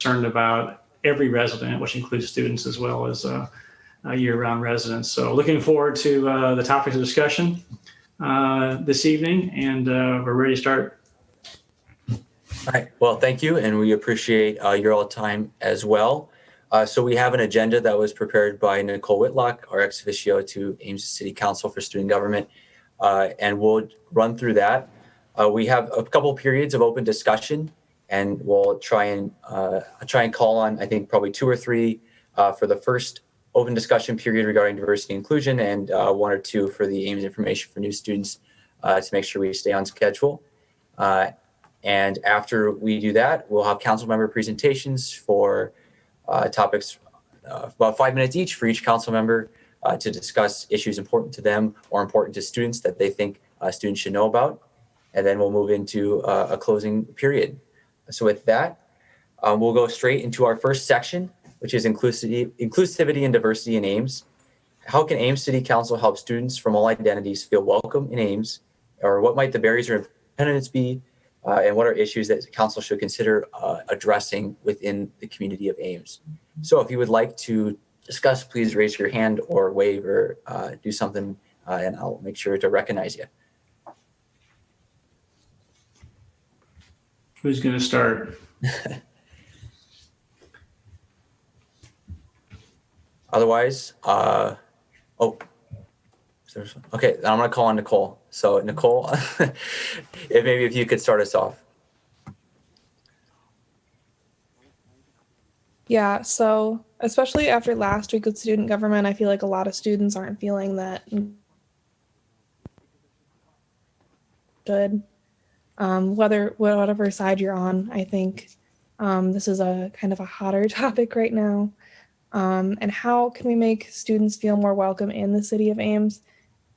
concerned about every resident, which includes students as well as year-round residents. So looking forward to the topics of discussion this evening, and we're ready to start. All right. Well, thank you, and we appreciate your all time as well. So we have an agenda that was prepared by Nicole Whitlock, our ex officio to Ames City Council for Student Government, and we'll run through that. We have a couple periods of open discussion, and we'll try and call on, I think, probably 2 or 3 for the first open discussion period regarding diversity and inclusion, and 1 or 2 for the Ames information for new students to make sure we stay on schedule. And after we do that, we'll have council member presentations for topics about 5 minutes each for each council member to discuss issues important to them or important to students that they think students should know about. And then we'll move into a closing period. So with that, we'll go straight into our first section, which is inclusivity and diversity in Ames. How can Ames City Council help students from all identities feel welcome in Ames? Or what might the barriers or impediments be? And what are issues that the council should consider addressing within the community of Ames? So if you would like to discuss, please raise your hand or wave or do something, and I'll make sure to recognize you. Who's going to start? Otherwise, okay, I'm going to call on Nicole. So Nicole, if you could start us off. Yeah, so especially after last week with student government, I feel like a lot of students aren't feeling that good. Whatever side you're on, I think this is a kind of a hotter topic right now. And how can we make students feel more welcome in the city of Ames?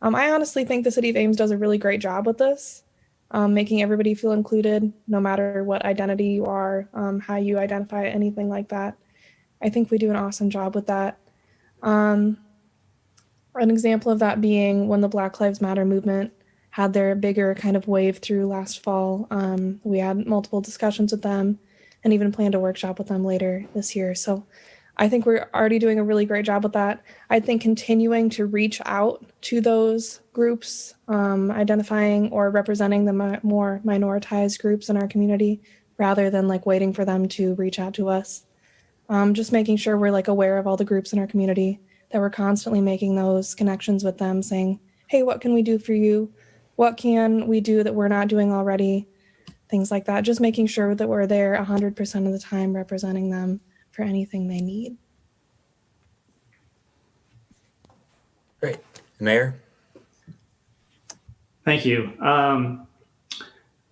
I honestly think the city of Ames does a really great job with this, making everybody feel included, no matter what identity you are, how you identify, anything like that. I think we do an awesome job with that. An example of that being when the Black Lives Matter movement had their bigger kind of wave through last fall. We had multiple discussions with them and even planned a workshop with them later this year. So I think we're already doing a really great job with that. I think continuing to reach out to those groups, identifying or representing the more minoritized groups in our community, rather than like waiting for them to reach out to us. Just making sure we're like aware of all the groups in our community, that we're constantly making those connections with them, saying, hey, what can we do for you? What can we do that we're not doing already? Things like that. Just making sure that we're there 100% of the time, representing them for anything they need. Great. Mayor? Thank you.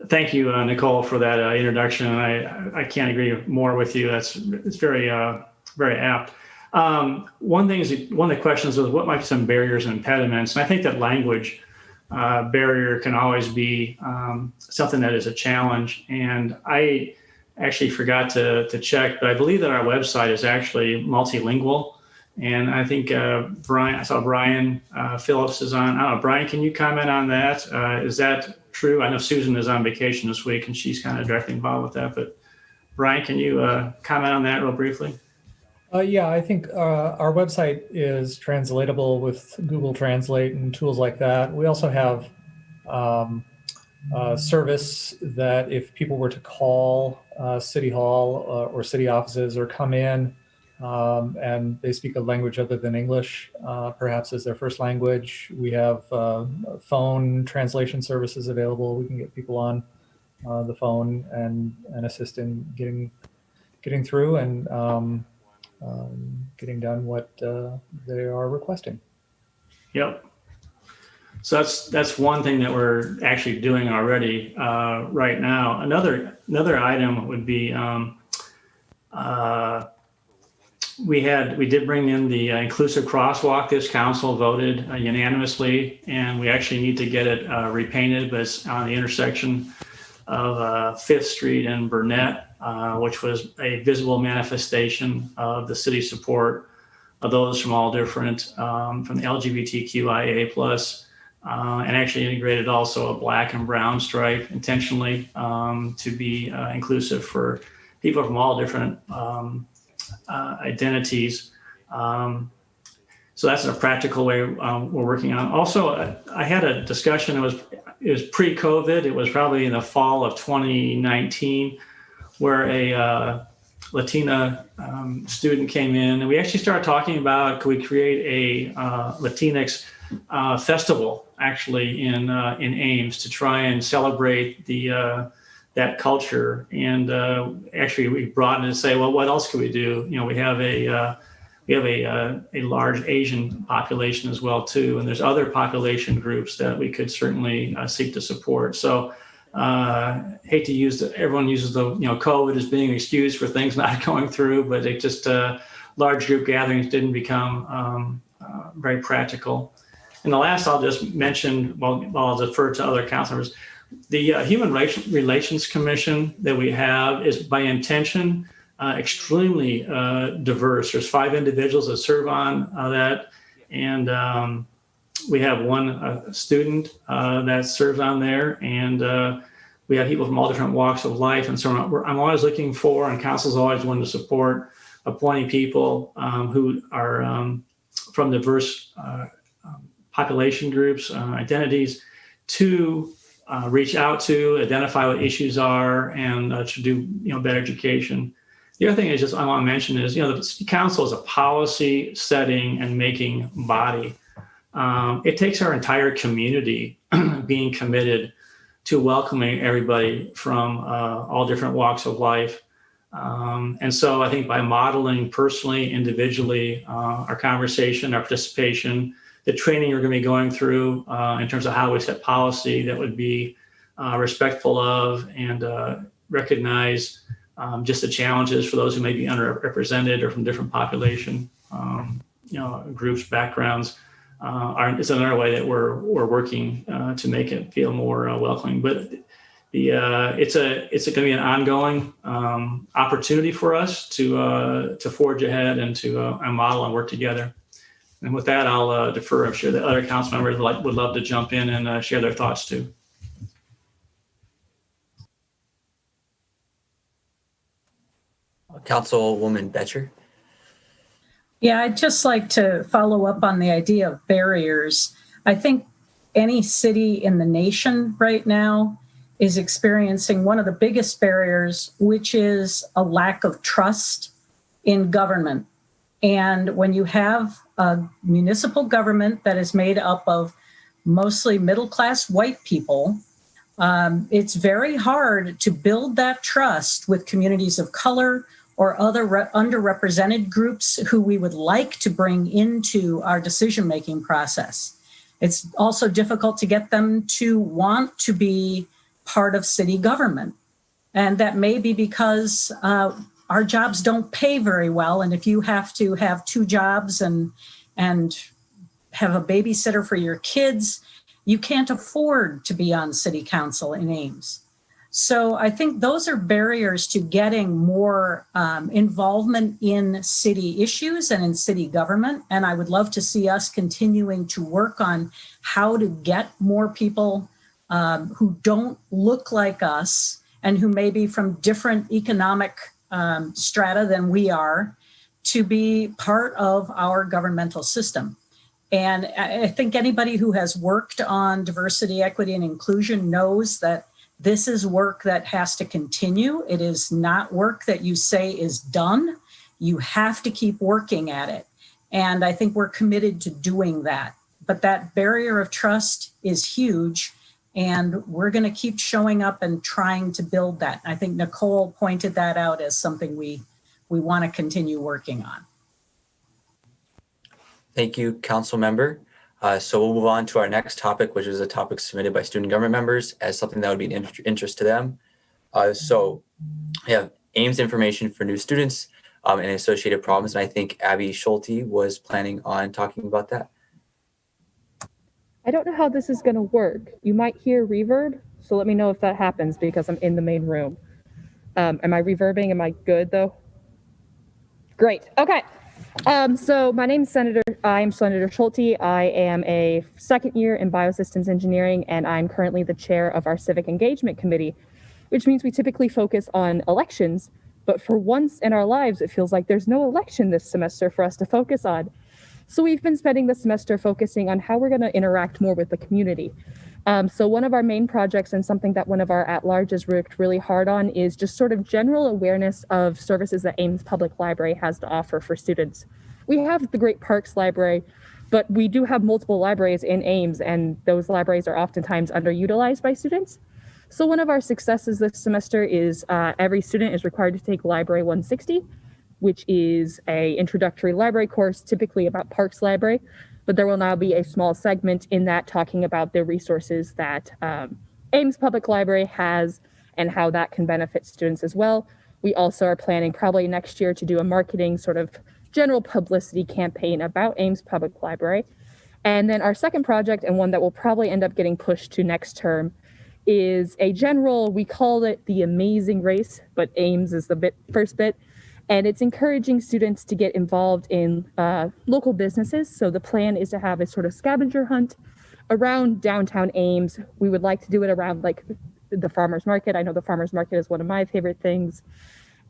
Thank you, Nicole, for that introduction. I can't agree more with you. It's very apt. One of the questions was what might be some barriers and impediments, and I think that language barrier can always be something that is a challenge. And I actually forgot to check, but I believe that our website is actually multilingual. And I think I saw Brian Phillips is on. I don't know, Brian, can you comment on that? Is that true? I know Susan is on vacation this week and she's kind of directly involved with that, but Brian, can you comment on that real briefly? Yeah, I think our website is translatable with Google Translate and tools like that. We also have service that if people were to call City Hall or city offices or come in and they speak a language other than English, perhaps as their first language, we have phone translation services available. We can get people on the phone and assist in getting through and getting done what they are requesting. Yep. So that's one thing that we're actually doing already right now. Another item would be we did bring in the inclusive crosswalk. This council voted unanimously, and we actually need to get it repainted, but it's on the intersection of 5th Street and Burnett, which was a visible manifestation of the city's support of those from all different, from the LGBTQIA plus, and actually integrated also a black and brown stripe intentionally to be inclusive for people from all different identities. So that's a practical way we're working on. Also, I had a discussion. It was pre-COVID. It was probably in the fall of 2019, where a Latina student came in, and we actually started talking about, could we create a Latinx festival actually in Ames to try and celebrate that culture. And actually we broadened it and say, well, what else could we do? You know, we have a large Asian population as well too, and there's other population groups that we could certainly seek to support. So hate to use everyone uses the COVID as being an excuse for things not going through, but it just large group gatherings didn't become very practical. And the last I'll just mention, while I'll defer to other council members, the Human Relations Commission that we have is by intention extremely diverse. There's 5 individuals that serve on that, and we have one student that serves on there, and we have people from all different walks of life. And so I'm always looking for, and council's always wanting to support, appointing people who are from diverse population groups, identities, to reach out to, identify what issues are, and to do better education. The other thing is just I want to mention is the city council is a policy setting and making body. It takes our entire community being committed to welcoming everybody from all different walks of life. And so I think by modeling personally, individually, our conversation, our participation, the training we're going to be going through in terms of how we set policy that would be respectful of and recognize just the challenges for those who may be underrepresented or from different population groups, backgrounds. It's another way that we're working to make it feel more welcoming. But it's going to be an ongoing opportunity for us to forge ahead and to model and work together. And with that, I'll defer. I'm sure the other council members would love to jump in and share their thoughts too. Councilwoman Betcher. Yeah, I'd just like to follow up on the idea of barriers. I think any city in the nation right now is experiencing one of the biggest barriers, which is a lack of trust in government. And when you have a municipal government that is made up of mostly middle-class white people, it's very hard to build that trust with communities of color or other underrepresented groups who we would like to bring into our decision-making process. It's also difficult to get them to want to be part of city government. And that may be because our jobs don't pay very well. And if you have to have 2 jobs and have a babysitter for your kids, you can't afford to be on city council in Ames. So I think those are barriers to getting more involvement in city issues and in city government. And I would love to see us continuing to work on how to get more people who don't look like us and who may be from different economic strata than we are to be part of our governmental system. And I think anybody who has worked on diversity, equity, and inclusion knows that this is work that has to continue. It is not work that you say is done. You have to keep working at it. And I think we're committed to doing that. But that barrier of trust is huge. And we're going to keep showing up and trying to build that. I think Nicole pointed that out as something we want to continue working on. Thank you, council member. So we'll move on to our next topic, which is a topic submitted by student government members as something that would be an interest to them. So we have Ames information for new students and associated problems. And I think Abby Schulte was planning on talking about that. I don't know how this is going to work. You might hear reverb, so let me know if that happens because I'm in the main room. Am I reverbing? Am I good though? Great. Okay. So my name is I'm Senator Schulte. I am a second year in biosystems engineering, and I'm currently the chair of our civic engagement committee, which means we typically focus on elections, But for once in our lives, it feels like there's no election this semester for us to focus on. So we've been spending the semester focusing on how we're going to interact more with the community. So one of our main projects, and something that one of our at-larges worked really hard on, is just sort of general awareness of services that Ames Public Library has to offer for students. We have the Great Parks Library, but we do have multiple libraries in Ames, and those libraries are oftentimes underutilized by students. So one of our successes this semester is every student is required to take Library 160, which is an introductory library course, typically about Parks Library, but there will now be a small segment in that talking about the resources that Ames Public Library has and how that can benefit students as well. We also are planning probably next year to do a marketing sort of general publicity campaign about Ames Public Library. And then our second project, and one that will probably end up getting pushed to next term, is a general, we call it the Amazing Race, but Ames is the first bit. And it's encouraging students to get involved in local businesses. So the plan is to have a sort of scavenger hunt around downtown Ames. We would like to do it around like the farmer's market. I know the farmer's market is one of my favorite things.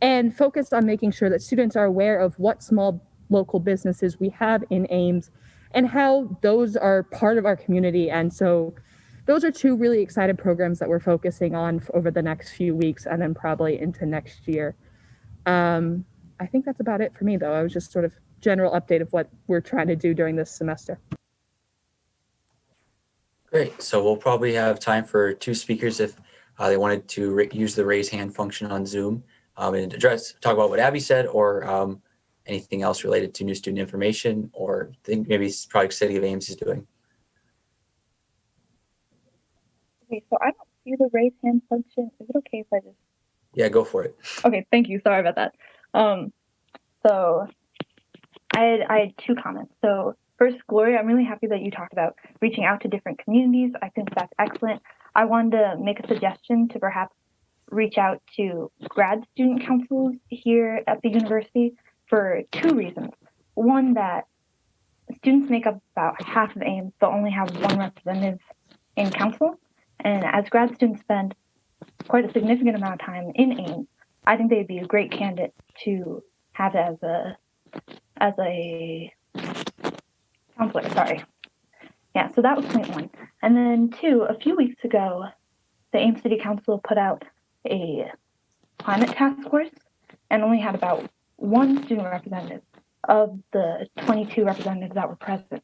And focused on making sure that students are aware of what small local businesses we have in Ames and how those are part of our community. And so those are two really excited programs that we're focusing on over the next few weeks and then probably into next year. I think that's about it for me, though. I was just sort of general update of what we're trying to do during this semester. Great. So we'll probably have time for two speakers if they wanted to use the raise hand function on Zoom and talk about what Abby said, or anything else related to new student information, or think maybe Project City of Ames is doing. Okay, so I don't see the raise hand function. Is it okay if I just... Yeah, go for it. Okay, thank you. Sorry about that. So I had two comments. So first, Gloria, I'm really happy that you talked about reaching out to different communities. I think that's excellent. I wanted to make a suggestion to perhaps reach out to grad student councils here at the university for two reasons. One, that students make up about half of Ames, but only have one representative in council. And as grad students spend quite a significant amount of time in Ames, I think they'd be a great candidate to have as a counselor. Sorry. Yeah, so that was point one. And then two, a few weeks ago, the Ames City Council put out a climate task force and only had about one student representative of the 22 representatives that were present.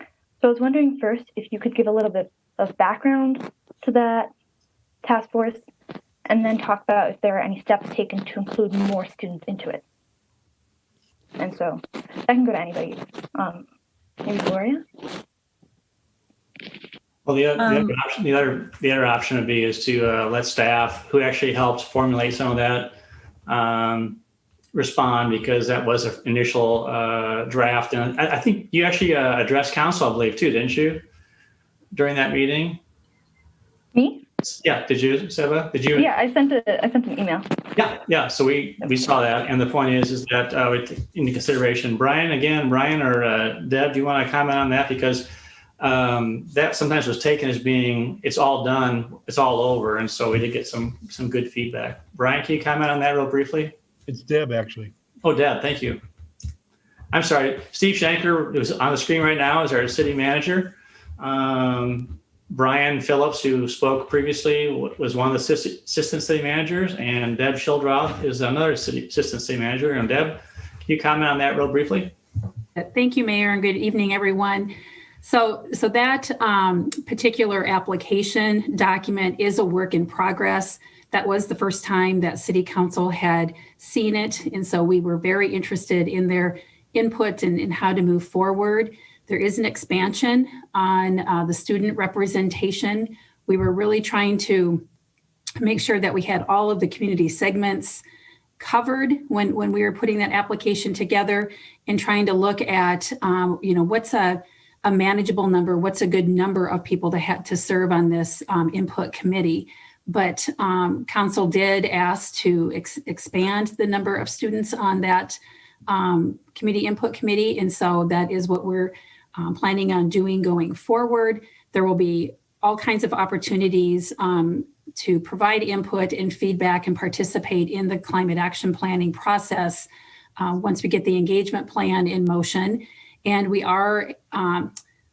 So I was wondering first if you could give a little bit of background to that task force, and then talk about if there are any steps taken to include more students into it. And so that can go to anybody. Maybe Gloria? Well, the other option would be is to let staff who actually helped formulate some of that respond, because that was an initial draft. And I think you actually addressed council, I believe, too, didn't you, during that meeting? Me? Yeah, did you, Seba? Did you? Yeah, I sent an email. Yeah. So we saw that, and the point is that we take into consideration. Brian or Deb, do you want to comment on that? Because that sometimes was taken as being it's all done, it's all over, and so we did get some good feedback. Brian, can you comment on that real briefly? It's Deb, actually. Oh, Deb, thank you. I'm sorry, Steve Shanker, who's on the screen right now, is our city manager. Brian Phillips, who spoke previously, was one of the assistant city managers, and Deb Schildroth is another assistant city manager. And Deb, can you comment on that real briefly? Thank you, Mayor, and good evening, everyone. So that particular application document is a work in progress. That was the first time that City Council had seen it, and so we were very interested in their input and how to move forward. There is an expansion on the student representation. We were really trying to make sure that we had all of the community segments covered when we were putting that application together, and trying to look at, what's a manageable number, what's a good number of people to serve on this input committee. But council did ask to expand the number of students on that committee input committee. And so that is what we're planning on doing going forward. There will be all kinds of opportunities to provide input and feedback and participate in the climate action planning process once we get the engagement plan in motion. And we are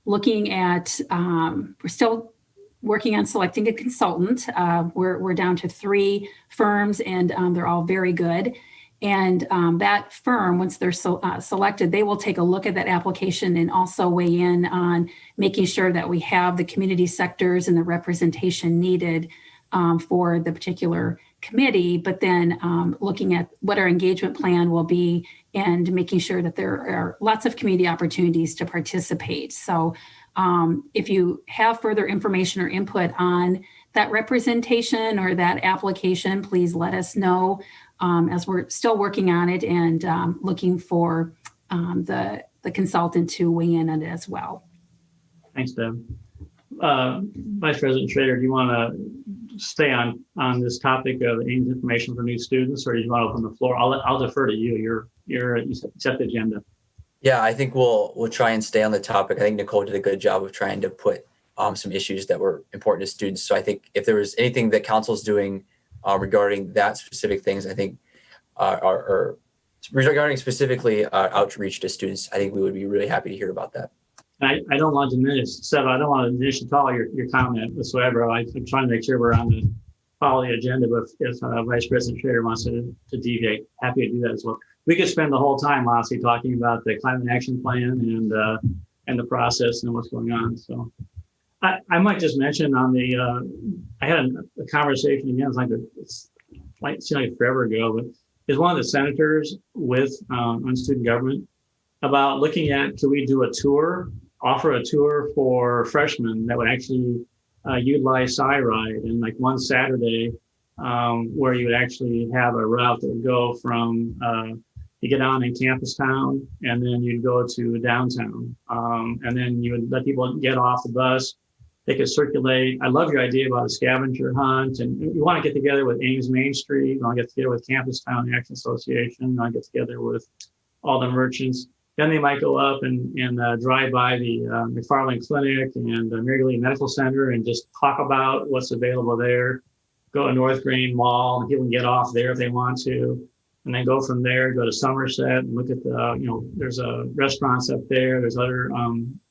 looking at, we're still working on selecting a consultant. We're down to 3 firms, and they're all very good. And that firm, once they're selected, they will take a look at that application and also weigh in on making sure that we have the community sectors and the representation needed for the particular committee, but then looking at what our engagement plan will be and making sure that there are lots of community opportunities to participate. So if you have further information or input on that representation or that application, please let us know, as we're still working on it and looking for the consultant to weigh in on it as well. Thanks, Deb. Vice President Schrader, do you want to stay on this topic of Ames information for new students, or do you want to open the floor? I'll defer to you. You set the agenda. Yeah, I think we'll try and stay on the topic. I think Nicole did a good job of trying to put some issues that were important to students. So I think if there was anything that council's doing regarding that specific things, I think or regarding specifically outreach to students, I think we would be really happy to hear about that. I don't want to diminish, Seb, I don't want to diminish at all your comment whatsoever. I'm trying to make sure we're on the follow the agenda, but if Vice President Schrader wants to deviate, happy to do that as well. We could spend the whole time, Lassie, talking about the climate action plan and the process and what's going on. So I might just mention on the, I had a conversation again, it's like it seemed like forever ago, but is one of the senators with on student government about looking at, could we do a tour, offer a tour for freshmen that would actually utilize SciRide, and like one Saturday where you would actually have a route that would go from, you get on in Campus Town and then you'd go to downtown. And then you would let people get off the bus. They could circulate. I love your idea about a scavenger hunt, and you want to get together with Ames Main Street. You want to get together with Campus Town Action Association. You want to get together with all the merchants. Then they might go up and drive by the McFarland Clinic and the Mary Lee Medical Center and just talk about what's available there. Go to North Green Mall, and people can get off there if they want to. And then go from there, go to Somerset and look at the, there's restaurants up there. There's other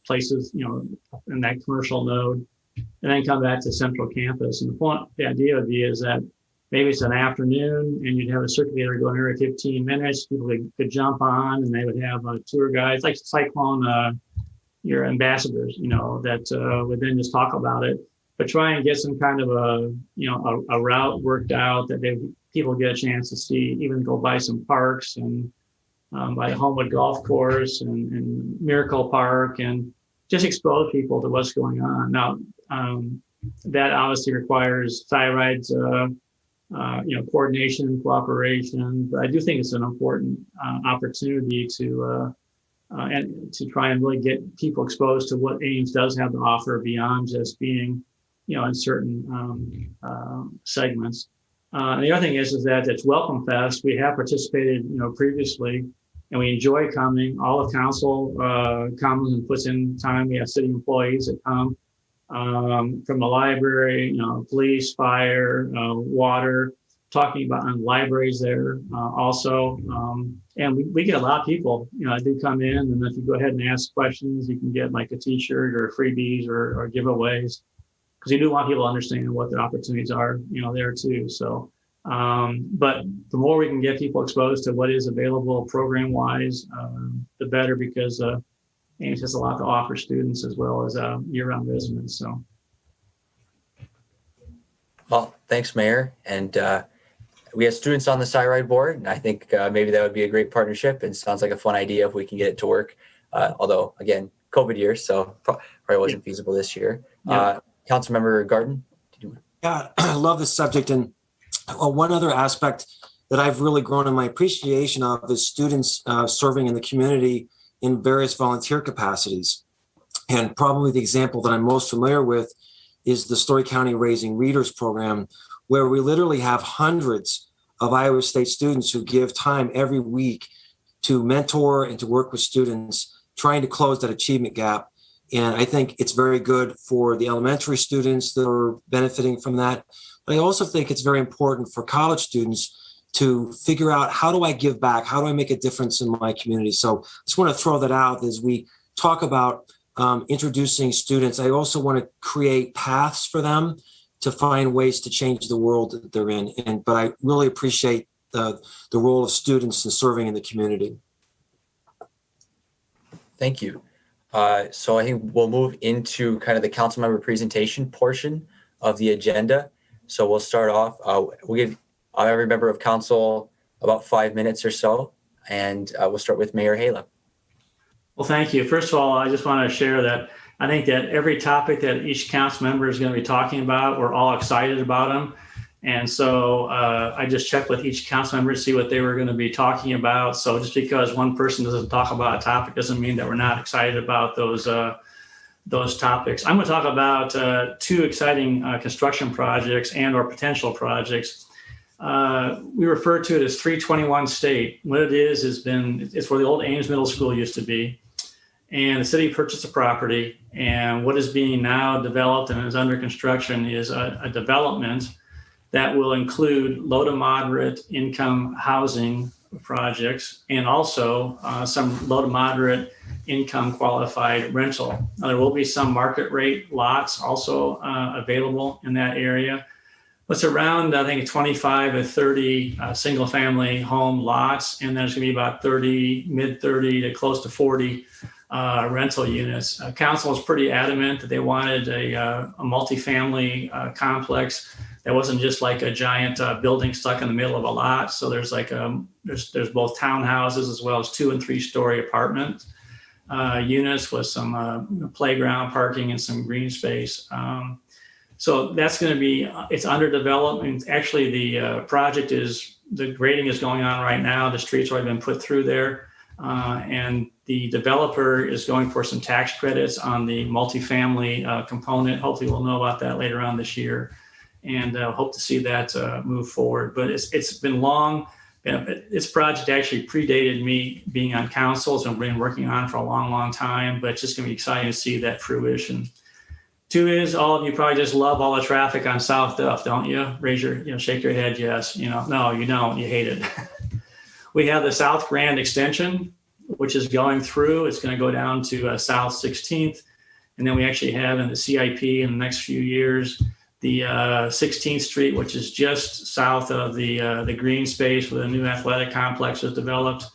places, in that commercial node. And then come back to Central Campus. And the idea would be is that maybe it's an afternoon and you'd have a circulator going every 15 minutes. People could jump on and they would have tour guides, like Cyclone, your ambassadors, that would then just talk about it. But try and get some kind of a route worked out that people get a chance to see, even go by some parks and by the Homewood Golf Course and Miracle Park, and just expose people to what's going on. Now, that obviously requires SciRide's coordination and cooperation, but I do think it's an important opportunity to try and really get people exposed to what Ames does have to offer beyond just being, in certain segments. And the other thing is that it's Welcome Fest. We have participated, previously, and we enjoy coming. All of council comes and puts in time. We have city employees that come from the library, police, fire, water, talking about libraries there also. And we get a lot of people, that do come in, and if you go ahead and ask questions, you can get like a t-shirt or freebies or giveaways, because you do want people to understand what their opportunities are, there too. So, but the more we can get people exposed to what is available program wise, the better, because Ames has a lot to offer students as well as year-round residents. So, well, thanks, Mayor. And we have students on the SciRide board, and I think maybe that would be a great partnership, and sounds like a fun idea if we can get it to work. Although, again, COVID year, so probably wasn't feasible this year. Yeah. Councilmember Garden. Yeah, I love this subject. And one other aspect that I've really grown in my appreciation of is students serving in the community in various volunteer capacities. And probably the example that I'm most familiar with is the Story County Raising Readers program, where we literally have hundreds of Iowa State students who give time every week to mentor and to work with students, trying to close that achievement gap And I think it's very good for the elementary students that are benefiting from that. But I also think it's very important for college students to figure out, how do I give back? How do I make a difference in my community? So I just want to throw that out as we talk about introducing students. I also want to create paths for them to find ways to change the world that they're in. But I really appreciate the role of students in serving in the community. Thank you. So I think we'll move into kind of the council member presentation portion of the agenda. So we'll start off, we'll give every member of council about 5 minutes or so, and we'll start with Mayor Halep. Well, thank you. First of all, I just want to share that I think that every topic that each council member is going to be talking about, we're all excited about them. And so I just checked with each council member to see what they were going to be talking about. So just because one person doesn't talk about a topic doesn't mean that we're not excited about those topics. I'm going to talk about two exciting construction projects and or potential projects. We refer to it as 321 State. What it is it's where the old Ames Middle School used to be. And the city purchased the property. And what is being now developed and is under construction is a development that will include low to moderate income housing projects and also some low to moderate income qualified rental. Now, there will be some market rate lots also available in that area. It's around, I think, 25 to 30 single family home lots. And there's going to be about mid 30 to close to 40 rental units. Council is pretty adamant that they wanted a multifamily complex that wasn't just like a giant building stuck in the middle of a lot. So there's like there's both townhouses as well as 2- and 3-story apartment units with some playground parking and some green space. So that's going to be, it's under development. Actually, the the grading is going on right now. The streets already been put through there. And the developer is going for some tax credits on the multifamily component. Hopefully we'll know about that later on this year, and hope to see that move forward. But it's been long. This project actually predated me being on council, so I've been working on it for a long, long time, but it's just going to be exciting to see that fruition. Two is, all of you probably just love all the traffic on South Duff, don't you? Shake your head, yes. No, you don't, you hate it. We have the South Grand extension, which is going through. It's going to go down to South 16th. And then we actually have in the CIP in the next few years, the 16th Street, which is just south of the green space where the new athletic complex was developed,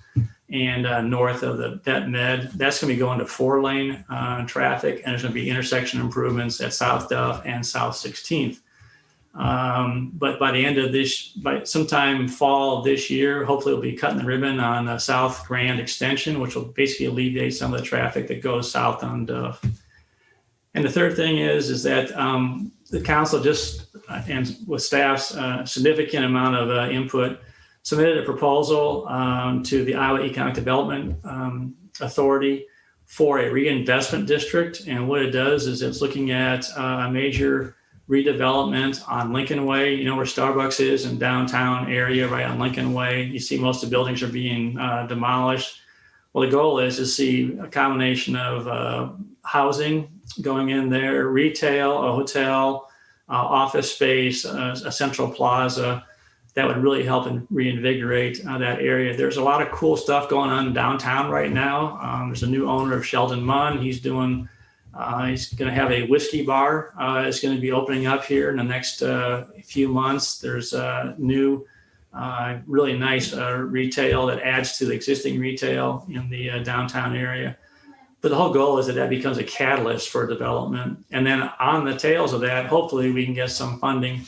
and north of the Vet Med. That's going to be going to 4-lane traffic, and there's going to be intersection improvements at South Duff and South 16th. But by the end of by sometime fall of this year, hopefully we'll be cutting the ribbon on the South Grand extension, which will basically alleviate some of the traffic that goes south on Duff. And the third thing is that the council just, and with staff's significant amount of input, submitted a proposal to the Iowa Economic Development Authority for a reinvestment district. And what it does is it's looking at a major redevelopment on Lincoln Way, where Starbucks is in downtown area, right on Lincoln Way. You see most of the buildings are being demolished. Well, the goal is to see a combination of housing going in there, retail, a hotel, office space, a central plaza that would really help and reinvigorate that area. There's a lot of cool stuff going on downtown right now. There's a new owner of Sheldon Munn. He's going to have a whiskey bar. It's going to be opening up here in the next few months. There's new, really nice retail that adds to the existing retail in the downtown area. But the whole goal is that becomes a catalyst for development. And then on the tails of that, hopefully we can get some funding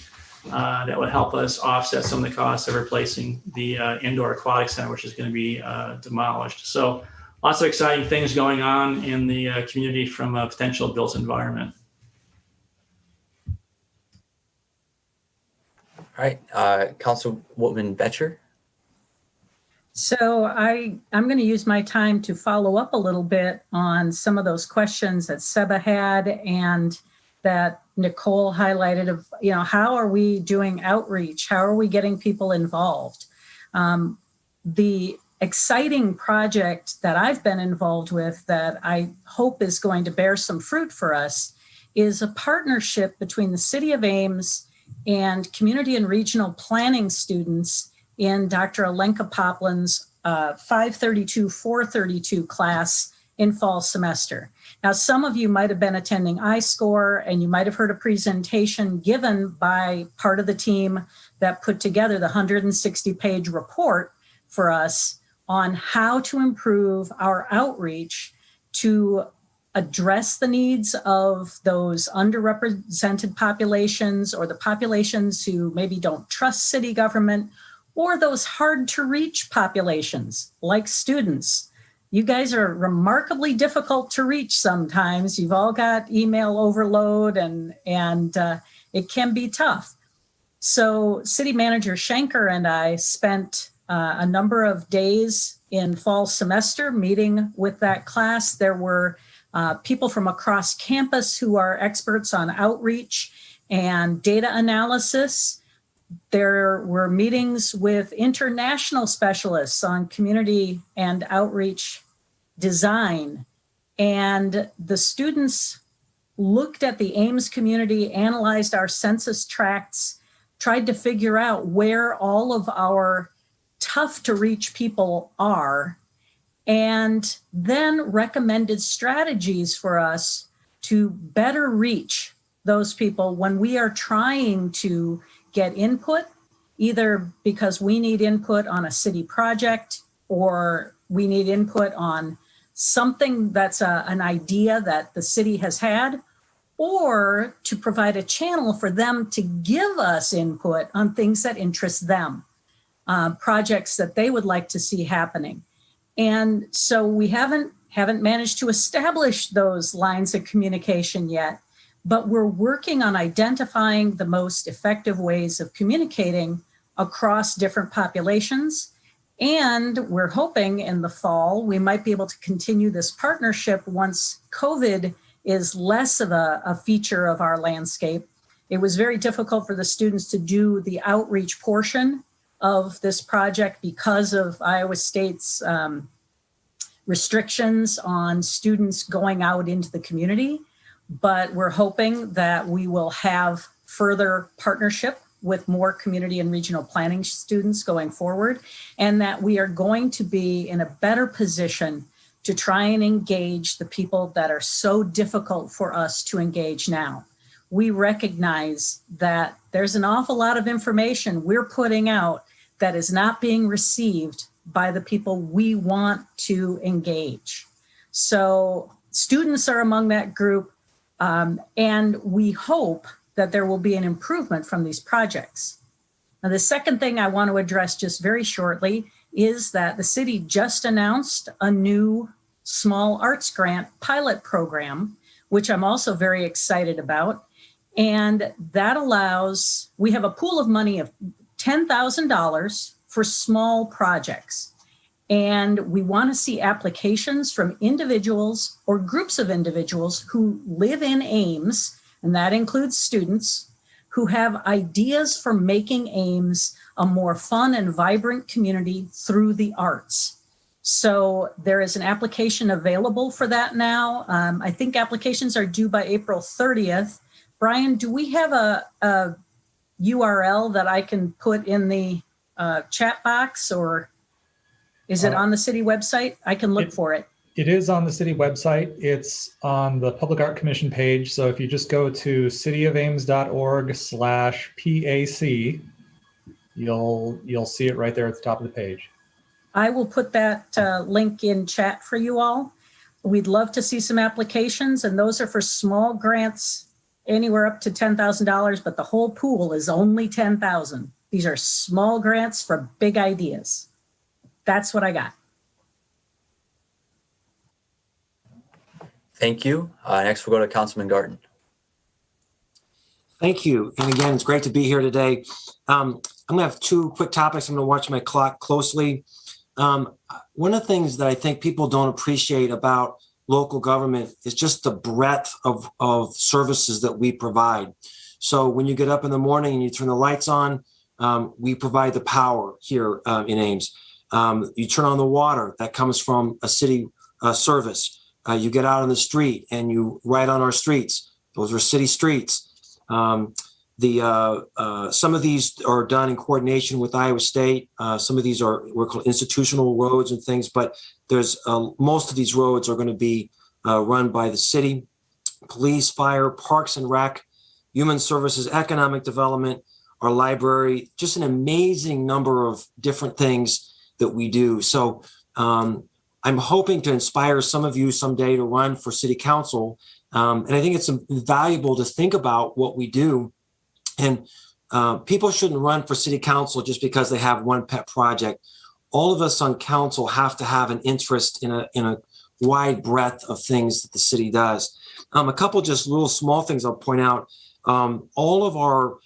that would help us offset some of the costs of replacing the indoor aquatic center, which is going to be demolished. So lots of exciting things going on in the community from a potential built environment. All right, Councilwoman Betcher. So I'm going to use my time to follow up a little bit on some of those questions that Seba had and that Nicole highlighted of, how are we doing outreach? How are we getting people involved? The exciting project that I've been involved with that I hope is going to bear some fruit for us is a partnership between the City of Ames and community and regional planning students in Dr. Alenka Poplin's 532-432 class in fall semester. Now, some of you might have been attending iScore, and you might have heard a presentation given by part of the team that put together the 160-page report for us on how to improve our outreach to address the needs of those underrepresented populations or the populations who maybe don't trust city government, or those hard to reach populations like students. You guys are remarkably difficult to reach sometimes. You've all got email overload and it can be tough. So City Manager Schenker and I spent a number of days in fall semester meeting with that class. There were people from across campus who are experts on outreach and data analysis. There were meetings with international specialists on community and outreach design. And the students looked at the Ames community, analyzed our census tracts, tried to figure out where all of our tough to reach people are, and then recommended strategies for us to better reach those people when we are trying to get input, either because we need input on a city project or we need input on something that's an idea that the city has had, or to provide a channel for them to give us input on things that interest them, projects that they would like to see happening. And so we haven't managed to establish those lines of communication yet, but we're working on identifying the most effective ways of communicating across different populations. And we're hoping in the fall, we might be able to continue this partnership once COVID is less of a feature of our landscape. It was very difficult for the students to do the outreach portion of this project because of Iowa State's restrictions on students going out into the community. But we're hoping that we will have further partnership with more community and regional planning students going forward, and that we are going to be in a better position to try and engage the people that are so difficult for us to engage now. We recognize that there's an awful lot of information we're putting out that is not being received by the people we want to engage. So students are among that group. And we hope that there will be an improvement from these projects. Now, the second thing I want to address just very shortly is that the city just announced a new small arts grant pilot program, which I'm also very excited about. And that allows, we have a pool of money of $10,000 for small projects. And we want to see applications from individuals or groups of individuals who live in Ames, and that includes students, who have ideas for making Ames a more fun and vibrant community through the arts. So there is an application available for that now. I think applications are due by April 30th. Brian, do we have a URL that I can put in the chat box, or is it on the city website? I can look for it. It is on the city website. It's on the Public Art Commission page. So if you just go to cityofames.org/PAC, you'll see it right there at the top of the page. I will put that link in chat for you all. We'd love to see some applications, and those are for small grants, anywhere up to $10,000, but the whole pool is only $10,000. These are small grants for big ideas. That's what I got. Thank you. Next, we'll go to Councilman Garten. Thank you. And again, it's great to be here today. I'm going to have two quick topics. I'm going to watch my clock closely. One of the things that I think people don't appreciate about local government is just the breadth of services that we provide. So when you get up in the morning and you turn the lights on, we provide the power here in Ames. You turn on the water, that comes from a city service. You get out on the street and you ride on our streets. Those are city streets. Some of these are done in coordination with Iowa State. Some of these are we're called institutional roads and things, but there's most of these roads are going to be run by the city, police, fire, parks and rec, human services, economic development, our library, just an amazing number of different things that we do. So I'm hoping to inspire some of you someday to run for city council. And I think it's valuable to think about what we do. And people shouldn't run for city council just because they have one pet project. All of us on council have to have an interest in a wide breadth of things that the city does. A couple just little small things I'll point out. All of our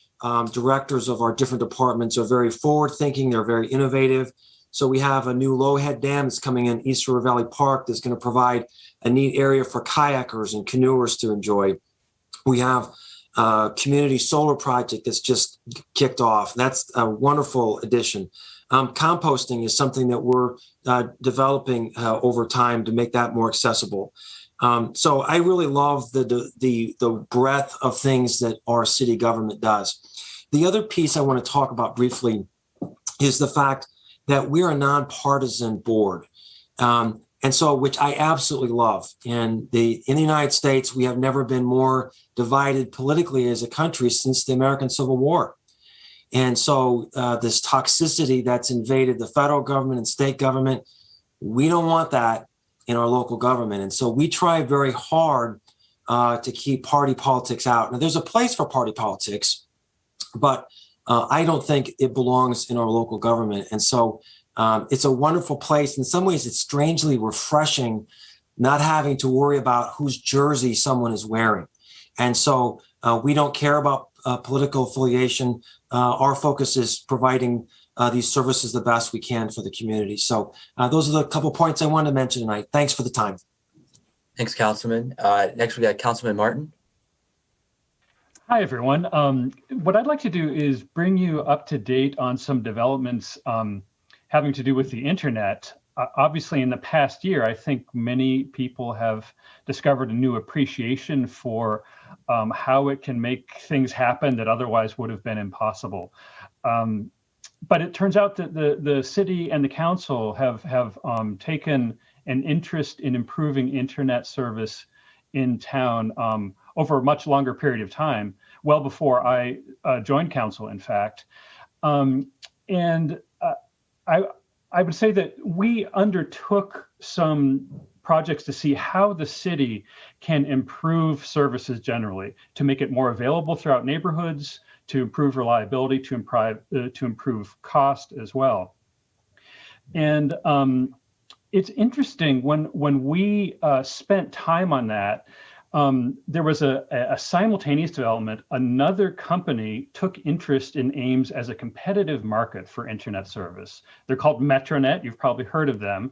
directors of our different departments are very forward thinking. They're very innovative. So we have a new Lowhead Dam that's coming in East River Valley Park that's going to provide a neat area for kayakers and canoers to enjoy. We have a community solar project that's just kicked off. That's a wonderful addition. Composting is something that we're developing over time to make that more accessible. So I really love the breadth of things that our city government does. The other piece I want to talk about briefly is the fact that we're a nonpartisan board. And so, which I absolutely love. In the United States, we have never been more divided politically as a country since the American Civil War. And so this toxicity that's invaded the federal government and state government, we don't want that in our local government. And so we try very hard to keep party politics out. Now, there's a place for party politics, but I don't think it belongs in our local government. And so it's a wonderful place. In some ways, it's strangely refreshing not having to worry about whose jersey someone is wearing. And so we don't care about political affiliation. Our focus is providing these services the best we can for the community. So those are the couple points I wanted to mention tonight. Thanks for the time. Thanks, Councilman. Next, we got Councilman Martin. Hi, everyone. What I'd like to do is bring you up to date on some developments having to do with the internet. Obviously, in the past year, I think many people have discovered a new appreciation for how it can make things happen that otherwise would have been impossible. But it turns out that the city and the council have taken an interest in improving internet service in town over a much longer period of time, well before I joined council, in fact. I would say that we undertook some projects to see how the city can improve services generally, to make it more available throughout neighborhoods, to improve reliability, to improve cost as well. And it's interesting when we spent time on that, there was a simultaneous development. Another company took interest in Ames as a competitive market for internet service. They're called Metronet. You've probably heard of them.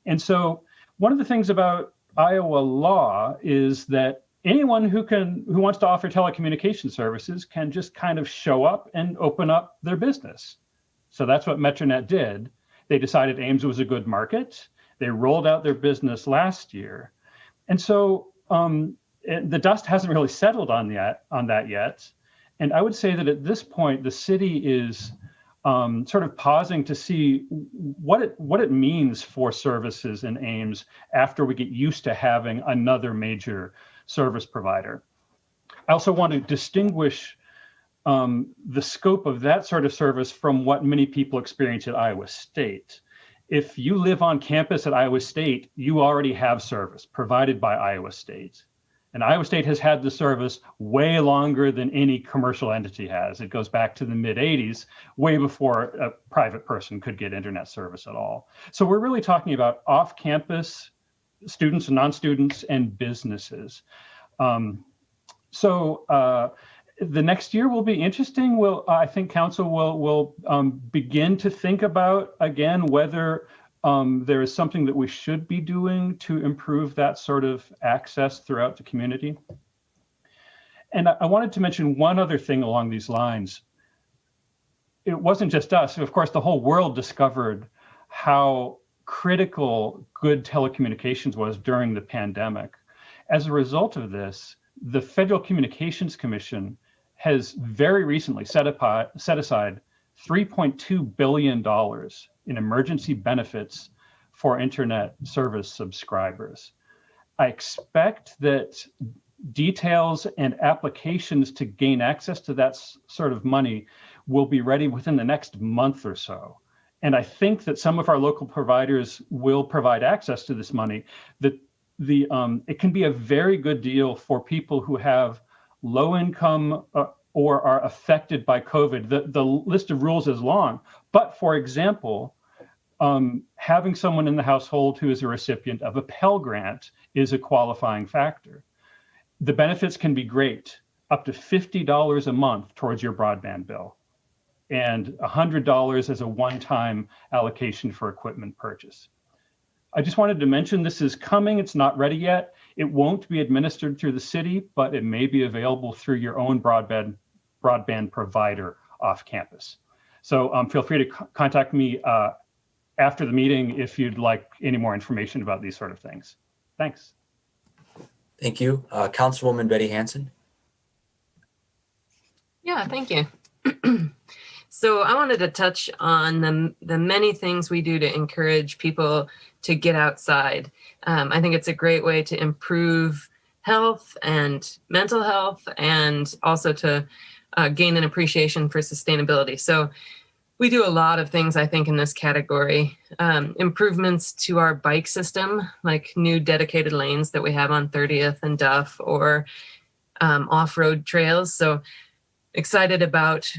And so one of the things about Iowa law is that anyone who wants to offer telecommunication services can just kind of show up and open up their business. So that's what Metronet did. They decided Ames was a good market. They rolled out their business last year. And so the dust hasn't really settled on that yet. And I would say that at this point, the city is sort of pausing to see what it means for services in Ames after we get used to having another major service provider. I also want to distinguish the scope of that sort of service from what many people experience at Iowa State. If you live on campus at Iowa State, you already have service provided by Iowa State. And Iowa State has had the service way longer than any commercial entity has. It goes back to the mid-'80s, way before a private person could get internet service at all. So we're really talking about off-campus students and non-students and businesses. So the next year will be interesting. I think council will begin to think about, again, whether there is something that we should be doing to improve that sort of access throughout the community. And I wanted to mention one other thing along these lines. It wasn't just us. Of course, the whole world discovered how critical good telecommunications was during the pandemic. As a result of this, the Federal Communications Commission has very recently set aside $3.2 billion in emergency benefits for internet service subscribers. I expect that details and applications to gain access to that sort of money will be ready within the next month or so. And I think that some of our local providers will provide access to this money. It can be a very good deal for people who have low income or are affected by COVID. The list of rules is long, but for example, having someone in the household who is a recipient of a Pell Grant is a qualifying factor. The benefits can be great, up to $50 a month towards your broadband bill, and $100 as a one-time allocation for equipment purchase. I just wanted to mention this is coming. It's not ready yet. It won't be administered through the city, but it may be available through your own broadband provider off campus. So feel free to contact me after the meeting if you'd like any more information about these sort of things. Thanks. Thank you. Councilwoman Betty Hansen. Yeah, thank you. So I wanted to touch on the many things we do to encourage people to get outside. I think it's a great way to improve health and mental health, and also to gain an appreciation for sustainability. So we do a lot of things, I think, in this category. Improvements to our bike system, like new dedicated lanes that we have on 30th and Duff, or off-road trails. So excited about,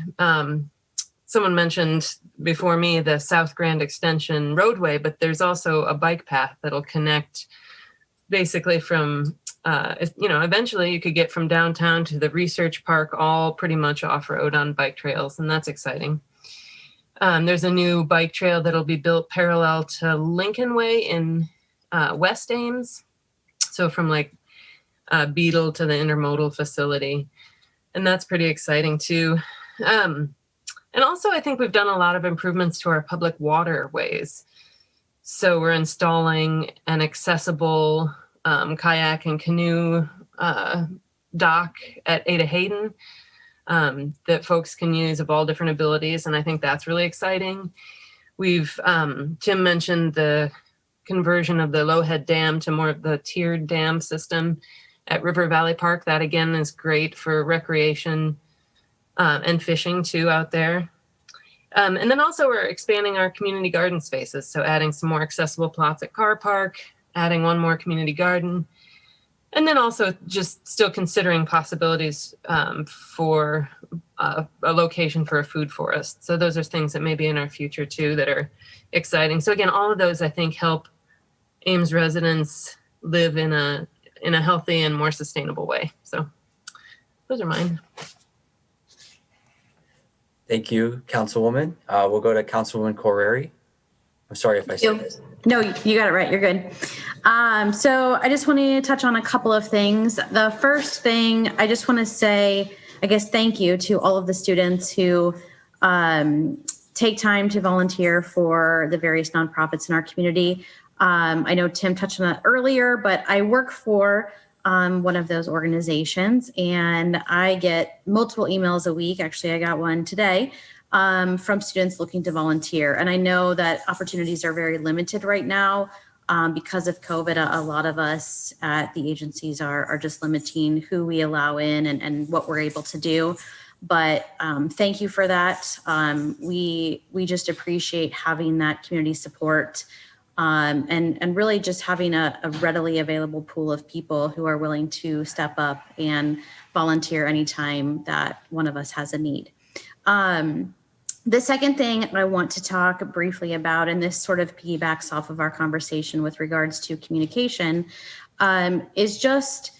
someone mentioned before me the South Grand Extension roadway, but there's also a bike path that'll connect basically from, eventually you could get from downtown to the Research Park, all pretty much off-road on bike trails, and that's exciting. There's a new bike trail that'll be built parallel to Lincoln Way in West Ames. So from like Beetle to the intermodal facility. And that's pretty exciting too. And also I think we've done a lot of improvements to our public waterways. So we're installing an accessible kayak and canoe dock at Ada Hayden that folks can use of all different abilities. And I think that's really exciting. We've, Tim mentioned the conversion of the Lowhead Dam to more of the tiered dam system at River Valley Park. That again is great for recreation and fishing too out there. And then also we're expanding our community garden spaces. So adding some more accessible plots at Carr Park, adding one more community garden, and then also just still considering possibilities for a location for a food forest. So those are things that may be in our future too that are exciting. So again, all of those I think help Ames residents live in a healthy and more sustainable way. So those are mine. Thank you, Councilwoman. We'll go to Councilwoman Correri. I'm sorry if I said this. No, you got it right. You're good. So I just want to touch on a couple of things. The first thing, I just want to say, I guess, thank you to all of the students who take time to volunteer for the various nonprofits in our community. I know Tim touched on that earlier, but I work for one of those organizations, and I get multiple emails a week. Actually, I got one today from students looking to volunteer. And I know that opportunities are very limited right now because of COVID. A lot of us at the agencies are just limiting who we allow in and what we're able to do. But thank you for that. We just appreciate having that community support. And really just having a readily available pool of people who are willing to step up and volunteer anytime that one of us has a need. The second thing I want to talk briefly about, and this sort of piggybacks off of our conversation with regards to communication, is just,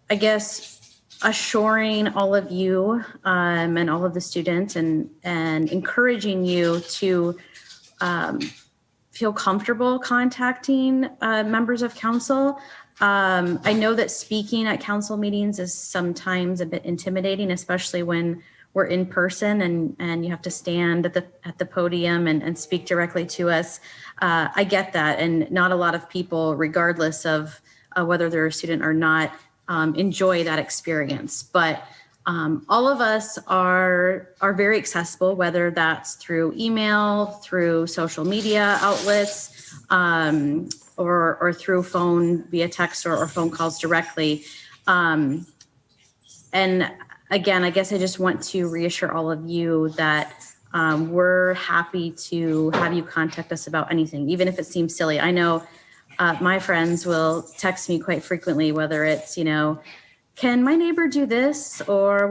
I guess, assuring all of you and all of the students and encouraging you to feel comfortable contacting members of council. I know that speaking at council meetings is sometimes a bit intimidating, especially when we're in person and you have to stand at the podium and speak directly to us. I get that, and not a lot of people, regardless of whether they're a student or not, enjoy that experience. But all of us are very accessible, whether that's through email, through social media outlets, or through phone via text or phone calls directly. And again, I guess I just want to reassure all of you that we're happy to have you contact us about anything, even if it seems silly. I know my friends will text me quite frequently, whether it's, can my neighbor do this, or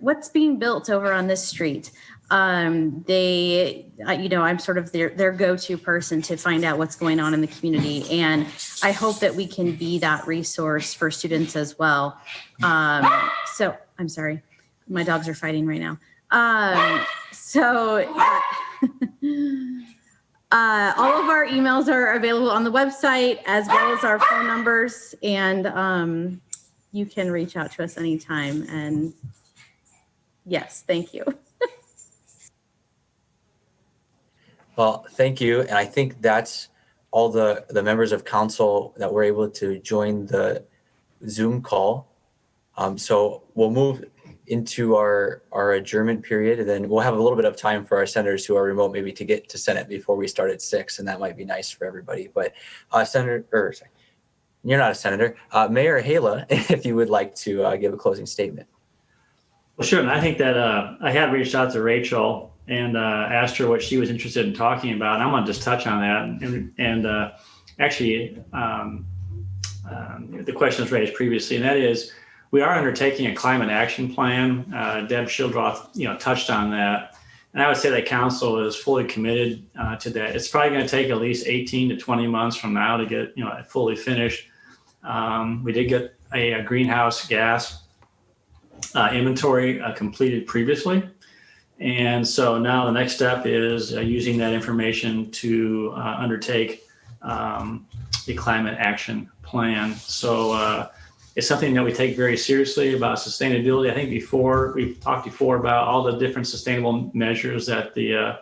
what's being built over on this street? I'm sort of their go-to person to find out what's going on in the community. And I hope that we can be that resource for students as well. So I'm sorry, my dogs are fighting right now. All of our emails are available on the website, as well as our phone numbers, and you can reach out to us anytime. And yes, thank you. Well, thank you. And I think that's all the members of council that were able to join the Zoom call. So we'll move into our adjournment period, and then we'll have a little bit of time for our senators who are remote maybe to get to Senate before we start at 6, and that might be nice for everybody. But you're not a senator. Mayor Hala, if you would like to give a closing statement. Well, sure. And I think that I had reached out to Rachel and asked her what she was interested in talking about. And I'm going to just touch on that. And actually, the question was raised previously, and that is, we are undertaking a climate action plan. Deb Schildroth, touched on that. And I would say that council is fully committed to that. It's probably going to take at least 18 to 20 months from now to get, fully finished. We did get a greenhouse gas inventory completed previously. And so now the next step is using that information to undertake the climate action plan. So it's something that we take very seriously about sustainability. I think we've talked before about all the different sustainable measures that the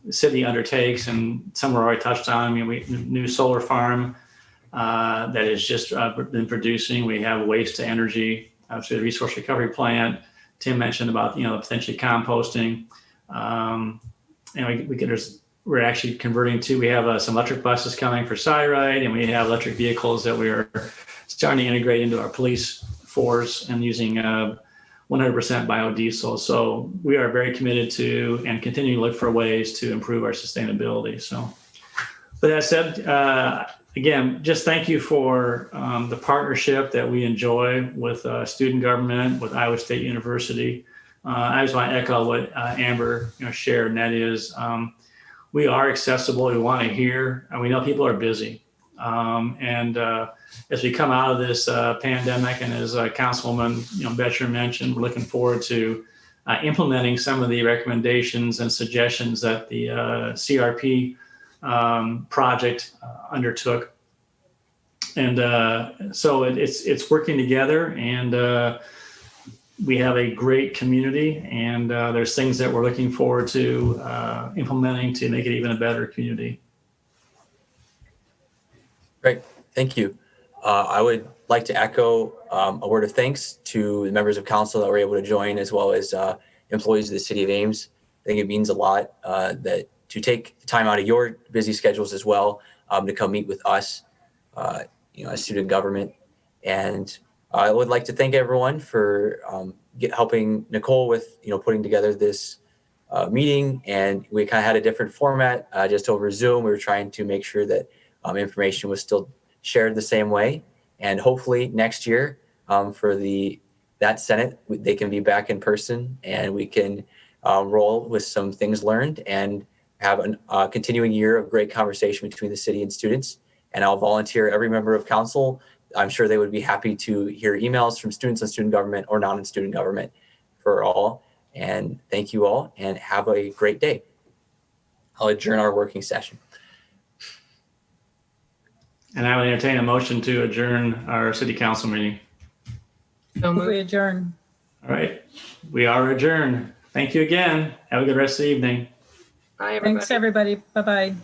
city undertakes, and some are already touched on. I mean, new solar farm that has just been producing. We have waste to energy through the resource recovery plant. Tim mentioned about potentially composting. We're actually converting to. We have some electric buses coming for Cyrite, and we have electric vehicles that we are starting to integrate into our police force and using 100% biodiesel. So we are very committed to and continue to look for ways to improve our sustainability. So, with that said, again, just thank you for the partnership that we enjoy with student government, with Iowa State University. I just want to echo what Amber shared, and that is we are accessible. We want to hear, and we know people are busy. As we come out of this pandemic, and as Councilwoman Boettcher mentioned, we're looking forward to implementing some of the recommendations and suggestions that the CRP project undertook. And so it's working together, and we have a great community, and there's things that we're looking forward to implementing to make it even a better community. Great, thank you. I would like to echo a word of thanks to the members of council that were able to join, as well as employees of the City of Ames. I think it means a lot that to take the time out of your busy schedules as well to come meet with us, as student government. And I would like to thank everyone for helping Nicole with putting together this meeting. And we kind of had a different format just over Zoom. We were trying to make sure that information was still shared the same way, and hopefully next year for that Senate, they can be back in person, and we can roll with some things learned and have a continuing year of great conversation between the city and students. And I'll volunteer every member of council. I'm sure they would be happy to hear emails from students in student government or not in student government for all. And thank you all, and have a great day. I'll adjourn our working session. And I would entertain a motion to adjourn our city council meeting. So moved. We adjourn. All right, we are adjourned. Thank you again. Have a good rest of the evening. Bye, everybody. Thanks, everybody. Bye-bye.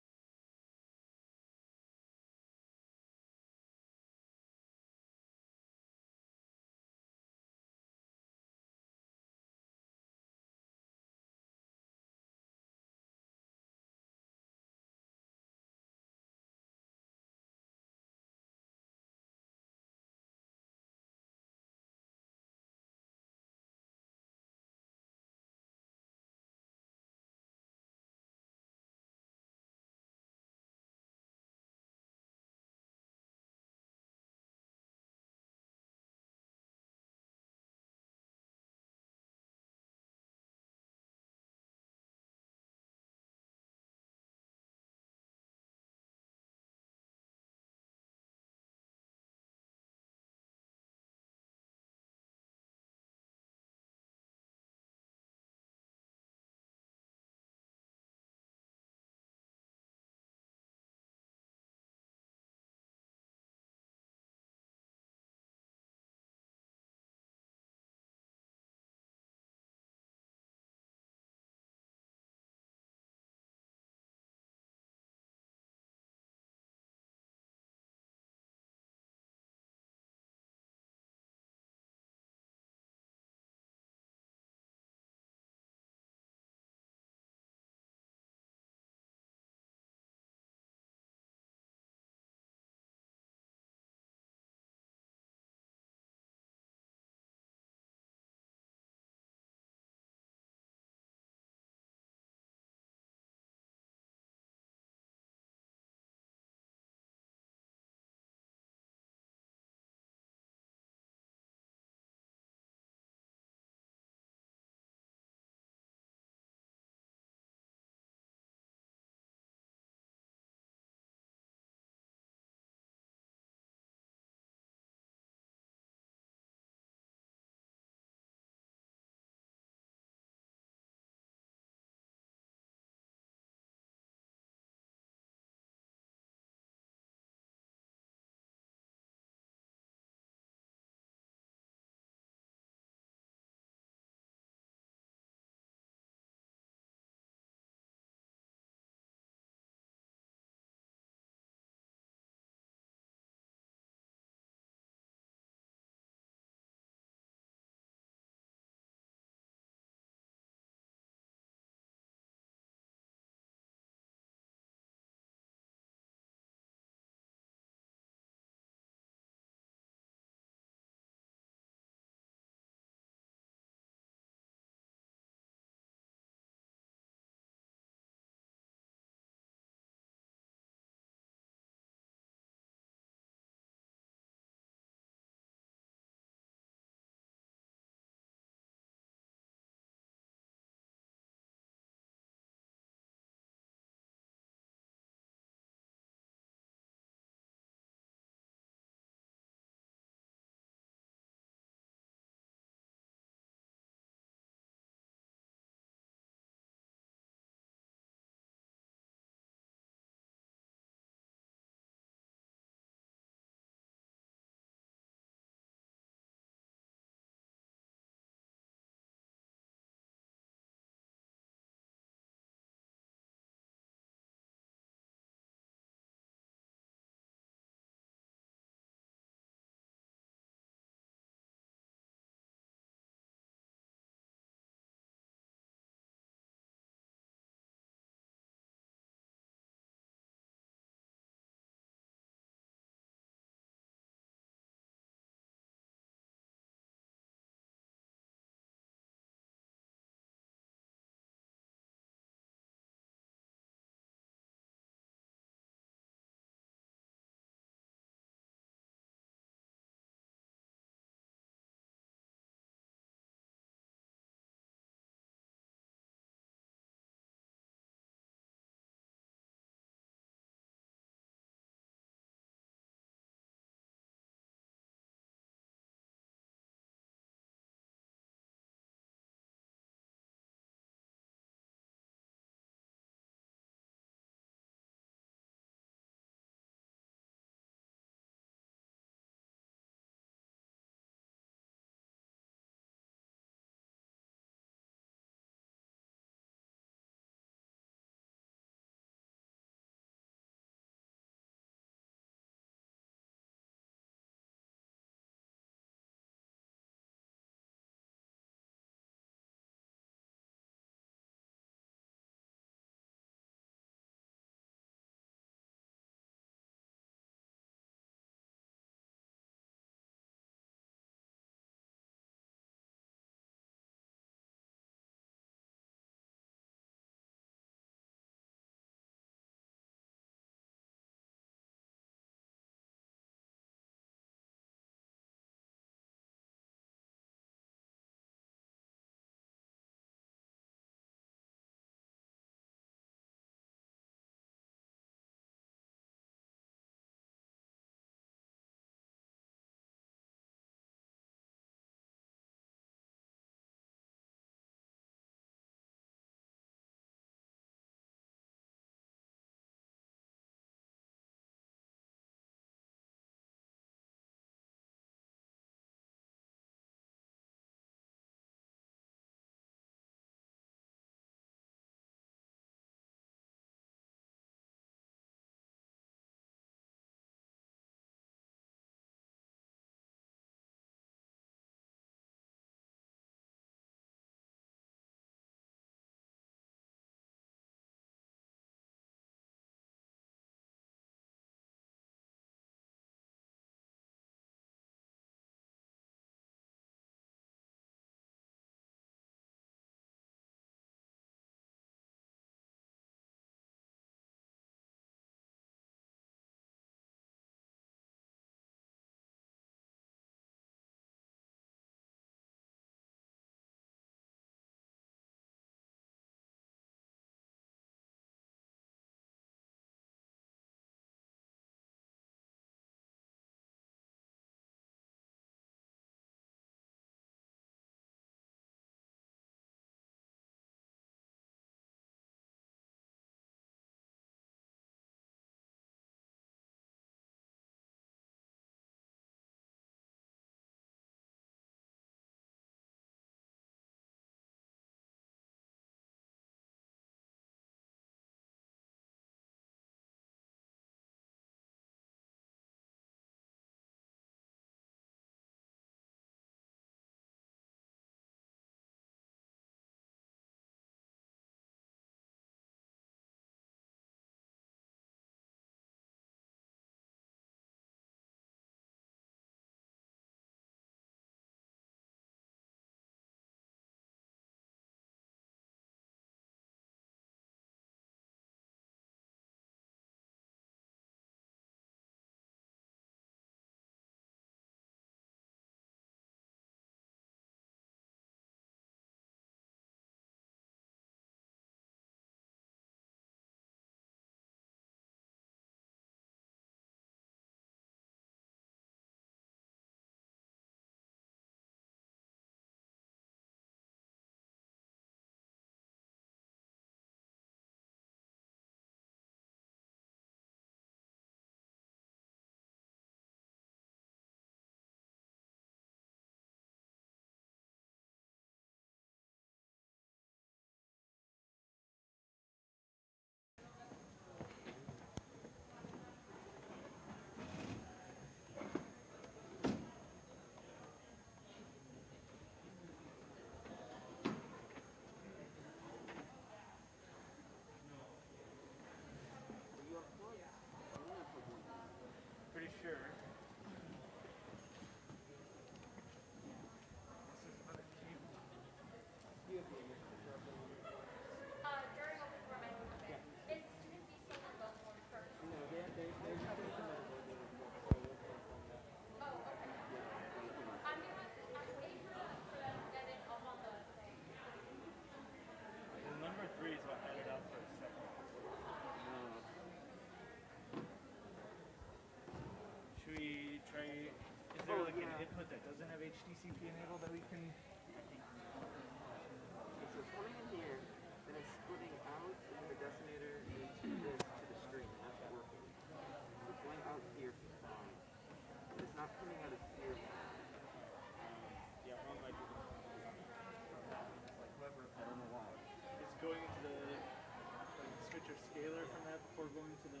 before going to the.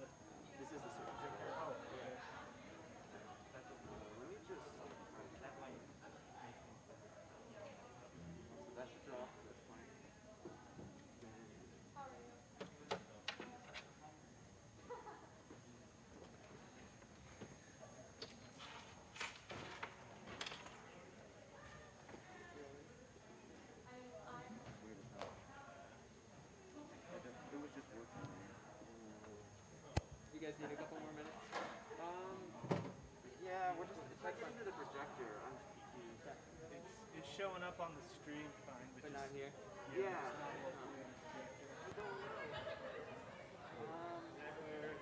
This is the switch. Oh, yeah. Let me just. That might. So that should drop. That's fine. It was just working. You guys need a couple more minutes? Yeah, we're just, it's like under the projector. I'm confused. It's showing up on the stream fine, but not here? Yeah. I don't know. Where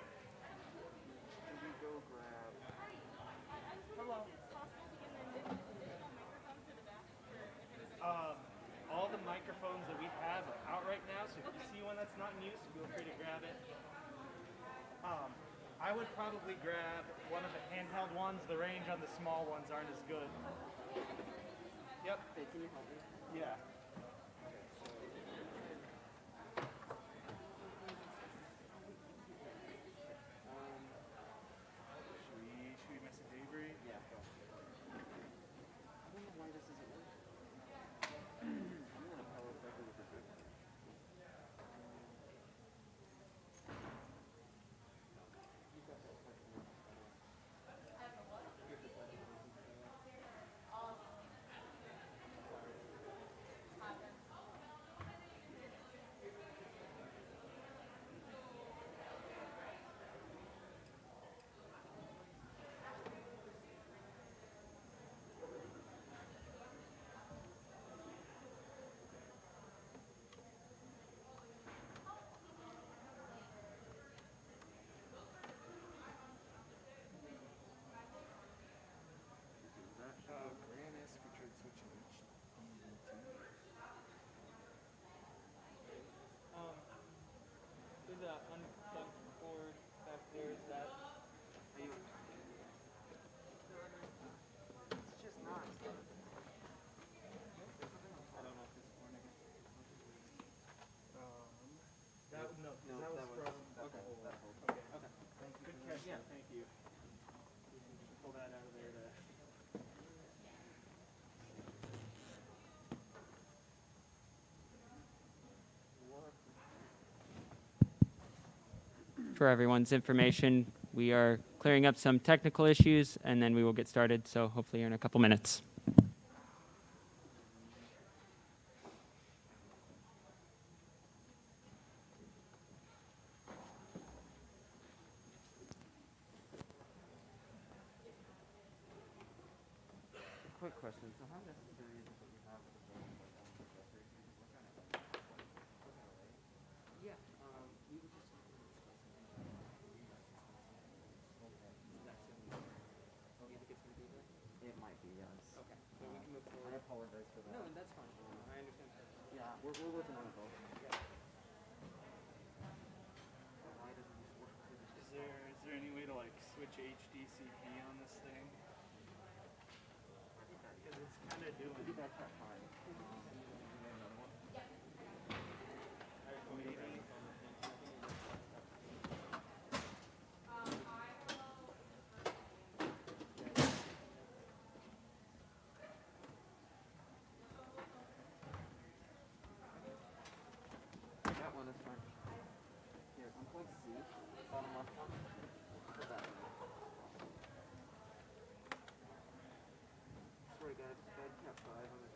do we go grab? Hello. All the microphones that we have are out right now, so if you see one that's not in use, feel free to grab it. I would probably grab one of the handheld ones. The range on the small ones aren't as good. Yep. Hey, can you help me? Yeah. Should we message Avery? Yeah. Go. I don't know why this isn't working. I'm gonna power cycle with the projector. There's a unplugged cord back there. Is that? It's just not. I don't know if this corner. That was from. Okay. Okay. Good catch. Yeah. Thank you. Just pull that out of there. For everyone's information, we are clearing up some technical issues and then we will get started. So hopefully you're in a couple minutes. Quick question. So how necessary is it that we have the phone? Yeah. We would just. Oh, you think it's gonna be there? It might be, yes. Okay. So we can move forward. I apologize for that. No, that's fine. I understand. Yeah, we're working on it though. Yeah. Why doesn't this work? Is there any way to like switch HDCP on this thing? Because it's kind of doing. Maybe that's not fine. Maybe. That one is fine. Here, unplug C, bottom left one. Put that one. Swear to God, bed cap 5 on the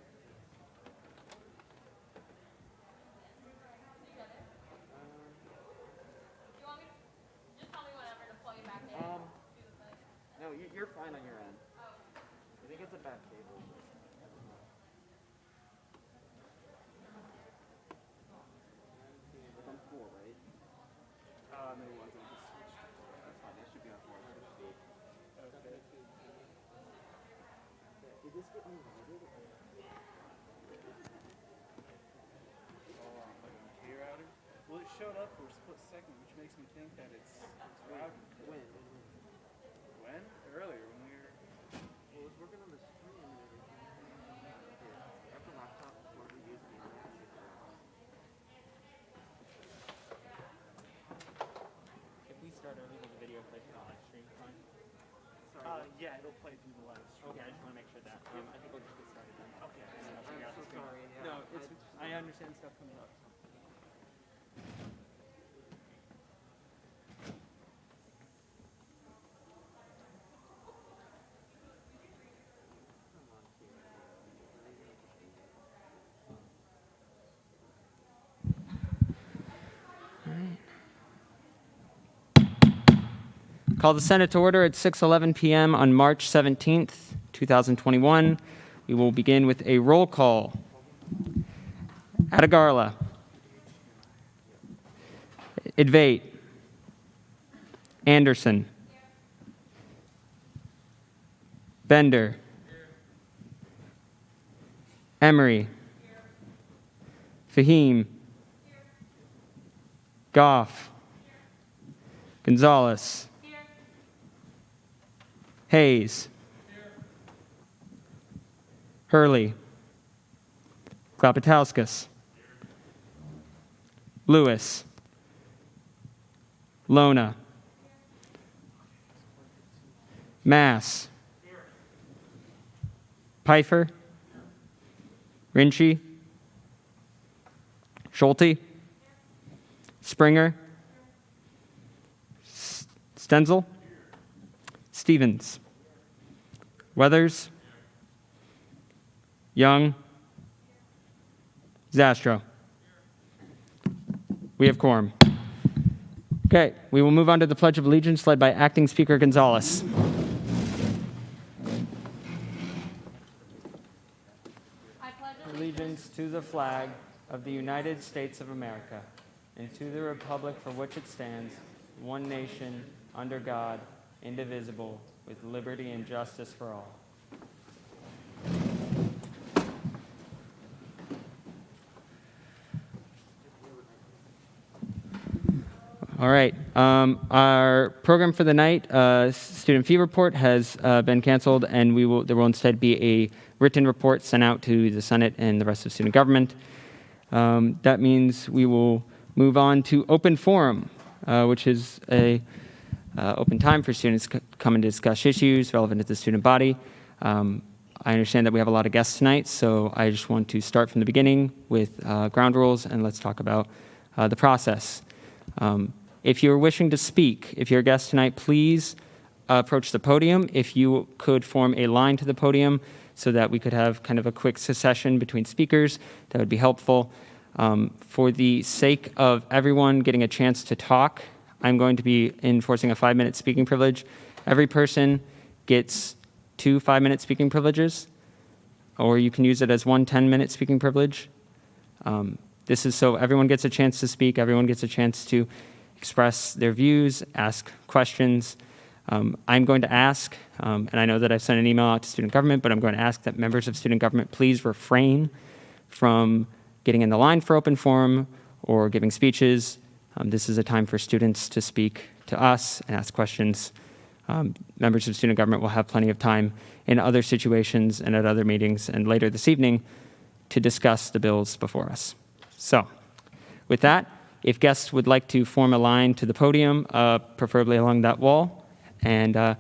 No, you're fine on your end. I think it's a bad cable. It's on 4, right? No, it wasn't. That's fine. It should be on 4. Okay. Did this get rerouted? K router? Well, it showed up for a split second, which makes me think that it's routed. When? When? Earlier, when we were. Well, it was working on the stream and everything. Here, after laptop, what we use the internet. Yeah, it'll play through the live stream. Okay, I just want to make sure that. I think we'll just get started then. Okay. I'm so sorry. No, I understand stuff comes up. Call the Senate to order at 6:11 p.m. on March 17th, 2021. We will begin with a roll call. Atagarla. Idvate. Anderson. Bender. Emery. Fahim. Goff. Gonzalez. Hayes. Hurley. Klapatauskas. Lewis. Lona. Mass. Pfeiffer. Rinchi. Schulte. Springer. Stenzel. Stevens. Weathers. Young. Zastro. We have quorum. Okay, we will move on to the Pledge of Allegiance led by Acting Speaker Gonzalez. I pledge allegiance to the flag of the United States of America and to the republic for which it stands, one nation, under God, indivisible, with liberty and justice for all. All right. Our program for the night, student fee report, has been canceled, and there will instead be a written report sent out to the Senate and the rest of student government. That means we will move on to open forum, which is a open time for students to come and discuss issues relevant to the student body. I understand that we have a lot of guests tonight, so I just want to start from the beginning with ground rules, and let's talk about the process. If you're wishing to speak, if you're a guest tonight, please approach the podium. If you could form a line to the podium so that we could have kind of a quick succession between speakers, that would be helpful. For the sake of everyone getting a chance to talk, I'm going to be enforcing a 5-minute speaking privilege. Every person gets 2 5-minute speaking privileges, or you can use it as 1 10-minute speaking privilege. This is so everyone gets a chance to speak, everyone gets a chance to express their views, ask questions. I'm going to ask, and I know that I've sent an email out to student government, but I'm going to ask that members of student government please refrain from getting in the line for open forum or giving speeches. This is a time for students to speak to us and ask questions. Members of student government will have plenty of time in other situations and at other meetings and later this evening to discuss the bills before us. So with that, if guests would like to form a line to the podium, preferably along that wall, and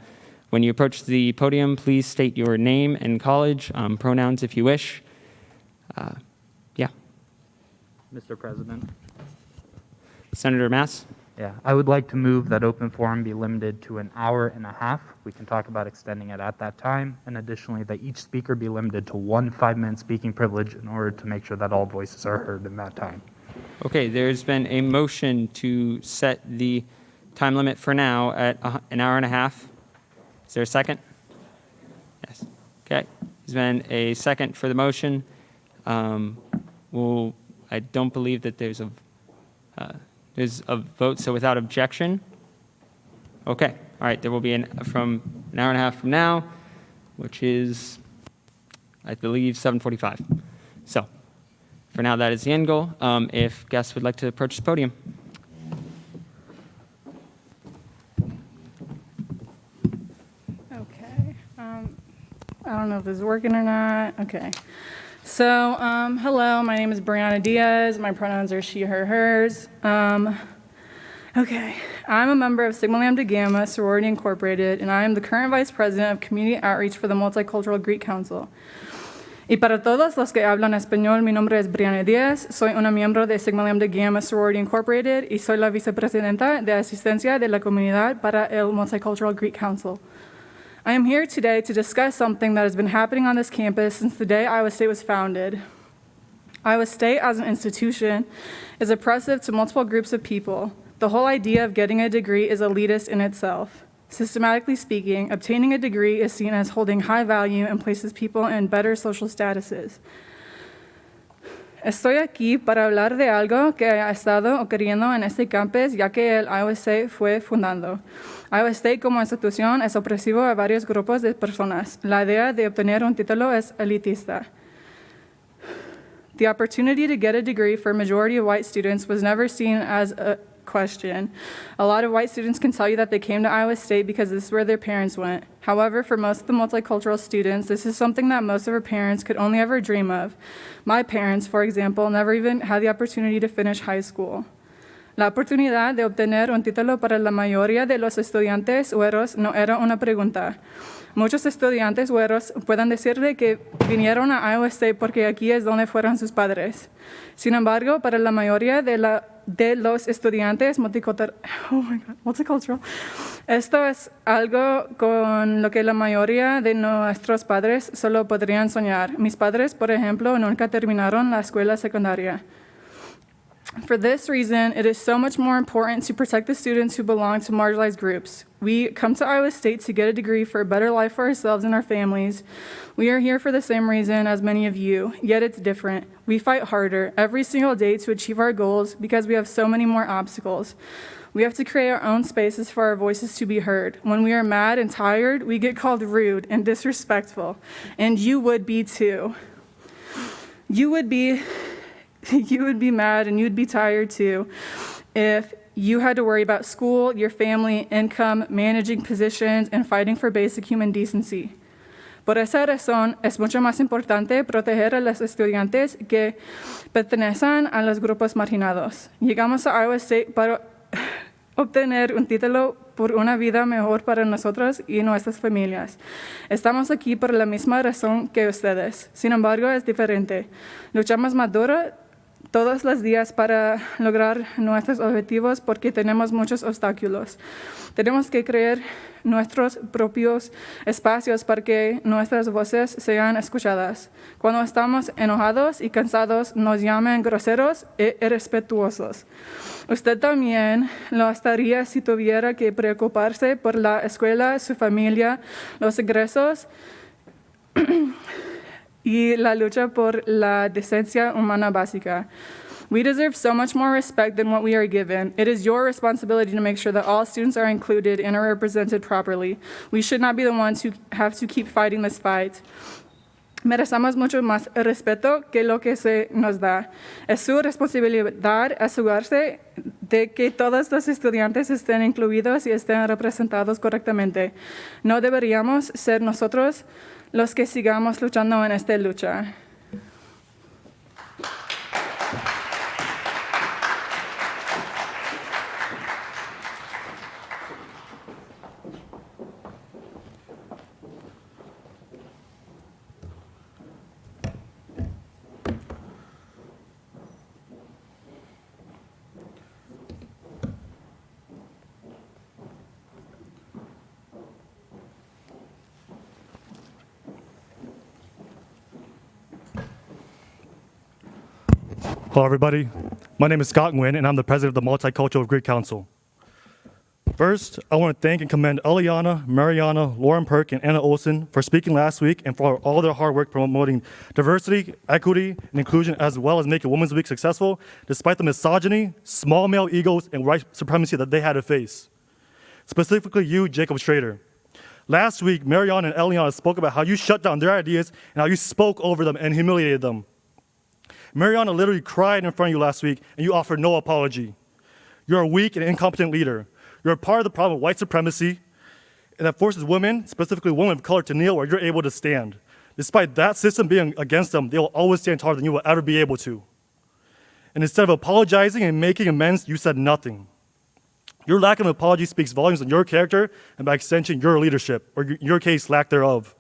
when you approach the podium, please state your name and college, pronouns if you wish. Yeah. Mr. President. Senator Mass? Yeah, I would like to move that open forum be limited to an hour and a half. We can talk about extending it at that time. And additionally, that each speaker be limited to 1 5-minute speaking privilege in order to make sure that all voices are heard in that time. Okay, there's been a motion to set the time limit for now at an hour and a half. Is there a second? Yes. Okay, there's been a second for the motion. I don't believe that there's a vote, so without objection. Okay, all right, there will be from an hour and a half from now, which is, I believe, 7:45. So for now, that is the end goal. If guests would like to approach the podium. Okay. I don't know if this is working or not. Okay. So, hello, my name is Brianna Diaz. My pronouns are she, her, hers. I Okay, I'm a member of Sigma Lambda Gamma Sorority Incorporated, and I am the current Vice President of Community Outreach for the Multicultural Greek Council. Y para todos los que hablan español, mi nombre es Brianna Díaz, soy una miembro de Sigma Lambda Gamma Sorority Incorporated y soy la vicepresidenta de asistencia de la comunidad para el Multicultural Greek Council. I am here today to discuss something that has been happening on this campus since the day Iowa State was founded. Iowa State as an institution is oppressive to multiple groups of people. The whole idea of getting a degree is elitist in itself. Systematically speaking, obtaining a degree is seen as holding high value and places people in better social statuses. Estoy aquí para hablar de algo que ha estado ocurriendo en este campus ya que el Iowa State fue fundado. Iowa State como institución es opresivo a varios grupos de personas. La idea de obtener un título es elitista. The opportunity to get a degree for a majority of white students was never seen as a question. A lot of white students can tell you that they came to Iowa State because this is where their parents went. However, for most of the multicultural students, this is something that most of our parents could only ever dream of. My parents, for example, never even had the opportunity to finish high school. La oportunidad de obtener un título para la mayoría de los estudiantes güeros no era una pregunta. Muchos estudiantes güeros pueden decirle que vinieron a Iowa State porque aquí es donde fueron sus padres. Sin embargo, para la mayoría de los estudiantes multicultural, esto es algo con lo que la mayoría de nuestros padres solo podrían soñar. Mis padres, por ejemplo, nunca terminaron la escuela secundaria. For this reason, it is so much more important to protect the students who belong to marginalized groups. We come to Iowa State to get a degree for a better life for ourselves and our families. We are here for the same reason as many of you, yet it's different. We fight harder every single day to achieve our goals because we have so many more obstacles. We have to create our own spaces for our voices to be heard. When we are mad and tired, we get called rude and disrespectful, and you would be too. You would be mad and you'd be tired too if you had to worry about school, your family, income, managing positions, and fighting for basic human decency. Por esa razón, es mucho más importante proteger a los estudiantes que pertenecen a los grupos marginados. Llegamos a Iowa State para obtener un título por una vida mejor para nosotros y nuestras familias. Estamos aquí por la misma razón que ustedes. Sin embargo, es diferente. Luchamos más duro todos los días para lograr nuestros objetivos porque tenemos muchos obstáculos. Tenemos que crear nuestros propios espacios para que nuestras voces sean escuchadas. Cuando estamos enojados y cansados, nos llaman groseros e irrespetuosos. Usted también lo estaría si tuviera que preocuparse por la escuela, su familia, los ingresos y la lucha por la decencia humana básica. We deserve so much more respect than what we are given. It is your responsibility to make sure that all students are included and are represented properly. We should not be the ones who have to keep fighting this fight. Merecemos mucho más respeto que lo que se nos da. Es su responsabilidad asegurarse de que todos los estudiantes estén incluidos y estén representados correctamente. No deberíamos ser nosotros los que sigamos luchando en esta lucha. Hello, everybody. My name is Scott Nguyen, and I'm the president of the Multicultural Greek Council. First, I want to thank and commend Eliana, Mariana, Lauren Perk, and Anna Olson for speaking last week and for all their hard work promoting diversity, equity, and inclusion, as well as making Women's Week successful, despite the misogyny, small male egos, and white supremacy that they had to face. Specifically you, Jacob Schrader. Last week, Mariana and Eliana spoke about how you shut down their ideas and how you spoke over them and humiliated them. Mariana literally cried in front of you last week, and you offered no apology. You're a weak and incompetent leader. You're a part of the problem of white supremacy, and that forces women, specifically women of color, to kneel where you're able to stand. Despite that system being against them, they will always stand taller than you will ever be able to. And instead of apologizing and making amends, you said nothing. Your lack of apology speaks volumes on your character and by extension, your leadership, or in your case, lack thereof.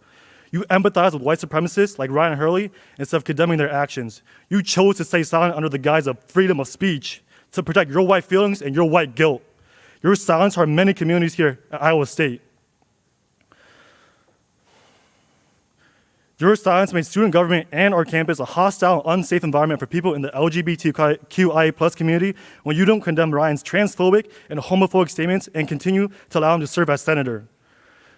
You empathize with white supremacists like Ryan Hurley instead of condemning their actions. You chose to stay silent under the guise of freedom of speech to protect your white feelings and your white guilt. Your silence hurt many communities here at Iowa State. Your silence made student government and our campus a hostile, unsafe environment for people in the LGBTQIA+ community when you don't condemn Ryan's transphobic and homophobic statements and continue to allow him to serve as senator.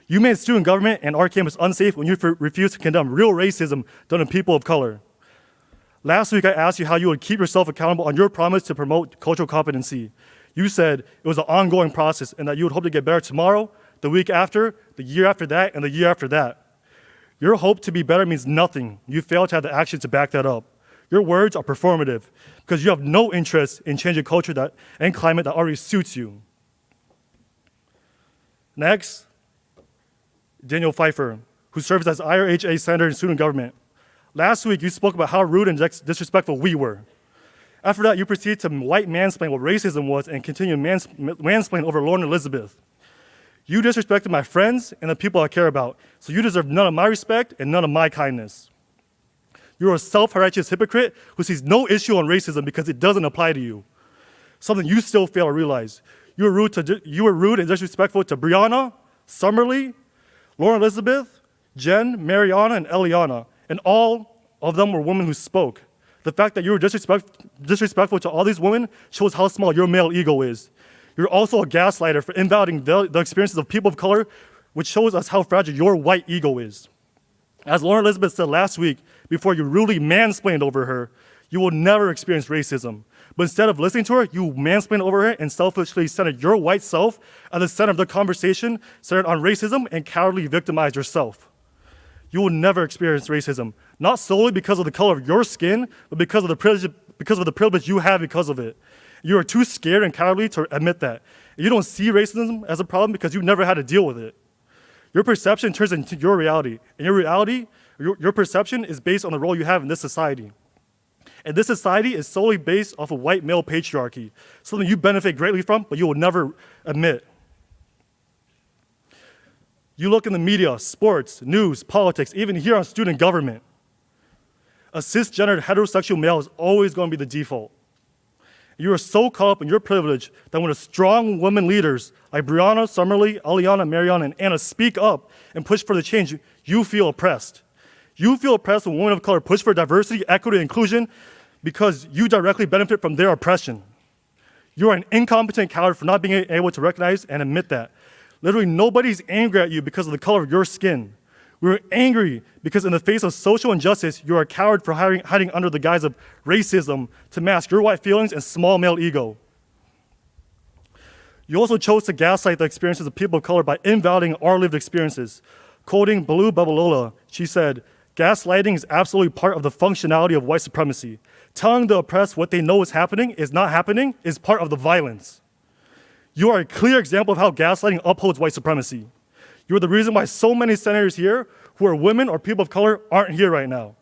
You made student government and our campus unsafe when you refused to condemn real racism done to people of color. Last week, I asked you how you would keep yourself accountable on your promise to promote cultural competency. You said it was an ongoing process and that you would hope to get better tomorrow, the week after, the year after that, and the year after that. Your hope to be better means nothing. You fail to have the action to back that up. Your words are performative because you have no interest in changing culture and climate that already suits you. Next, Daniel Pfeiffer, who serves as IRHA Senator in student government. Last week, you spoke about how rude and disrespectful we were. After that, you proceeded to white mansplain what racism was and continued mansplain over Lauren Elizabeth. You disrespected my friends and the people I care about, so you deserve none of my respect and none of my kindness. You're a self-righteous hypocrite who sees no issue on racism because it doesn't apply to you, something you still fail to realize. You were rude and disrespectful to Brianna, Summerlee, Lauren Elizabeth, Jen, Mariana, and Eliana, and all of them were women who spoke. The fact that you were disrespectful to all these women shows how small your male ego is. You're also a gaslighter for invalidating the experiences of people of color, which shows us how fragile your white ego is. As Lauren Elizabeth said last week, before you rudely mansplained over her, you will never experience racism. But instead of listening to her, you mansplained over her and selfishly centered your white self at the center of the conversation, centered on racism, and cowardly victimized yourself. You will never experience racism, not solely because of the color of your skin, but because of the privilege you have because of it. You are too scared and cowardly to admit that. You don't see racism as a problem because you never had to deal with it. Your perception turns into your reality, and your reality, your perception is based on the role you have in this society. And this society is solely based off of white male patriarchy, something you benefit greatly from, but you will never admit. You look in the media, sports, news, politics, even here on student government. A cisgendered heterosexual male is always going to be the default. You are so caught up in your privilege that when a strong women leaders like Brianna, Summerlee, Eliana, Mariana, and Anna speak up and push for the change, you feel oppressed. You feel oppressed when women of color push for diversity, equity, and inclusion because you directly benefit from their oppression. You are an incompetent coward for not being able to recognize and admit that. Literally, nobody's angry at you because of the color of your skin. We're angry because in the face of social injustice, you're a coward for hiding under the guise of racism to mask your white feelings and small male ego. You also chose to gaslight the experiences of people of color by invalidating our lived experiences. Quoting Baloo Babalola, she said, "Gaslighting is absolutely part of the functionality of white supremacy. Telling the oppressed what they know is happening is not happening is part of the violence." You are a clear example of how gaslighting upholds white supremacy. You are the reason why so many senators here who are women or people of color aren't here right now.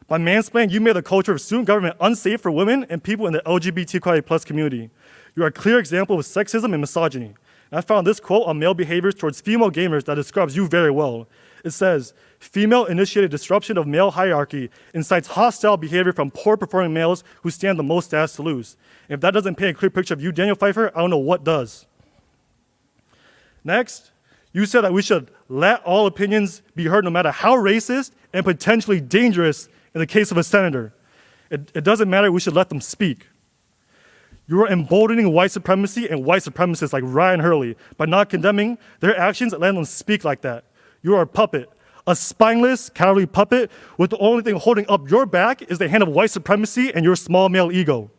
By mansplaining, you made the culture of student government unsafe for women and people in the LGBTQIA+ community. You are a clear example of sexism and misogyny. And I found this quote on male behaviors towards female gamers that describes you very well. It says, "Female-initiated disruption of male hierarchy incites hostile behavior from poor-performing males who stand the most stats to lose." And if that doesn't paint a clear picture of you, Daniel Pfeiffer, I don't know what does. Next, you said that we should let all opinions be heard no matter how racist and potentially dangerous in the case of a senator. It doesn't matter, we should let them speak. You are emboldening white supremacy and white supremacists like Ryan Hurley by not condemning their actions and letting them speak like that. You are a puppet, a spineless, cowardly puppet with the only thing holding up your back is the hand of white supremacy and your small male ego.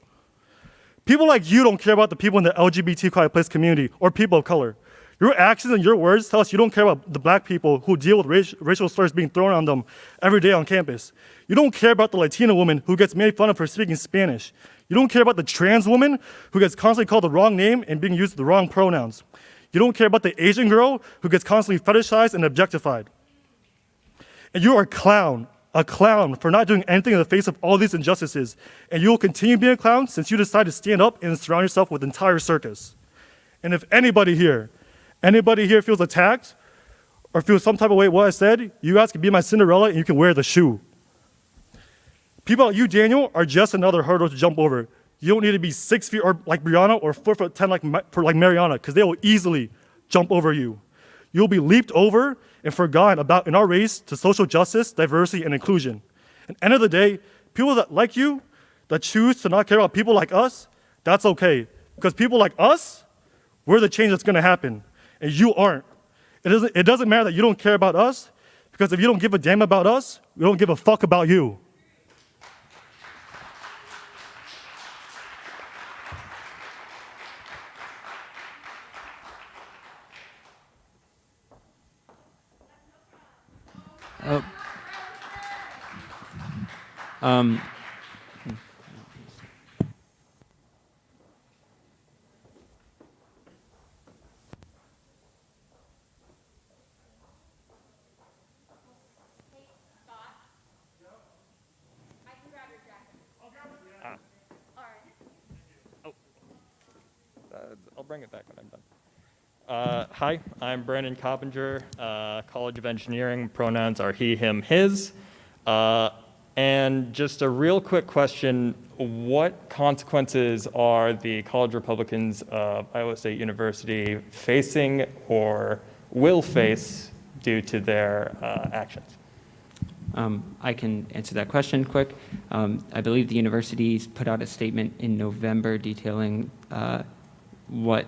People like you don't care about the people in the LGBTQIA+ community or people of color. Your actions and your words tell us you don't care about the black people who deal with racial slurs being thrown on them every day on campus. You don't care about the Latina woman who gets made fun of for speaking Spanish. You don't care about the trans woman who gets constantly called the wrong name and being used the wrong pronouns. You don't care about the Asian girl who gets constantly fetishized and objectified. And you are a clown for not doing anything in the face of all these injustices. And you will continue being a clown since you decide to stand up and surround yourself with an entire circus. And if anybody here feels attacked or feels some type of way what I said, you guys can be my Cinderella and you can wear the shoe. People like you, Daniel, are just another hurdle to jump over. You don't need to be 6 feet or like Brianna or 4'10" like Mariana, because they will easily jump over you. You'll be leaped over and forgotten about in our race to social justice, diversity, and inclusion. At the end of the day, people that like you, that choose to not care about people like us, that's okay. Because people like us, we're the change that's gonna happen, and you aren't. It doesn't matter that you don't care about us, because if you don't give a damn about us, we don't give a fuck about you. Oh. I'll bring it back when I'm done. Hi, I'm Brandon Coppinger, College of Engineering. Pronouns are he, him, his. And just a real quick question, what consequences are the College Republicans of Iowa State University facing or will face due to their actions? I can answer that question quick. I believe the universities put out a statement in November detailing what,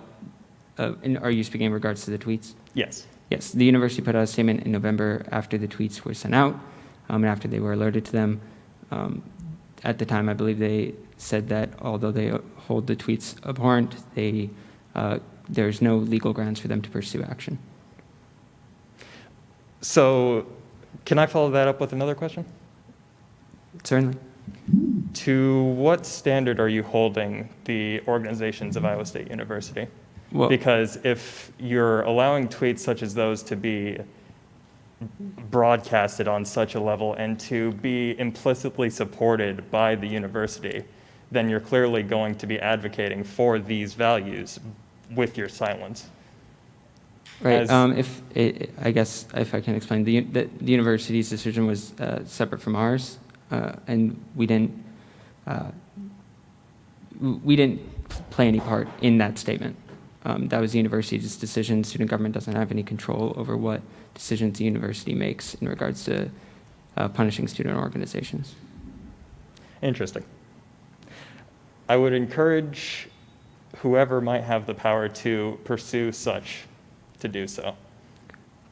are you speaking in regards to the tweets? Yes. Yes, the university put out a statement in November after the tweets were sent out and after they were alerted to them. At the time, I believe they said that although they hold the tweets abhorrent, there's no legal grounds for them to pursue action. So can I follow that up with another question? Certainly. To what standard are you holding the organizations of Iowa State University? Well, because if you're allowing tweets such as those to be broadcasted on such a level and to be implicitly supported by the university, then you're clearly going to be advocating for these values with your silence. Right. I guess if I can explain, the university's decision was separate from ours, and we didn't play any part in that statement. That was the university's decision. Student government doesn't have any control over what decisions the university makes in regards to punishing student organizations. Interesting. I would encourage whoever might have the power to pursue such to do so.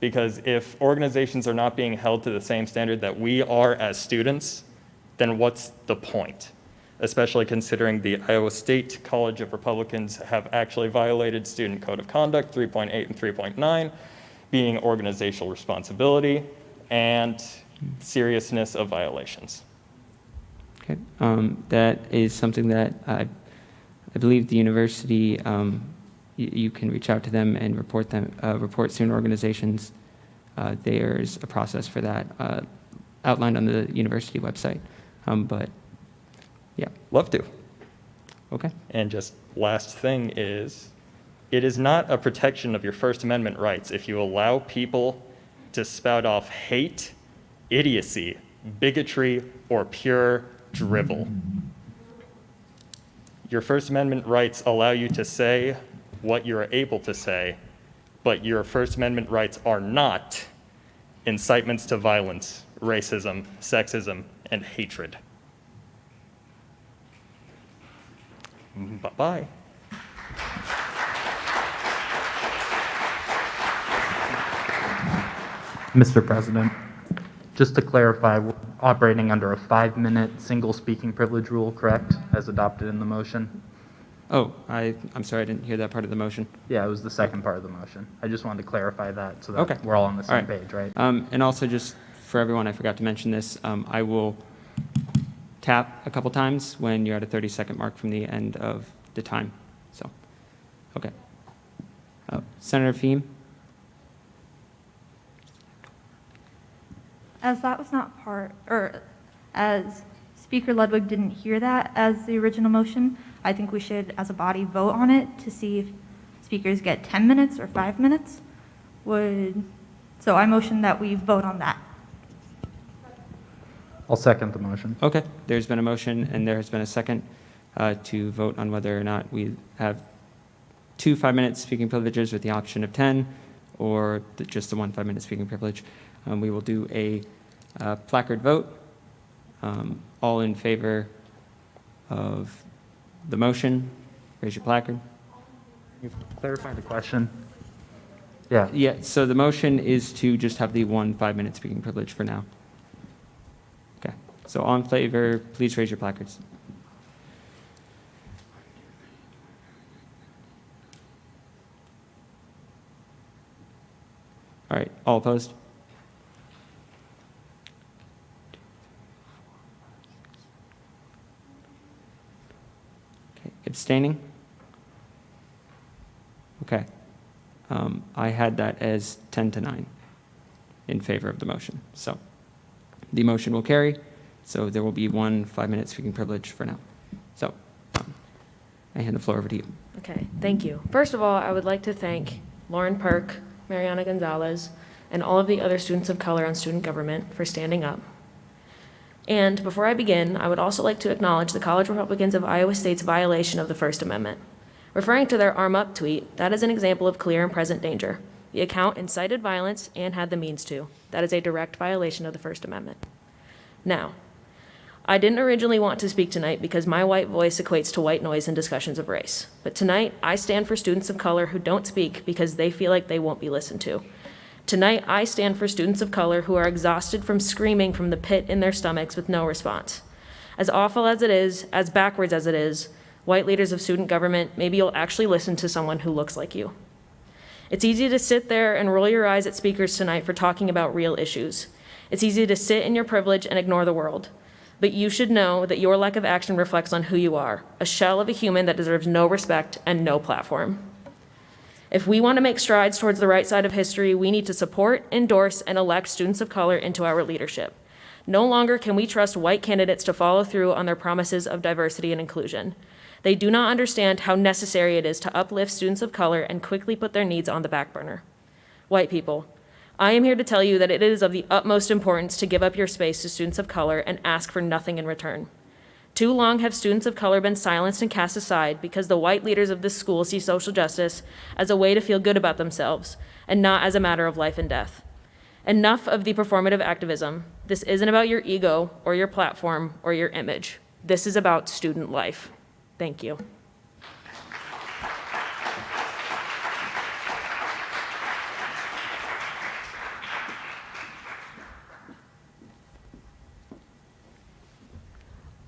Because if organizations are not being held to the same standard that we are as students, then what's the point? Especially considering the Iowa State College of Republicans have actually violated Student Code of Conduct 3.8 and 3.9, being organizational responsibility and seriousness of violations. Okay, that is something that I believe the university, you can reach out to them and report student organizations. There's a process for that outlined on the university website, but yeah. Love to. Okay. And just last thing is, it is not a protection of your First Amendment rights if you allow people to spout off hate, idiocy, bigotry, or pure drivel. Your First Amendment rights allow you to say what you're able to say, but your First Amendment rights are not incitements to violence, racism, sexism, and hatred. Bye-bye. Mr. President, just to clarify, we're operating under a 5-minute single speaking privilege rule, correct, as adopted in the motion? Oh, I'm sorry, I didn't hear that part of the motion. Yeah, it was the second part of the motion. I just wanted to clarify that so that Okay. we're all on the same All right. page, right? And also just for everyone, I forgot to mention this, I will tap a couple times when you're at a 30-second mark from the end of the time. So, okay. Senator Feem? As that was not part, or as Speaker Ludwig didn't hear that as the original motion, I think we should, as a body, vote on it to see if speakers get 10 minutes or 5 minutes. So I motion that we vote on that. I'll second the motion. Okay, there's been a motion and there has been a second to vote on whether or not we have 2 5-minute speaking privileges with the option of 10 or just the 1 5-minute speaking privilege. We will do a placard vote. All in favor of the motion, raise your placard. You've clarified the question. Yeah. Yeah, so the motion is to just have the 1 5-minute speaking privilege for now. Okay, so all in favor, please raise your placards. All right, all opposed? Okay, abstaining? Okay. I had that as 10-9 in favor of the motion. So the motion will carry. So there will be 1 5-minute speaking privilege for now. So I hand the floor over to you. Okay, thank you. First of all, I would like to thank Lauren Perk, Mariana Gonzalez, and all of the other students of color on student government for standing up. And before I begin, I would also like to acknowledge the College Republicans of Iowa State's violation of the First Amendment. Referring to their Arm Up tweet, that is an example of clear and present danger. The account incited violence and had the means to. That is a direct violation of the First Amendment. Now, I didn't originally want to speak tonight because my white voice equates to white noise in discussions of race. But tonight, I stand for students of color who don't speak because they feel like they won't be listened to. Tonight, I stand for students of color who are exhausted from screaming from the pit in their stomachs with no response. As awful as it is, as backwards as it is, white leaders of student government, maybe you'll actually listen to someone who looks like you. It's easy to sit there and roll your eyes at speakers tonight for talking about real issues. It's easy to sit in your privilege and ignore the world. But you should know that your lack of action reflects on who you are, a shell of a human that deserves no respect and no platform. If we want to make strides towards the right side of history, we need to support, endorse, and elect students of color into our leadership. No longer can we trust white candidates to follow through on their promises of diversity and inclusion. They do not understand how necessary it is to uplift students of color and quickly put their needs on the back burner. White people, I am here to tell you that it is of the utmost importance to give up your space to students of color and ask for nothing in return. Too long have students of color been silenced and cast aside because the white leaders of this school see social justice as a way to feel good about themselves and not as a matter of life and death. Enough of the performative activism. This isn't about your ego or your platform or your image. This is about student life. Thank you.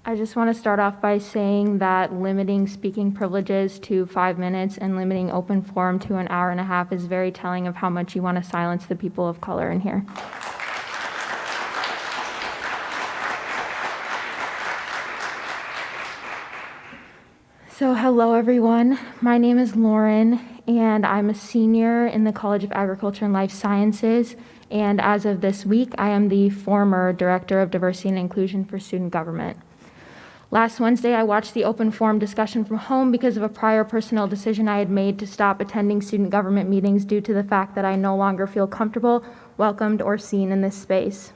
I just want to start off by saying that limiting speaking privileges to 5 minutes and limiting open forum to an hour and a half is very telling of how much you want to silence the people of color in here. So hello everyone, my name is Lauren and I'm a senior in the College of Agriculture and Life Sciences, and as of this week I am the former Director of Diversity and Inclusion for Student Government. Last Wednesday I watched the open forum discussion from home because of a prior personnel decision I had made to stop attending student government meetings due to the fact that I no longer feel comfortable, welcomed, or seen in this space.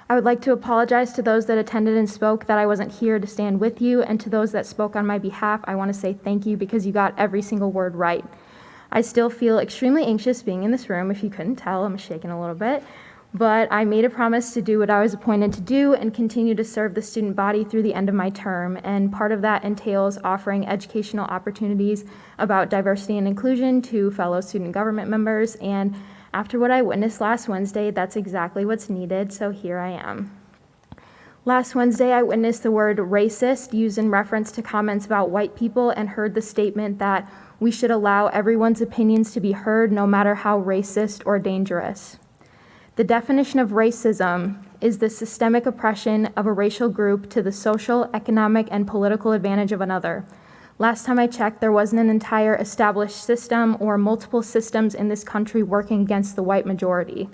I would like to apologize to those that attended and spoke that I wasn't here to stand with you, and to those that spoke on my behalf, I want to say thank you because you got every single word right. I still feel extremely anxious being in this room. If you couldn't tell, I'm shaking a little bit. But I made a promise to do what I was appointed to do and continue to serve the student body through the end of my term. And part of that entails offering educational opportunities about diversity and inclusion to fellow student government members. And after what I witnessed last Wednesday, that's exactly what's needed, so here I am. Last Wednesday, I witnessed the word racist used in reference to comments about white people and heard the statement that we should allow everyone's opinions to be heard no matter how racist or dangerous. The definition of racism is the systemic oppression of a racial group to the social, economic, and political advantage of another. Last time I checked, there wasn't an entire established system or multiple systems in this country working against the white majority.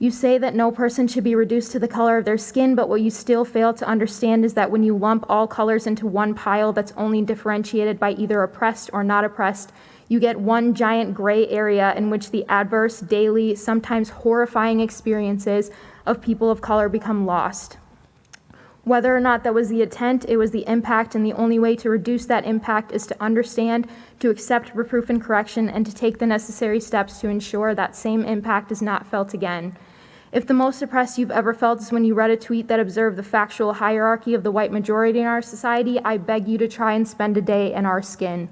You say that no person should be reduced to the color of their skin, but what you still fail to understand is that when you lump all colors into one pile that's only differentiated by either oppressed or not oppressed, you get one giant gray area in which the adverse, daily, sometimes horrifying experiences of people of color become lost. Whether or not that was the intent, it was the impact, and the only way to reduce that impact is to understand, to accept reproof and correction, and to take the necessary steps to ensure that same impact is not felt again. If the most oppressed you've ever felt is when you read a tweet that observed the factual hierarchy of the white majority in our society, I beg you to try and spend a day in our skin.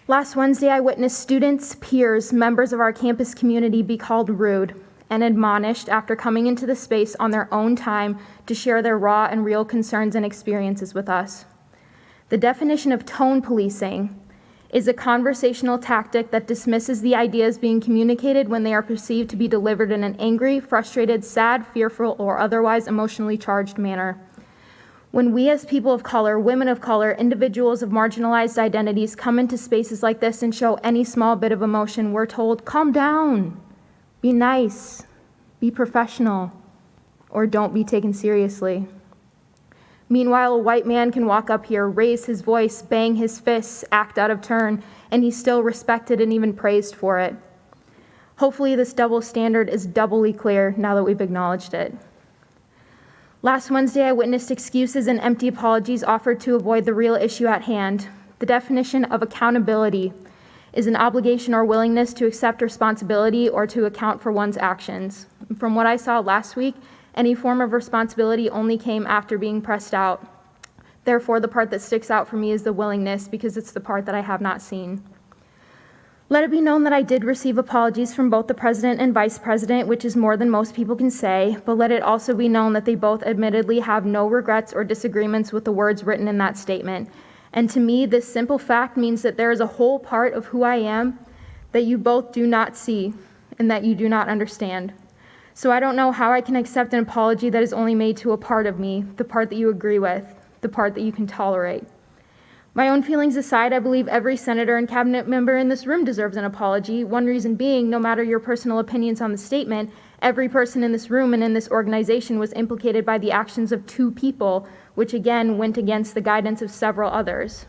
Last Wednesday, I witnessed students, peers, members of our campus community be called rude and admonished after coming into the space on their own time to share their raw and real concerns and experiences with us. The definition of tone policing is a conversational tactic that dismisses the ideas being communicated when they are perceived to be delivered in an angry, frustrated, sad, fearful, or otherwise emotionally charged manner. When we as people of color, women of color, individuals of marginalized identities come into spaces like this and show any small bit of emotion, we're told, calm down, be nice, be professional, or don't be taken seriously. Meanwhile, a white man can walk up here, raise his voice, bang his fists, act out of turn, and he's still respected and even praised for it. Hopefully this double standard is doubly clear now that we've acknowledged it. Last Wednesday, I witnessed excuses and empty apologies offered to avoid the real issue at hand. The definition of accountability is an obligation or willingness to accept responsibility or to account for one's actions. From what I saw last week, any form of responsibility only came after being pressed out. Therefore, the part that sticks out for me is the willingness, because it's the part that I have not seen. Let it be known that I did receive apologies from both the president and vice president, which is more than most people can say, but let it also be known that they both admittedly have no regrets or disagreements with the words written in that statement. And to me, this simple fact means that there is a whole part of who I am that you both do not see and that you do not understand. So I don't know how I can accept an apology that is only made to a part of me, the part that you agree with, the part that you can tolerate. My own feelings aside, I believe every senator and cabinet member in this room deserves an apology. One reason being, no matter your personal opinions on the statement, every person in this room and in this organization was implicated by the actions of two people, which again went against the guidance of several others.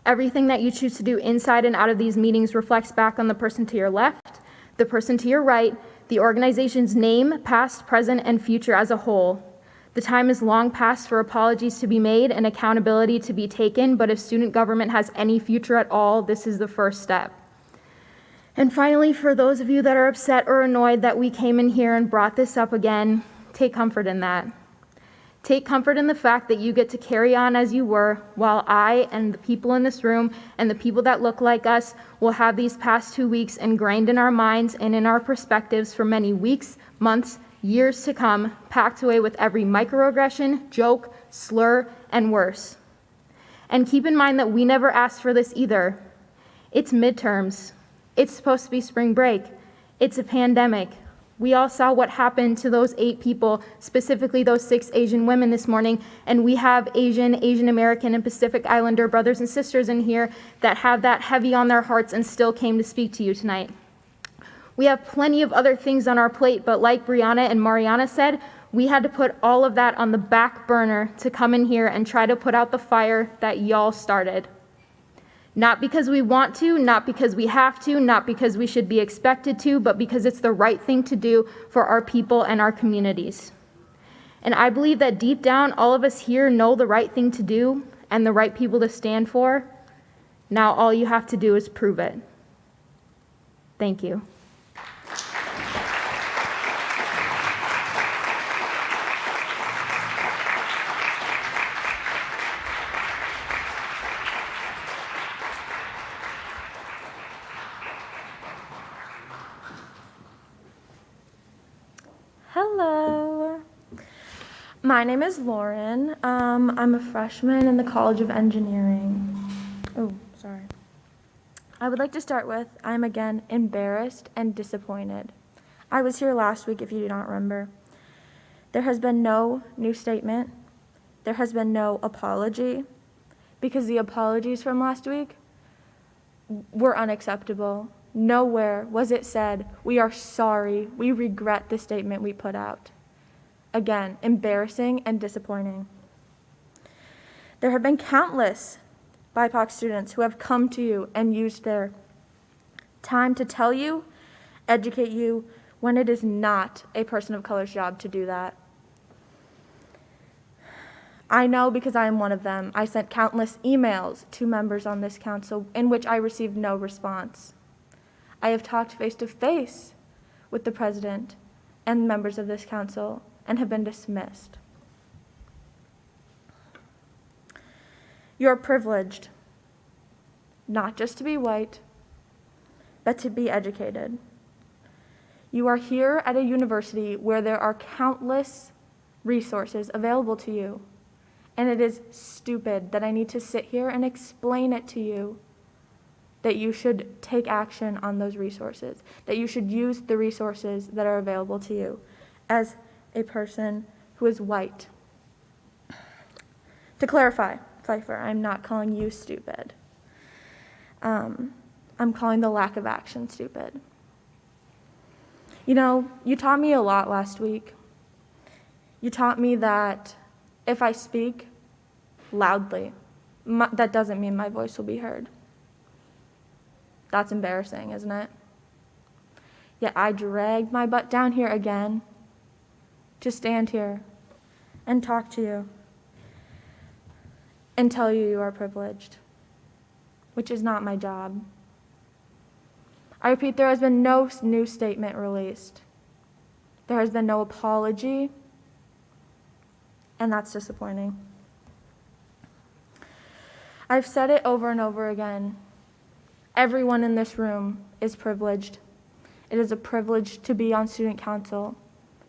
Everything that you choose to do inside and out of these meetings reflects back on the person to your left, the person to your right, the organization's name, past, present, and future as a whole. The time is long past for apologies to be made and accountability to be taken, but if student government has any future at all, this is the first step. And finally, for those of you that are upset or annoyed that we came in here and brought this up again, take comfort in that. Take comfort in the fact that you get to carry on as you were, while I and the people in this room and the people that look like us will have these past 2 weeks ingrained in our minds and in our perspectives for many weeks, months, years to come, packed away with every microaggression, joke, slur, and worse. And keep in mind that we never asked for this either. It's midterms. It's supposed to be spring break. It's a pandemic. We all saw what happened to those 8 people, specifically those 6 Asian women this morning, and we have Asian American, and Pacific Islander brothers and sisters in here that have that heavy on their hearts and still came to speak to you tonight. We have plenty of other things on our plate, but like Brianna and Mariana said, we had to put all of that on the back burner to come in here and try to put out the fire that y'all started. Not because we want to, not because we have to, not because we should be expected to, but because it's the right thing to do for our people and our communities. And I believe that deep down, all of us here know the right thing to do and the right people to stand for. Now all you have to do is prove it. Thank you. Hello. My name is Lauren. I'm a freshman in the College of Engineering. Oh, sorry. I would like to start with, I'm again embarrassed and disappointed. I was here last week, if you do not remember. There has been no new statement. There has been no apology, because the apologies from last week were unacceptable. Nowhere was it said, we are sorry, we regret the statement we put out. Again, embarrassing and disappointing. There have been countless BIPOC students who have come to you and used their time to tell you, educate you, when it is not a person of color's job to do that. I know because I am one of them. I sent countless emails to members on this council in which I received no response. I have talked face to face with the president and members of this council and have been dismissed. You're privileged, not just to be white, but to be educated. You are here at a university where there are countless resources available to you, and it is stupid that I need to sit here and explain it to you that you should take action on those resources, that you should use the resources that are available to you as a person who is white. To clarify, Pfeiffer, I'm not calling you stupid. I'm calling the lack of action stupid. You know, you taught me a lot last week. You taught me that if I speak loudly, that doesn't mean my voice will be heard. That's embarrassing, isn't it? Yet I dragged my butt down here again to stand here and talk to you and tell you you are privileged, which is not my job. I repeat, there has been no new statement released. There has been no apology, and that's disappointing. I've said it over and over again. Everyone in this room is privileged. It is a privilege to be on student council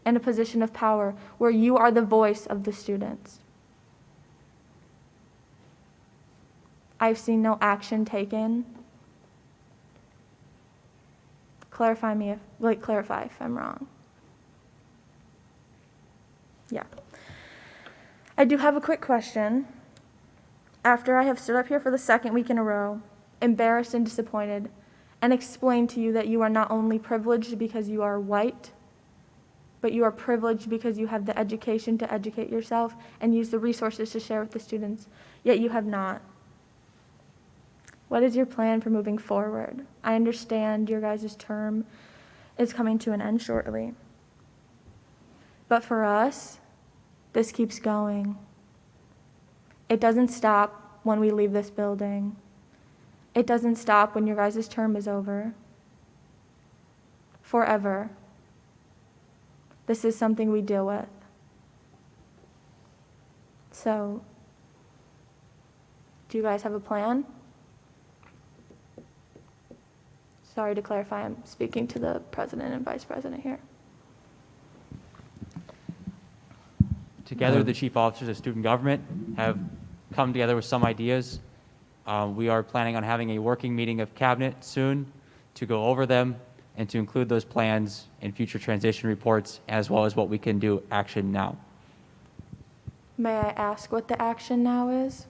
in a position of power where you are the voice of the students. I've seen no action taken. Clarify if I'm wrong. Yeah. I do have a quick question. After I have stood up here for the second week in a row, embarrassed and disappointed, and explained to you that you are not only privileged because you are white, but you are privileged because you have the education to educate yourself and use the resources to share with the students, yet you have not. What is your plan for moving forward? I understand your guys' term is coming to an end shortly. But for us, this keeps going. It doesn't stop when we leave this building. It doesn't stop when your guys' term is over. Forever. This is something we deal with. So, do you guys have a plan? Sorry to clarify, I'm speaking to the president and vice president here. Together, the chief officers of student government have come together with some ideas. We are planning on having a working meeting of cabinet soon to go over them and to include those plans in future transition reports, as well as what we can do action now. May I ask what the action now is?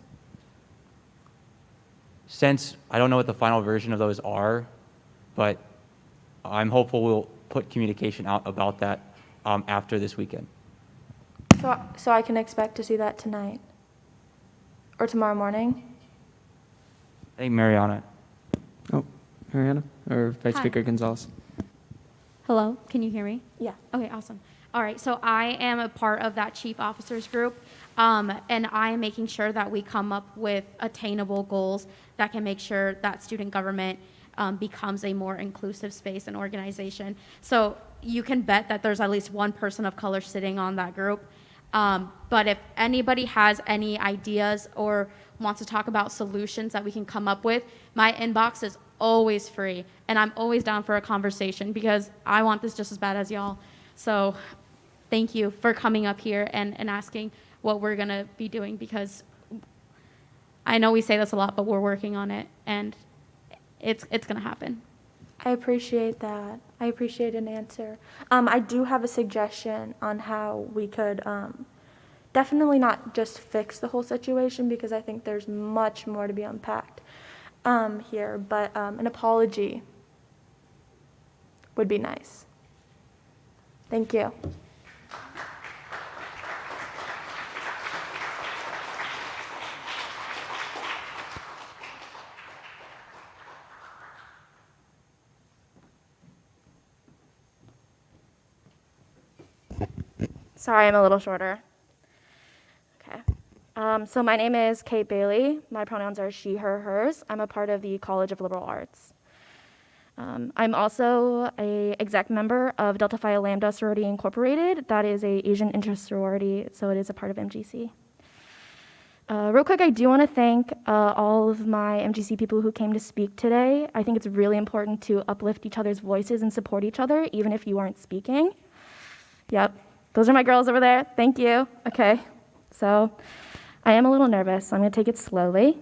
Since I don't know what the final version of those are, but I'm hopeful we'll put communication out about that after this weekend. So I can expect to see that tonight? Or tomorrow morning? I think Mariana. Oh, Mariana or Vice Hi. Speaker Gonzalez. Hello, can you hear me? Yeah. Okay, awesome. All right, so I am a part of that chief officers group, and I am making sure that we come up with attainable goals that can make sure that student government becomes a more inclusive space and organization. So you can bet that there's at least one person of color sitting on that group. But if anybody has any ideas or wants to talk about solutions that we can come up with, my inbox is always free, and I'm always down for a conversation because I want this just as bad as y'all. So thank you for coming up here and asking what we're gonna be doing, because I know we say this a lot, but we're working on it, and it's gonna happen. I appreciate that. I appreciate an answer. I do have a suggestion on how we could definitely not just fix the whole situation, because I think there's much more to be unpacked here, but an apology would be nice. Thank you. Sorry, I'm a little shorter. Okay. So my name is Kate Bailey. My pronouns are she, her, hers. I'm a part of the College of Liberal Arts. I'm also a exec member of Delta Phi Lambda Sorority Incorporated. That is a Asian interest sorority, so it is a part of MGC. Real quick, I do want to thank all of my MGC people who came to speak today. I think it's really important to uplift each other's voices and support each other, even if you aren't speaking. Yep, those are my girls over there. Thank you. Okay, so I am a little nervous, so I'm going to take it slowly.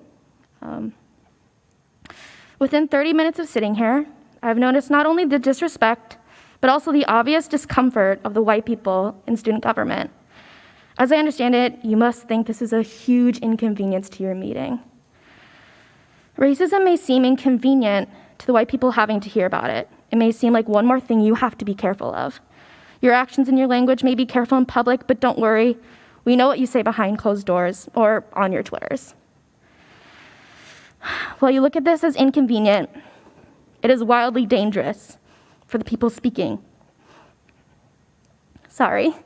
Within 30 minutes of sitting here, I've noticed not only the disrespect, but also the obvious discomfort of the white people in student government. As I understand it, you must think this is a huge inconvenience to your meeting. Racism may seem inconvenient to the white people having to hear about it. It may seem like one more thing you have to be careful of. Your actions and your language may be careful in public, but don't worry. We know what you say behind closed doors or on your Twitters. While you look at this as inconvenient, it is wildly dangerous for the people speaking. Sorry.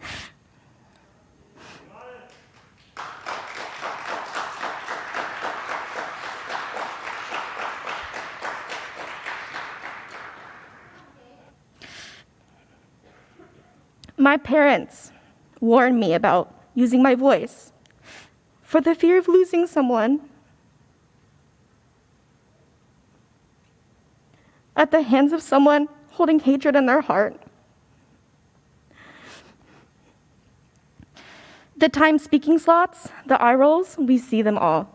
My parents warned me about using my voice for the fear of losing someone at the hands of someone holding hatred in their heart. The time speaking slots, the eye rolls, we see them all.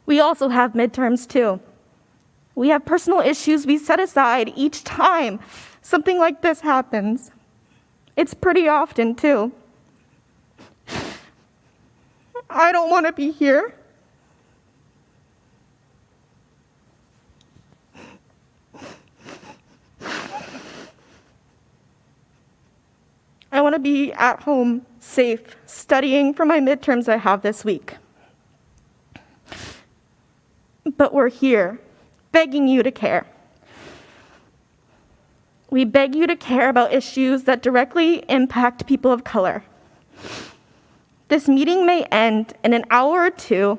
We also have midterms too. We have personal issues we set aside each time something like this happens. It's pretty often too. I don't want to be here. I want to be at home, safe, studying for my midterms I have this week. But we're here, begging you to care. We beg you to care about issues that directly impact people of color. This meeting may end in an hour or two,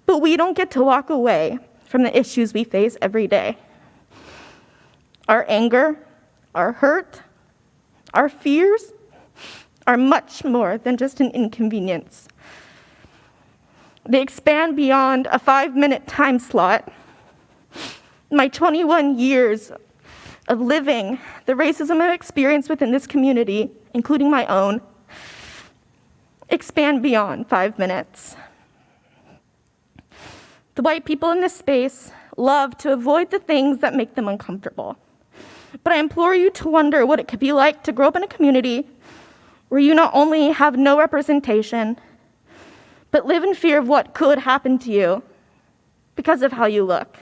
but we don't get to walk away from the issues we face every day. Our anger, our hurt, our fears are much more than just an inconvenience. They expand beyond a 5-minute time slot. My 21 years of living the racism I've experienced within this community, including my own, expand beyond 5 minutes. The white people in this space love to avoid the things that make them uncomfortable. But I implore you to wonder what it could be like to grow up in a community where you not only have no representation, but live in fear of what could happen to you because of how you look.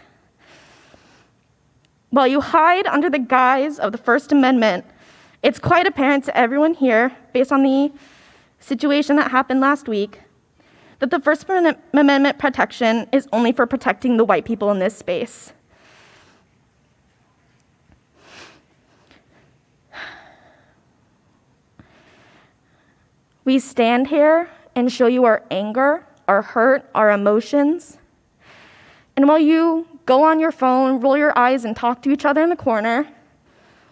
While you hide under the guise of the First Amendment, it's quite apparent to everyone here, based on the situation that happened last week, that the First Amendment protection is only for protecting the white people in this space. We stand here and show you our anger, our hurt, our emotions. And while you go on your phone, roll your eyes, and talk to each other in the corner,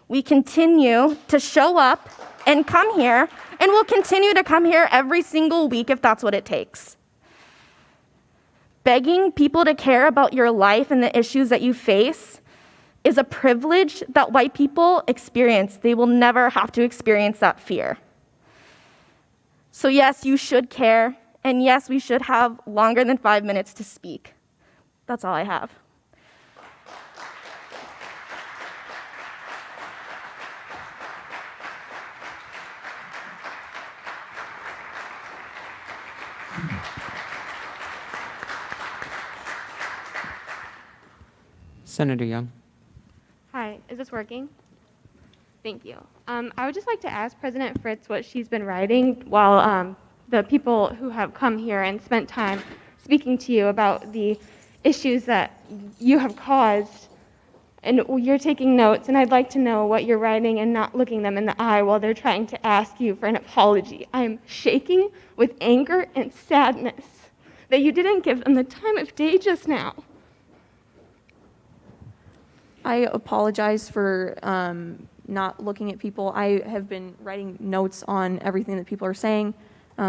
we continue to show up and come here, and we'll continue to come here every single week if that's what it takes. Begging people to care about your life and the issues that you face is a privilege that white people experience. They will never have to experience that fear. So yes, you should care, and yes, we should have longer than 5 minutes to speak. That's all I have. Senator Young. Hi, is this working? Thank you. I would just like to ask President Fritz what she's been writing while the people who have come here and spent time speaking to you about the issues that you have caused and you're taking notes, and I'd like to know what you're writing and not looking them in the eye while they're trying to ask you for an apology. I'm shaking with anger and sadness that you didn't give them the time of day just now. I apologize for not looking at people. I have been writing notes on everything that people are saying,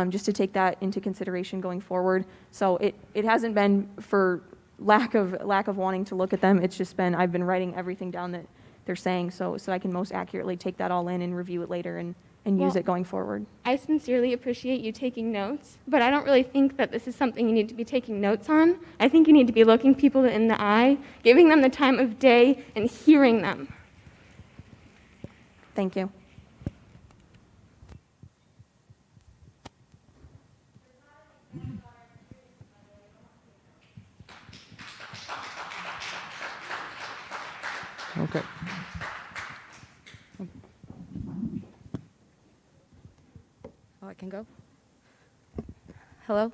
just to take that into consideration going forward. So it hasn't been for lack of wanting to look at them. It's just been I've been writing everything down that they're saying, so I can most accurately take that all in and review it later and use it going forward. I sincerely appreciate you taking notes, but I don't really think that this is something you need to be taking notes on. I think you need to be looking people in the eye, giving them the time of day, and hearing them. Thank you. Okay. Oh, I can go? Hello?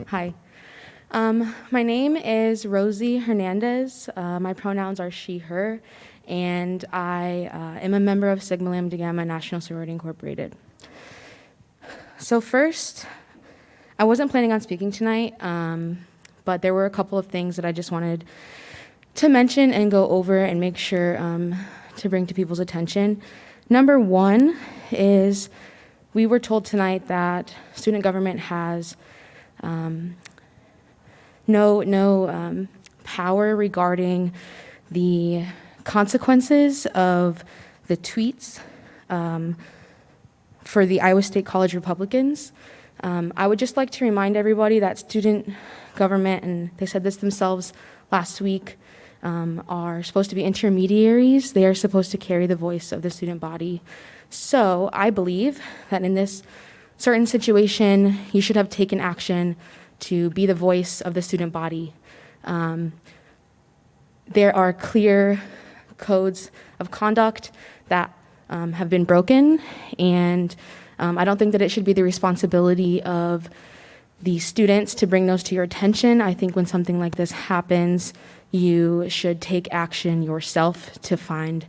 Hi. My name is Rosie Hernandez. My pronouns are she, her, and I am a member of Sigma Lambda Gamma National Sorority Incorporated. So first, I wasn't planning on speaking tonight, but there were a couple of things that I just wanted to mention and go over and make sure to bring to people's attention. Number one is we were told tonight that student government has no power regarding the consequences of the tweets for the Iowa State College Republicans. I would just like to remind everybody that student government, and they said this themselves last week, are supposed to be intermediaries. They are supposed to carry the voice of the student body. So I believe that in this certain situation, you should have taken action to be the voice of the student body. There are clear codes of conduct that have been broken, and I don't think that it should be the responsibility of the students to bring those to your attention. I think when something like this happens, you should take action yourself to find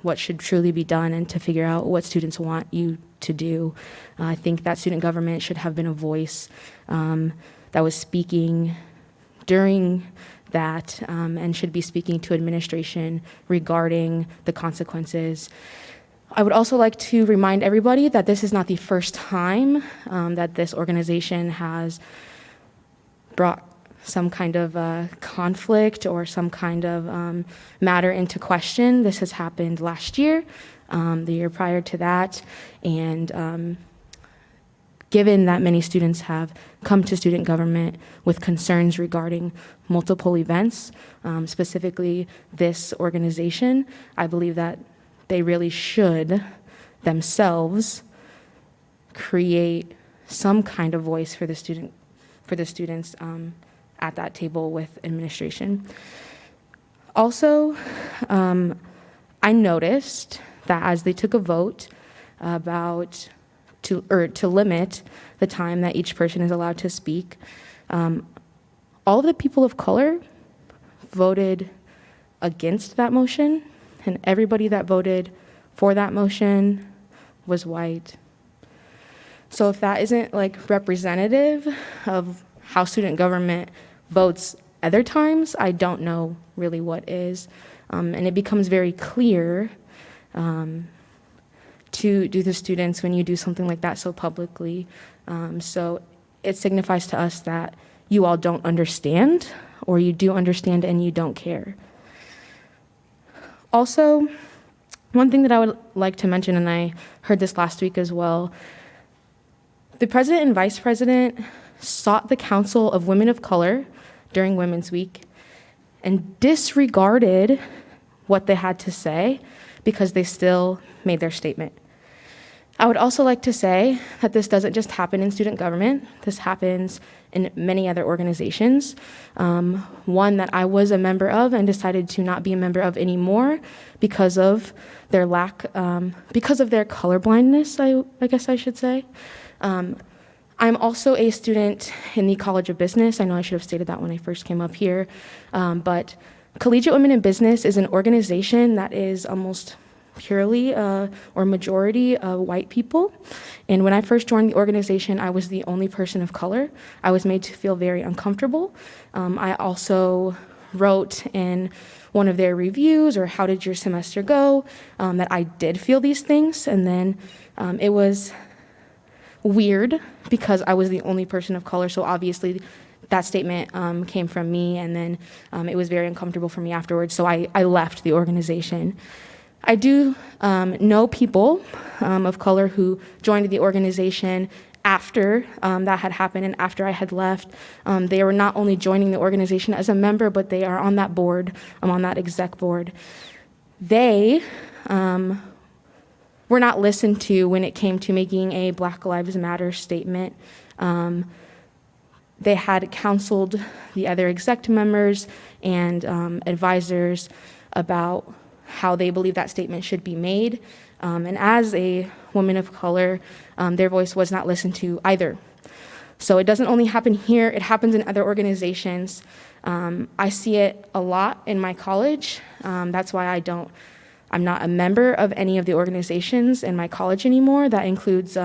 what should truly be done and to figure out what students want you to do. I think that student government should have been a voice that was speaking during that and should be speaking to administration regarding the consequences. I would also like to remind everybody that this is not the first time that this organization has brought some kind of conflict or some kind of matter into question. This has happened last year, the year prior to that, and given that many students have come to student government with concerns regarding multiple events, specifically this organization, I believe that they really should themselves create some kind of voice for the students at that table with administration. Also, I noticed that as they took a vote about to limit the time that each person is allowed to speak, all of the people of color voted against that motion, and everybody that voted for that motion was white. So if that isn't like representative of how student government votes other times, I don't know really what is. And it becomes very clear to do the students when you do something like that so publicly. So it signifies to us that you all don't understand, or you do understand and you don't care. Also, one thing that I would like to mention, and I heard this last week as well, the president and vice president sought the counsel of women of color during Women's Week and disregarded what they had to say because they still made their statement. I would also like to say that this doesn't just happen in student government. This happens in many other organizations. One that I was a member of and decided to not be a member of anymore because of their because of their colorblindness, I guess I should say. I'm also a student in the College of Business. I know I should have stated that when I first came up here, but Collegiate Women in Business is an organization that is almost purely or majority white people. And when I first joined the organization, I was the only person of color. I was made to feel very uncomfortable. I also wrote in one of their reviews, or how did your semester go, that I did feel these things. And then it was weird because I was the only person of color. So obviously that statement came from me, and then it was very uncomfortable for me afterwards. So I left the organization. I do know people of color who joined the organization after that had happened and after I had left. They were not only joining the organization as a member, but they are on that board, on that exec board. They were not listened to when it came to making a Black Lives Matter statement. They had counseled the other exec members and advisors about how they believe that statement should be made. And as a woman of color, their voice was not listened to either. So it doesn't only happen here, it happens in other organizations. I see it a lot in my college. That's why I'm not a member of any of the organizations in my college anymore. That includes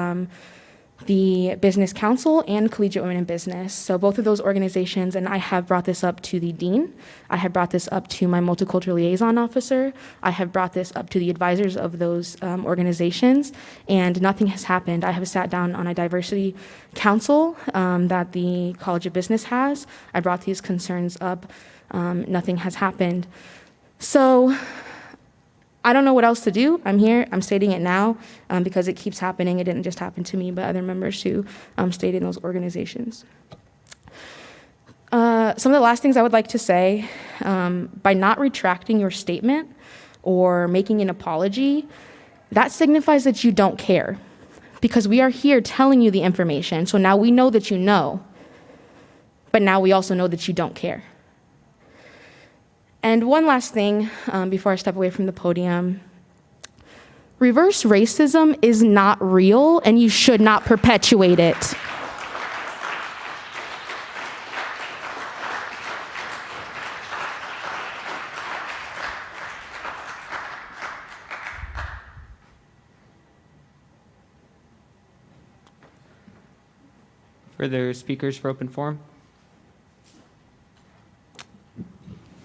the Business Council and Collegiate Women in Business. So both of those organizations, and I have brought this up to the dean, I have brought this up to my multicultural liaison officer, I have brought this up to the advisors of those organizations, and nothing has happened. I have sat down on a diversity council that the College of Business has. I brought these concerns up. Nothing has happened. So I don't know what else to do. I'm here, I'm stating it now because it keeps happening. It didn't just happen to me, but other members who stayed in those organizations. Some of the last things I would like to say, by not retracting your statement or making an apology, that signifies that you don't care, because we are here telling you the information. So now we know that you know, but now we also know that you don't care. And one last thing before I step away from the podium. Reverse racism is not real, and you should not perpetuate it. Further speakers for open forum?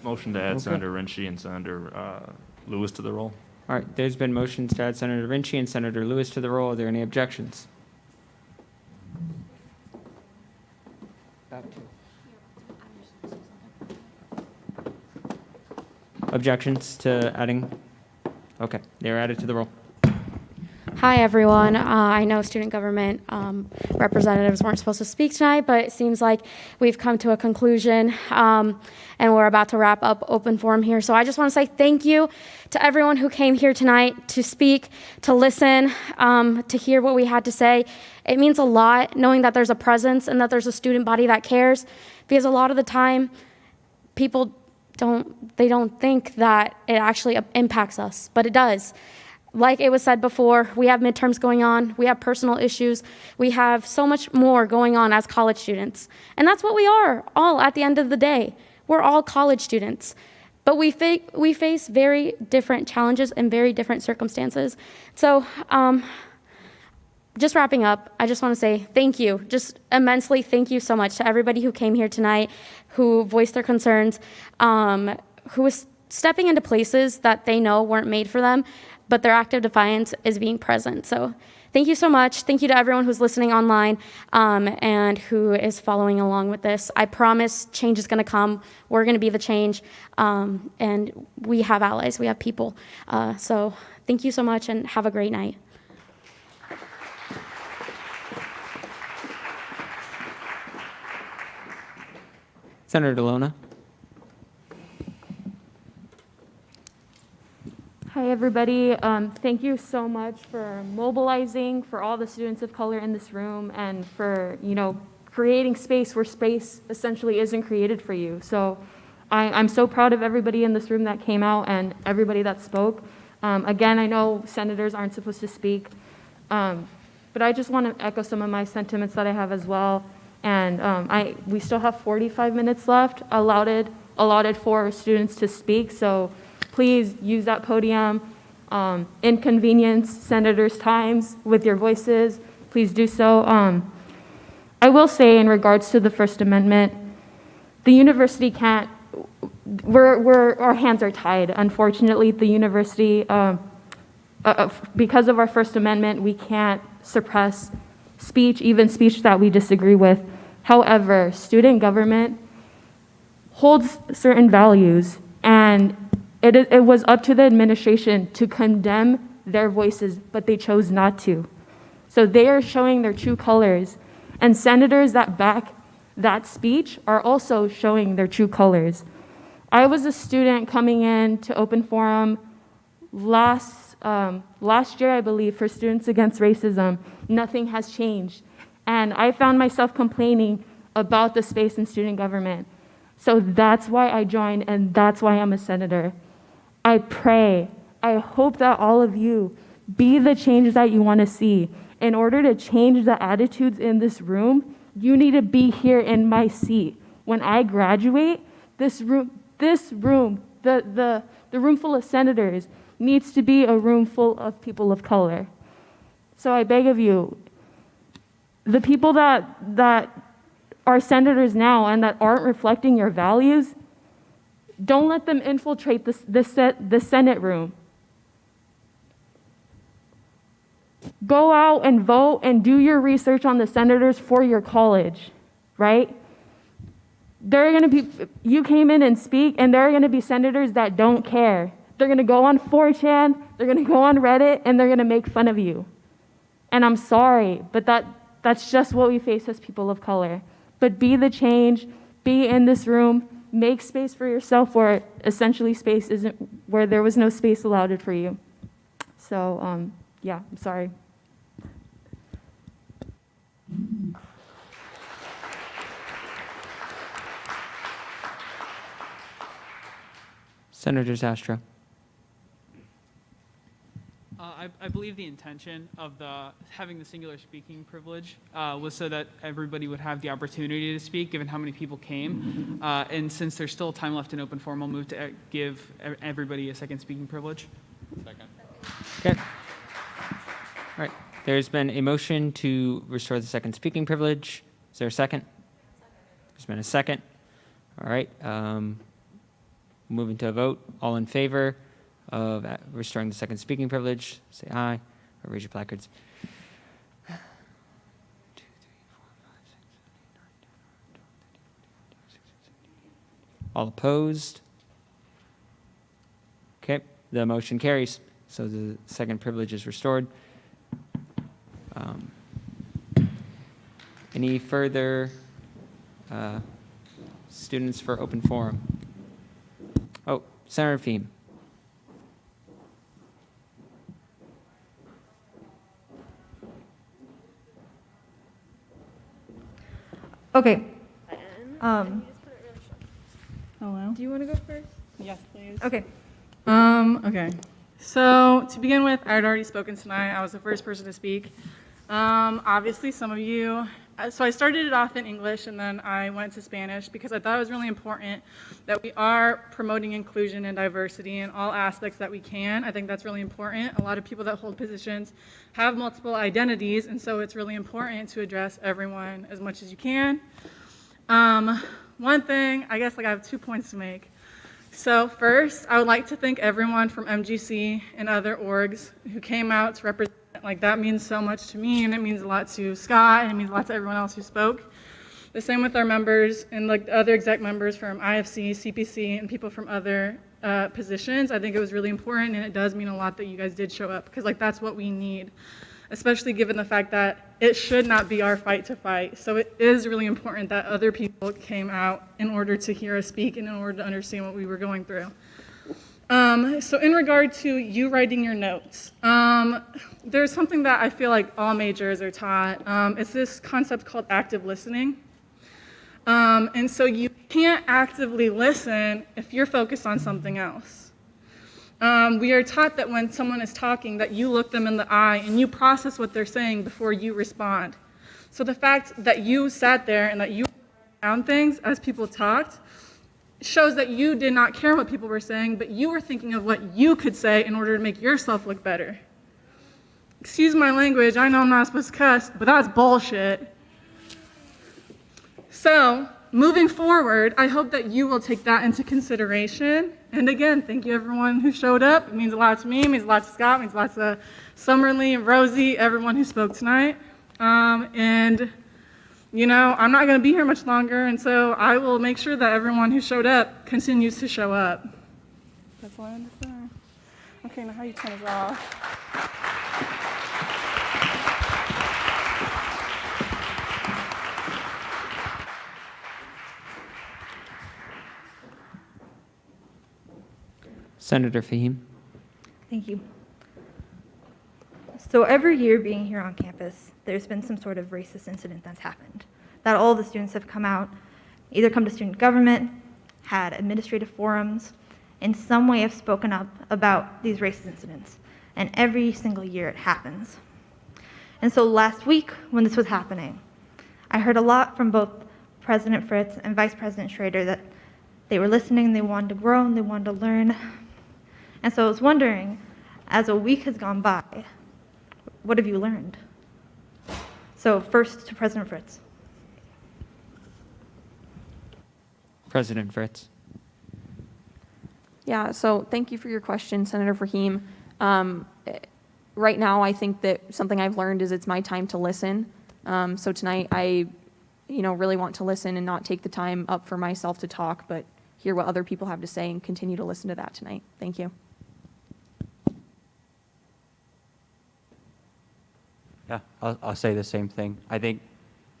Motion to add Okay. Senator Renshie and Senator Lewis to the roll. All right, there's been motions to add Senator Vinci and Senator Lewis to the roll. Are there any objections? Objections to adding? Okay, they're added to the roll. Hi, everyone. I know student government representatives weren't supposed to speak tonight, but it seems like we've come to a conclusion, and we're about to wrap up open forum here. So I just want to say thank you to everyone who came here tonight to speak, to listen, to hear what we had to say. It means a lot knowing that there's a presence and that there's a student body that cares, because a lot of the time people don't think that it actually impacts us, but it does. Like it was said before, we have midterms going on, we have personal issues, we have so much more going on as college students. And that's what we are all at the end of the day. We're all college students. But we face very different challenges and very different circumstances. So just wrapping up, I just want to say thank you, just immensely thank you so much to everybody who came here tonight, who voiced their concerns, who was stepping into places that they know weren't made for them, but their act of defiance is being present. So thank you so much. Thank you to everyone who's listening online and who is following along with this. I promise change is going to come. We're going to be the change. And we have allies. We have people. So thank you so much and have a great night. Senator DeLona. Hi, everybody. Thank you so much for mobilizing, for all the students of color in this room, and for, creating space where space essentially isn't created for you. So I'm so proud of everybody in this room that came out and everybody that spoke. Again, I know senators aren't supposed to speak, but I just want to echo some of my sentiments that I have as well. And we still have 45 minutes left allotted allotted for students to speak. So please use that podium. Inconvenience senators' times with your voices. Please do so. I will say in regards to the First Amendment, the university can't, our hands are tied. Unfortunately, the university, because of our First Amendment, we can't suppress speech, even speech that we disagree with. However, student government holds certain values, and it was up to the administration to condemn their voices, but they chose not to. So they are showing their true colors, and senators that back that speech are also showing their true colors. I was a student coming in to Open Forum last year, I believe, for Students Against Racism. Nothing has changed. And I found myself complaining about the space in student government. So that's why I joined, and that's why I'm a senator. I pray, I hope that all of you be the change that you want to see. In order to change the attitudes in this room, you need to be here in my seat. When I graduate, this room, the room full of senators needs to be a room full of people of color. So I beg of you, the people that are senators now and that aren't reflecting your values, don't let them infiltrate the Senate room. Go out and vote and do your research on the senators for your college, right? You came in and speak, and there are gonna be senators that don't care. They're gonna go on 4chan, they're gonna go on Reddit, and they're gonna make fun of you. And I'm sorry, but that's just what we face as people of color. But be the change, be in this room, make space for yourself where essentially space isn't, where there was no space allotted for you. So, yeah, I'm sorry. Senator Zastrow. I believe the intention of having the singular speaking privilege was so that everybody would have the opportunity to speak, given how many people came. And since there's still time left in open forum, I'll move to give everybody a second speaking privilege. Second. Okay. All right. There's been a motion to restore the second speaking privilege. Is there a second? There's been a second. All right. Moving to a vote. All in favor of restoring the second speaking privilege, say aye or raise your placards. 2, 3, 4, 5, 6, 7, 8, 9, 10, 11, 12, 13, 14, 15, 16, 17, 18. All opposed? Okay, the motion carries. So the second privilege is restored. Any further students for open forum? Oh, Senator Feem. Okay. Oh, wow. Do you want to go first? Yes, please. Okay. Okay. So to begin with, I had already spoken tonight. I was the first person to speak. Obviously, some of you. So I started it off in English, and then I went to Spanish because I thought it was really important that we are promoting inclusion and diversity in all aspects that we can. I think that's really important. A lot of people that hold positions have multiple identities, and so it's really important to address everyone as much as you can. One thing, I guess I have 2 points to make. So first, I would like to thank everyone from MGC and other orgs who came out to represent. Like, that means so much to me, and it means a lot to Scott, and it means a lot to everyone else who spoke. The same with our members and like the other exec members from IFC, CPC, and people from other positions. I think it was really important, and it does mean a lot that you guys did show up, because like that's what we need, especially given the fact that it should not be our fight to fight. So it is really important that other people came out in order to hear us speak and in order to understand what we were going through. So in regard to you writing your notes, there's something that I feel like all majors are taught. It's this concept called active listening. And so you can't actively listen if you're focused on something else. We are taught that when someone is talking, that you look them in the eye and you process what they're saying before you respond. So the fact that you sat there and that you wrote down things as people talked, shows that you did not care what people were saying, but you were thinking of what you could say in order to make yourself look better. Excuse my language, I know I'm not supposed to cuss, but that's bullshit. So, moving forward, I hope that you will take that into consideration. And again, thank you everyone who showed up. It means a lot to me, it means a lot to Scott, it means a lot to Summerlee, Rosie, everyone who spoke tonight. And you know, I'm not going to be here much longer, and so I will make sure that everyone who showed up continues to show up. That's all I understand. Okay, now how you turn this off? Senator Fahim. Thank you. So every year being here on campus, there's been some sort of racist incident that's happened. That all the students have come out, either come to student government, had administrative forums, in some way have spoken up about these racist incidents. And every single year it happens. And so last week, when this was happening, I heard a lot from both President Fritz and Vice President Schrader that they were listening, they wanted to grow, and they wanted to learn. And so I was wondering, as a week has gone by, what have you learned? So first to President Fritz. President Fritz. Yeah, so thank you for your question, Senator Fahim. Right now, I think that something I've learned is it's my time to listen. So tonight, I really want to listen and not take the time up for myself to talk, but hear what other people have to say and continue to listen to that tonight. Thank you. Yeah, I'll say the same thing. I think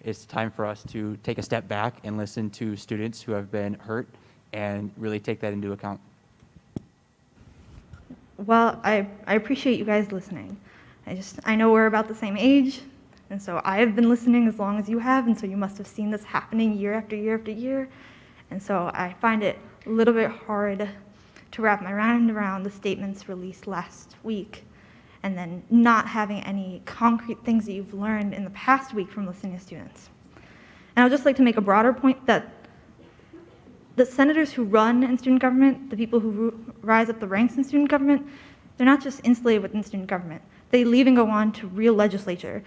it's time for us to take a step back and listen to students who have been hurt and really take that into account. Well, I appreciate you guys listening. I know we're about the same age, and so I have been listening as long as you have, and so you must have seen this happening year after year after year. And so I find it a little bit hard to wrap my mind around the statements released last week and then not having any concrete things that you've learned in the past week from listening to students. And I would just like to make a broader point that the senators who run in student government, the people who rise up the ranks in student government, they're not just insulated within student government. They leave and go on to real legislature,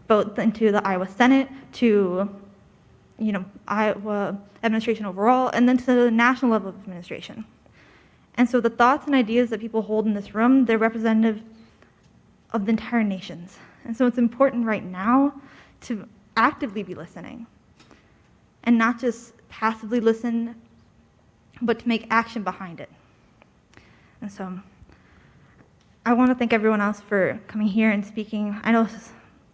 both into the Iowa Senate, to Iowa administration overall, and then to the national level of administration. And so the thoughts and ideas that people hold in this room, they're representative of the entire nations. And so it's important right now to actively be listening and not just passively listen, but to make action behind it. And so I want to thank everyone else for coming here and speaking. I know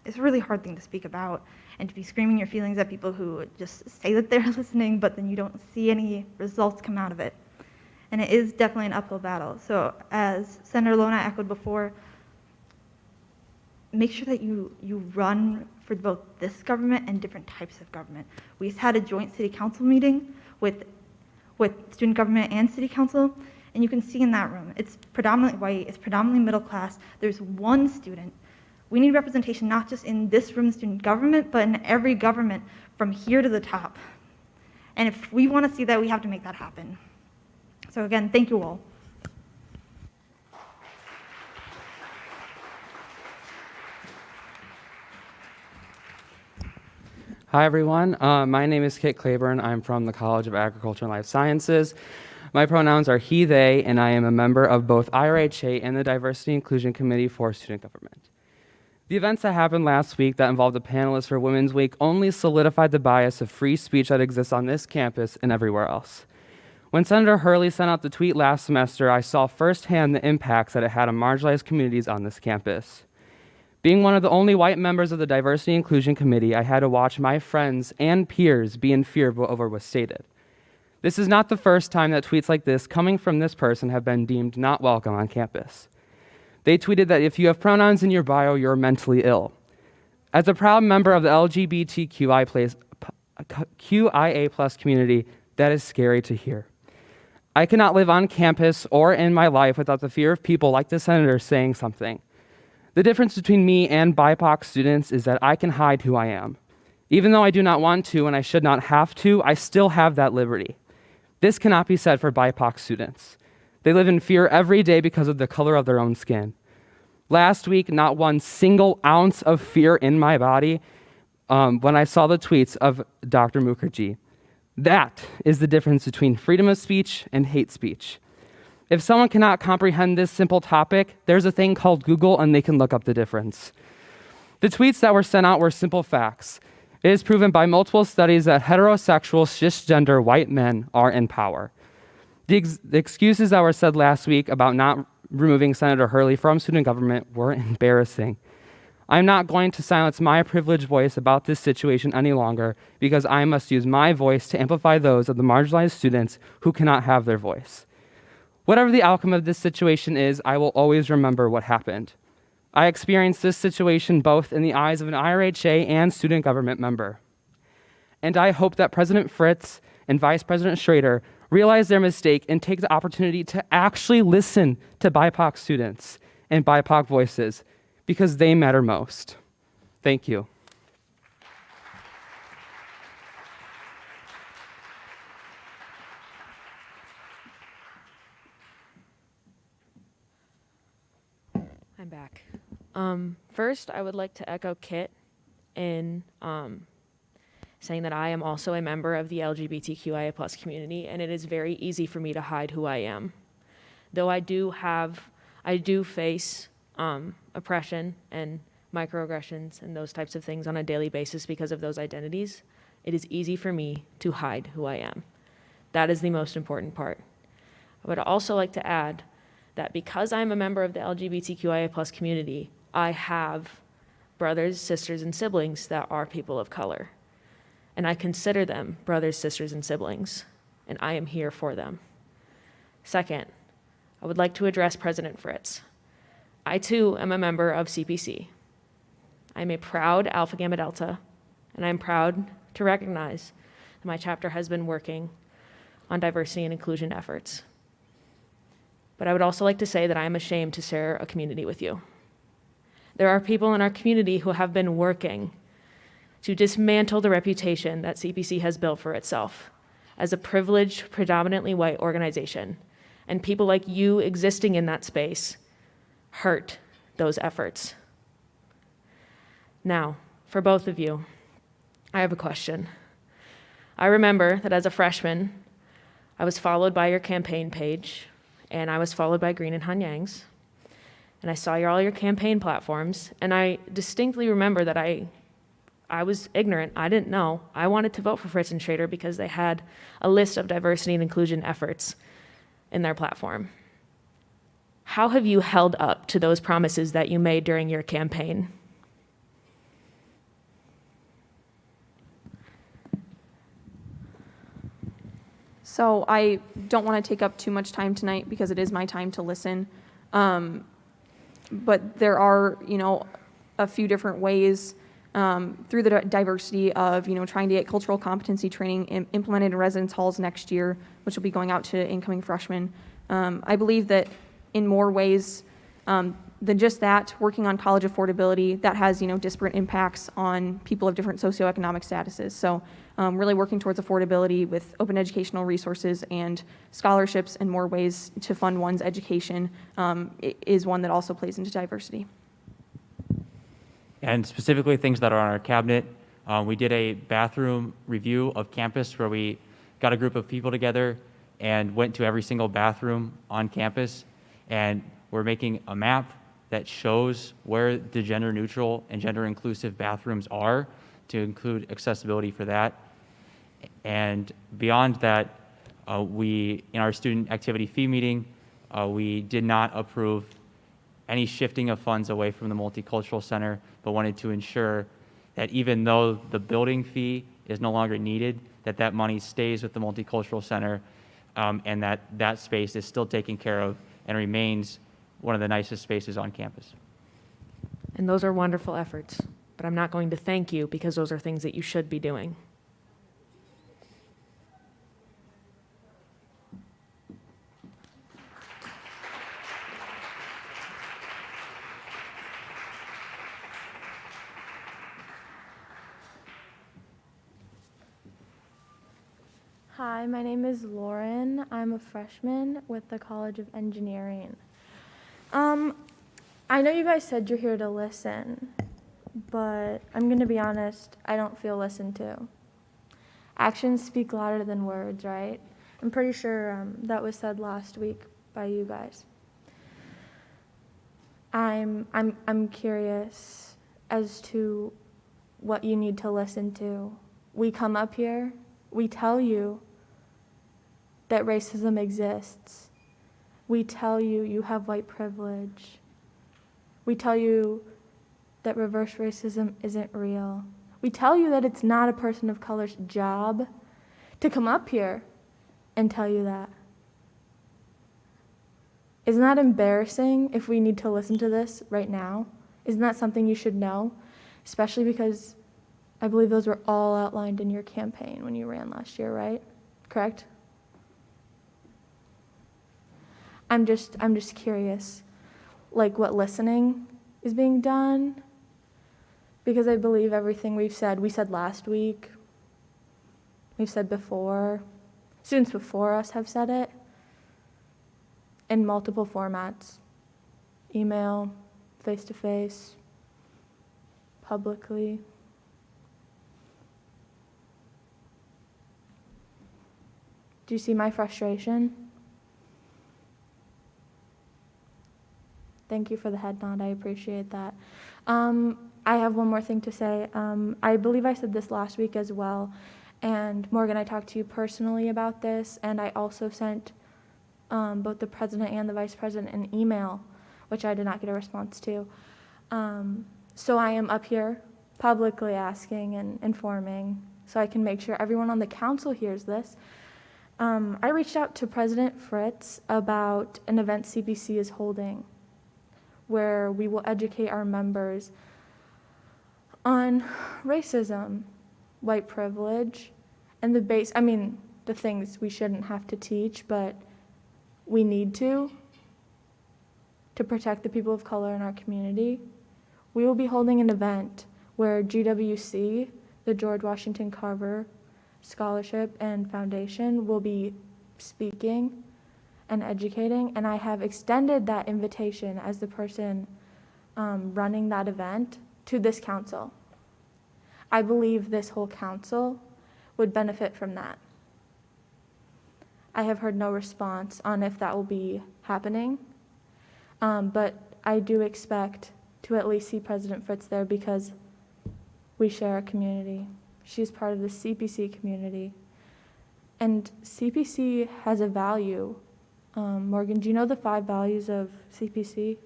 it's a really hard thing to speak about and to be screaming your feelings at people who just say that they're listening, but then you don't see any results come out of it. And it is definitely an uphill battle. So as Senator Lona echoed before, make sure that you run for both this government and different types of government. We just had a joint city council meeting with student government and city council, and you can see in that room, it's predominantly white, it's predominantly middle class, there's one student. We need representation not just in this room, student government, but in every government from here to the top. And if we want to see that, we have to make that happen. So again, thank you all. Hi, everyone. My name is Kit Claiborne. I'm from the College of Agriculture and Life Sciences. My pronouns are he, they, and I am a member of both IRHA and the Diversity Inclusion Committee for Student Government. The events that happened last week that involved the panelists for Women's Week only solidified the bias of free speech that exists on this campus and everywhere else. When Senator Hurley sent out the tweet last semester, I saw firsthand the impacts that it had on marginalized communities on this campus. Being one of the only white members of the Diversity Inclusion Committee, I had to watch my friends and peers be in fear of what was stated. This is not the first time that tweets like this coming from this person have been deemed not welcome on campus. They tweeted that if you have pronouns in your bio, you're mentally ill. As a proud member of the LGBTQIA+ community, that is scary to hear. I cannot live on campus or in my life without the fear of people like the senator saying something. The difference between me and BIPOC students is that I can hide who I am. Even though I do not want to and I should not have to, I still have that liberty. This cannot be said for BIPOC students. They live in fear every day because of the color of their own skin. Last week, not one single ounce of fear in my body when I saw the tweets of Dr. Mukherjee. That is the difference between freedom of speech and hate speech. If someone cannot comprehend this simple topic, there's a thing called Google and they can look up the difference. The tweets that were sent out were simple facts. It is proven by multiple studies that heterosexual, cisgender white men are in power. The excuses that were said last week about not removing Senator Hurley from student government were embarrassing. I'm not going to silence my privileged voice about this situation any longer because I must use my voice to amplify those of the marginalized students who cannot have their voice. Whatever the outcome of this situation is, I will always remember what happened. I experienced this situation both in the eyes of an IRHA and student government member. And I hope that President Fritz and Vice President Schrader realize their mistake and take the opportunity to actually listen to BIPOC students and BIPOC voices because they matter most. Thank you. I'm back. First, I would like to echo Kit in saying that I am also a member of the LGBTQIA+ community, and it is very easy for me to hide who I am. Though I do face oppression and microaggressions and those types of things on a daily basis because of those identities, it is easy for me to hide who I am. That is the most important part. I would also like to add that because I'm a member of the LGBTQIA+ community, I have brothers, sisters, and siblings that are people of color. And I consider them brothers, sisters, and siblings, and I am here for them. Second, I would like to address President Fritz. I too am a member of CPC. I'm a proud Alpha Gamma Delta, and I'm proud to recognize that my chapter has been working on diversity and inclusion efforts. But I would also like to say that I am ashamed to share a community with you. There are people in our community who have been working to dismantle the reputation that CPC has built for itself as a privileged, predominantly white organization. And people like you existing in that space hurt those efforts. Now, for both of you, I have a question. I remember that as a freshman, I was followed by your campaign page, and I was followed by Green and Hanyang's. And I saw all your campaign platforms, and I distinctly remember that I was ignorant. I didn't know. I wanted to vote for Fritz and Schrader because they had a list of diversity and inclusion efforts in their platform. How have you held up to those promises that you made during your campaign? So I don't want to take up too much time tonight because it is my time to listen. But there are, a few different ways through the diversity of, trying to get cultural competency training implemented in residence halls next year, which will be going out to incoming freshmen. I believe that in more ways than just that, working on college affordability, that has, disparate impacts on people of different socioeconomic statuses. So really working towards affordability with open educational resources and scholarships and more ways to fund one's education is one that also plays into diversity. And specifically things that are on our cabinet, we did a bathroom review of campus where we got a group of people together and went to every single bathroom on campus, and we're making a map that shows where the gender neutral and gender inclusive bathrooms are to include accessibility for that. And beyond that, in our student activity fee meeting, we did not approve any shifting of funds away from the Multicultural Center, but wanted to ensure that even though the building fee is no longer needed, that money stays with the Multicultural Center, and that space is still taken care of and remains one of the nicest spaces on campus. And those are wonderful efforts, but I'm not going to thank you because those are things that you should be doing. Hi, my name is Lauren. I'm a freshman with the College of Engineering. I know you guys said you're here to listen, but I'm going to be honest, I don't feel listened to. Actions speak louder than words, right? I'm pretty sure that was said last week by you guys. I'm curious as to what you need to listen to. We come up here, we tell you that racism exists. We tell you you have white privilege. We tell you that reverse racism isn't real. We tell you that it's not a person of color's job to come up here and tell you that. Isn't that embarrassing if we need to listen to this right now? Isn't that something you should know? Especially because I believe those were all outlined in your campaign when you ran last year, right? Correct? I'm just curious, like what listening is being done, because I believe everything we said last week, we've said before, students before us have said it in multiple formats, email, face-to-face, publicly. Do you see my frustration? Thank you for the head nod. I appreciate that. I have one more thing to say. I believe I said this last week as well. And Morgan, I talked to you personally about this, and I also sent both the president and the vice president an email, which I did not get a response to. So I am up here publicly asking and informing so I can make sure everyone on the council hears this. I reached out to President Fritz about an event CPC is holding, where we will educate our members on racism, white privilege, and the things we shouldn't have to teach, but we need to protect the people of color in our community. We will be holding an event where GWC, the George Washington Carver Scholarship and Foundation, will be speaking and educating, and I have extended that invitation as the person running that event to this council. I believe this whole council would benefit from that. I have heard no response on if that will be happening, but I do expect to at least see President Fritz there because we share a community. She's part of the CPC community, and CPC has a value. Morgan, do you know the 5 values of CPC?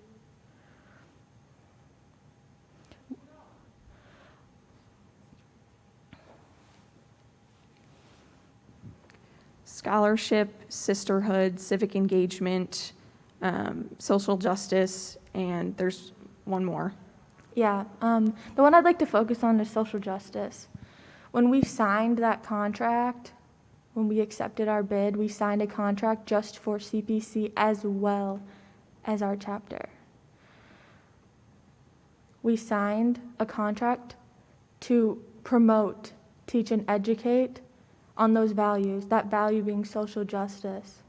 Scholarship, sisterhood, civic engagement, social justice, and there's one more. Yeah, the one I'd like to focus on is social justice. When we signed that contract, when we accepted our bid, we signed a contract just for CPC as well as our chapter. We signed a contract to promote, teach, and educate on those values, that value being social justice.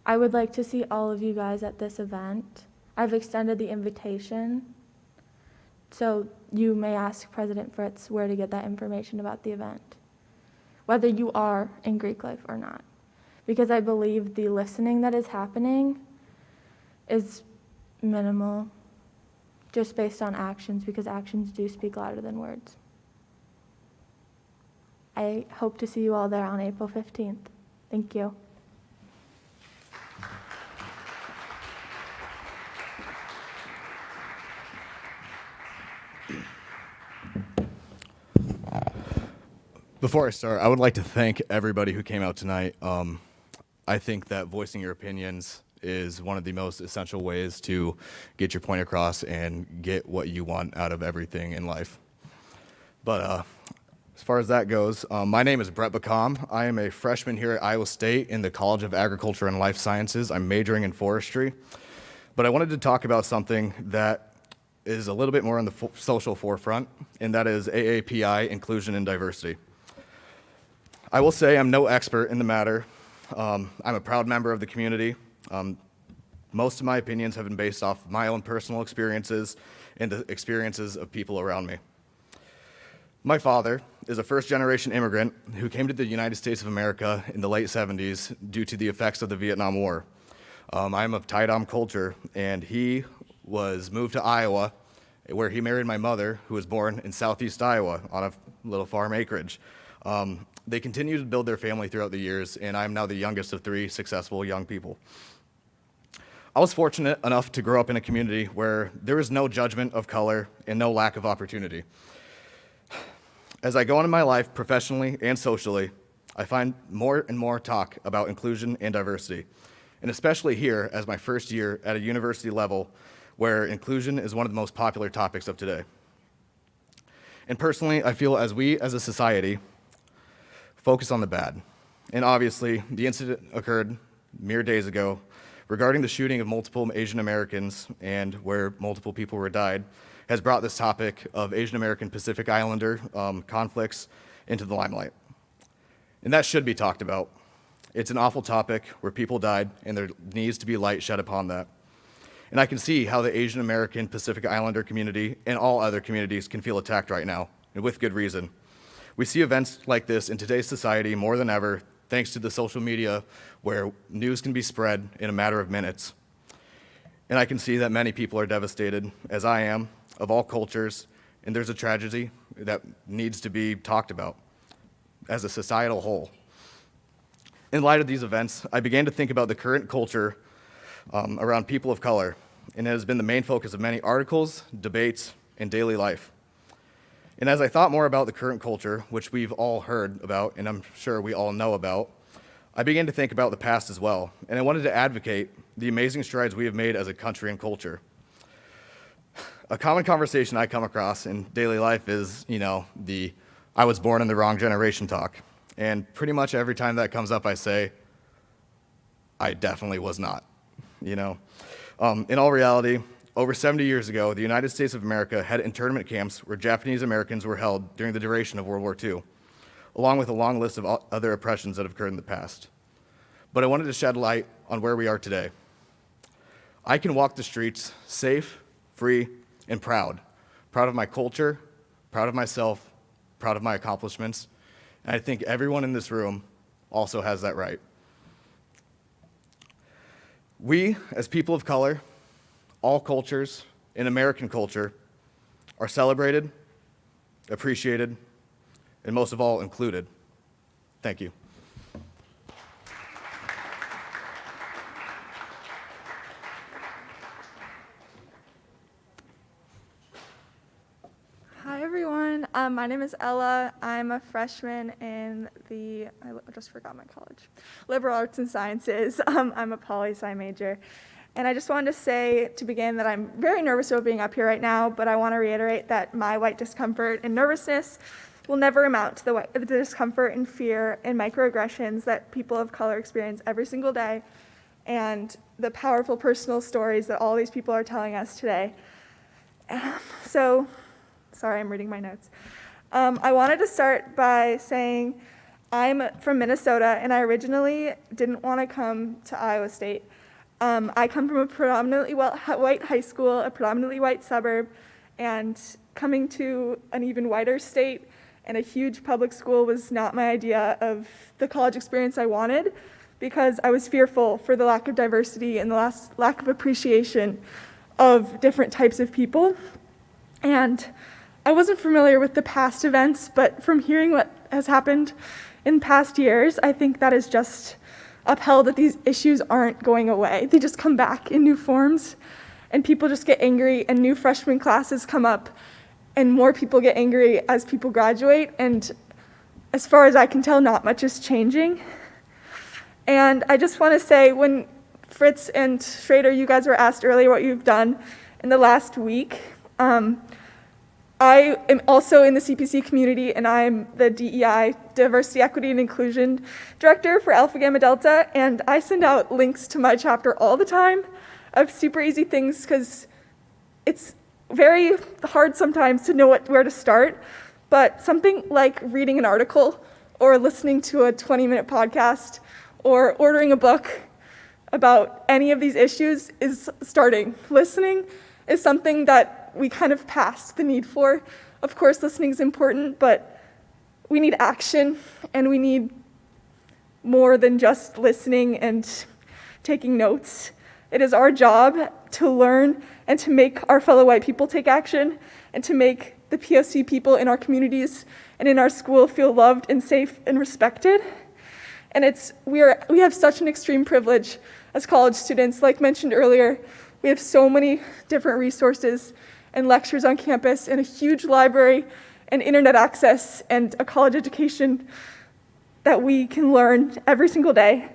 I would like to see all of you guys at this event. I've extended the invitation, so you may ask President Fritz where to get that information about the event, whether you are in Greek life or not, because I believe the listening that is happening is minimal, just based on actions, because actions do speak louder than words. I hope to see you all there on April 15th. Thank you. Before I start, I would like to thank everybody who came out tonight. I think that voicing your opinions is one of the most essential ways to get your point across and get what you want out of everything in life. But as far as that goes, my name is Brett Bacom. I am a freshman here at Iowa State in the College of Agriculture and Life Sciences. I'm majoring in forestry. But I wanted to talk about something that is a little bit more on the social forefront, and that is AAPI, inclusion and diversity. I will say I'm no expert in the matter. I'm a proud member of the community. Most of my opinions have been based off my own personal experiences and the experiences of people around me. My father is a first-generation immigrant who came to the United States of America in the late 70s due to the effects of the Vietnam War. I'm of Tai Dam culture, and he was moved to Iowa, where he married my mother, who was born in southeast Iowa on a little farm acreage. They continued to build their family throughout the years, and I'm now the youngest of 3 successful young people. I was fortunate enough to grow up in a community where there is no judgment of color and no lack of opportunity. As I go on in my life, professionally and socially, I find more and more talk about inclusion and diversity, and especially here as my first year at a university level where inclusion is one of the most popular topics of today. And personally, I feel as we as a society focus on the bad, and obviously the incident occurred mere days ago regarding the shooting of multiple Asian Americans and where multiple people were died, has brought this topic of Asian American Pacific Islander conflicts into the limelight. And that should be talked about. It's an awful topic where people died, and there needs to be light shed upon that. And I can see how the Asian American Pacific Islander community and all other communities can feel attacked right now, and with good reason. We see events like this in today's society more than ever, thanks to the social media where news can be spread in a matter of minutes. And I can see that many people are devastated, as I am, of all cultures, and there's a tragedy that needs to be talked about as a societal whole. In light of these events, I began to think about the current culture around people of color, and it has been the main focus of many articles, debates, and daily life. And as I thought more about the current culture, which we've all heard about, and I'm sure we all know about, I began to think about the past as well, and I wanted to advocate the amazing strides we have made as a country and culture. A common conversation I come across in daily life is, the I was born in the wrong generation talk. And pretty much every time that comes up, I say, I definitely was not, In all reality, over 70 years ago, the United States of America had internment camps where Japanese Americans were held during the duration of World War II, along with a long list of other oppressions that have occurred in the past. But I wanted to shed light on where we are today. I can walk the streets safe, free, and proud of my culture, proud of myself, proud of my accomplishments, and I think everyone in this room also has that right. We, as people of color, all cultures, in American culture, are celebrated, appreciated, and most of all, included. Thank you. Hi everyone, my name is Ella. I'm a freshman in I just forgot my college, Liberal Arts and Sciences. I'm a poli-sci major. And I just wanted to say to begin that I'm very nervous about being up here right now, but I want to reiterate that my white discomfort and nervousness will never amount to the discomfort and fear and microaggressions that people of color experience every single day, and the powerful personal stories that all these people are telling us today. Sorry, I'm reading my notes. I wanted to start by saying I'm from Minnesota, and I originally didn't want to come to Iowa State. I come from a predominantly white high school, a predominantly white suburb, and coming to an even whiter state and a huge public school was not my idea of the college experience I wanted, because I was fearful for the lack of diversity and the lack of appreciation of different types of people. And I wasn't familiar with the past events, but from hearing what has happened in past years, I think that is just upheld that these issues aren't going away. They just come back in new forms, and people just get angry, and new freshman classes come up, and more people get angry as people graduate, and as far as I can tell, not much is changing. And I just want to say, when Fritz and Schrader, you guys were asked earlier what you've done in the last week, I am also in the CPC community, and I'm the DEI, Diversity, Equity, and Inclusion Director for Alpha Gamma Delta, and I send out links to my chapter all the time of super easy things, because it's very hard sometimes to know where to start, but something like reading an article or listening to a 20-minute podcast or ordering a book about any of these issues is starting. Listening is something that we kind of passed the need for. Of course, listening is important, but we need action, and we need more than just listening and taking notes. It is our job to learn and to make our fellow white people take action and to make the POC people in our communities and in our school feel loved and safe and respected. And we have such an extreme privilege as college students. Like mentioned earlier, we have so many different resources and lectures on campus and a huge library and internet access and a college education that we can learn every single day.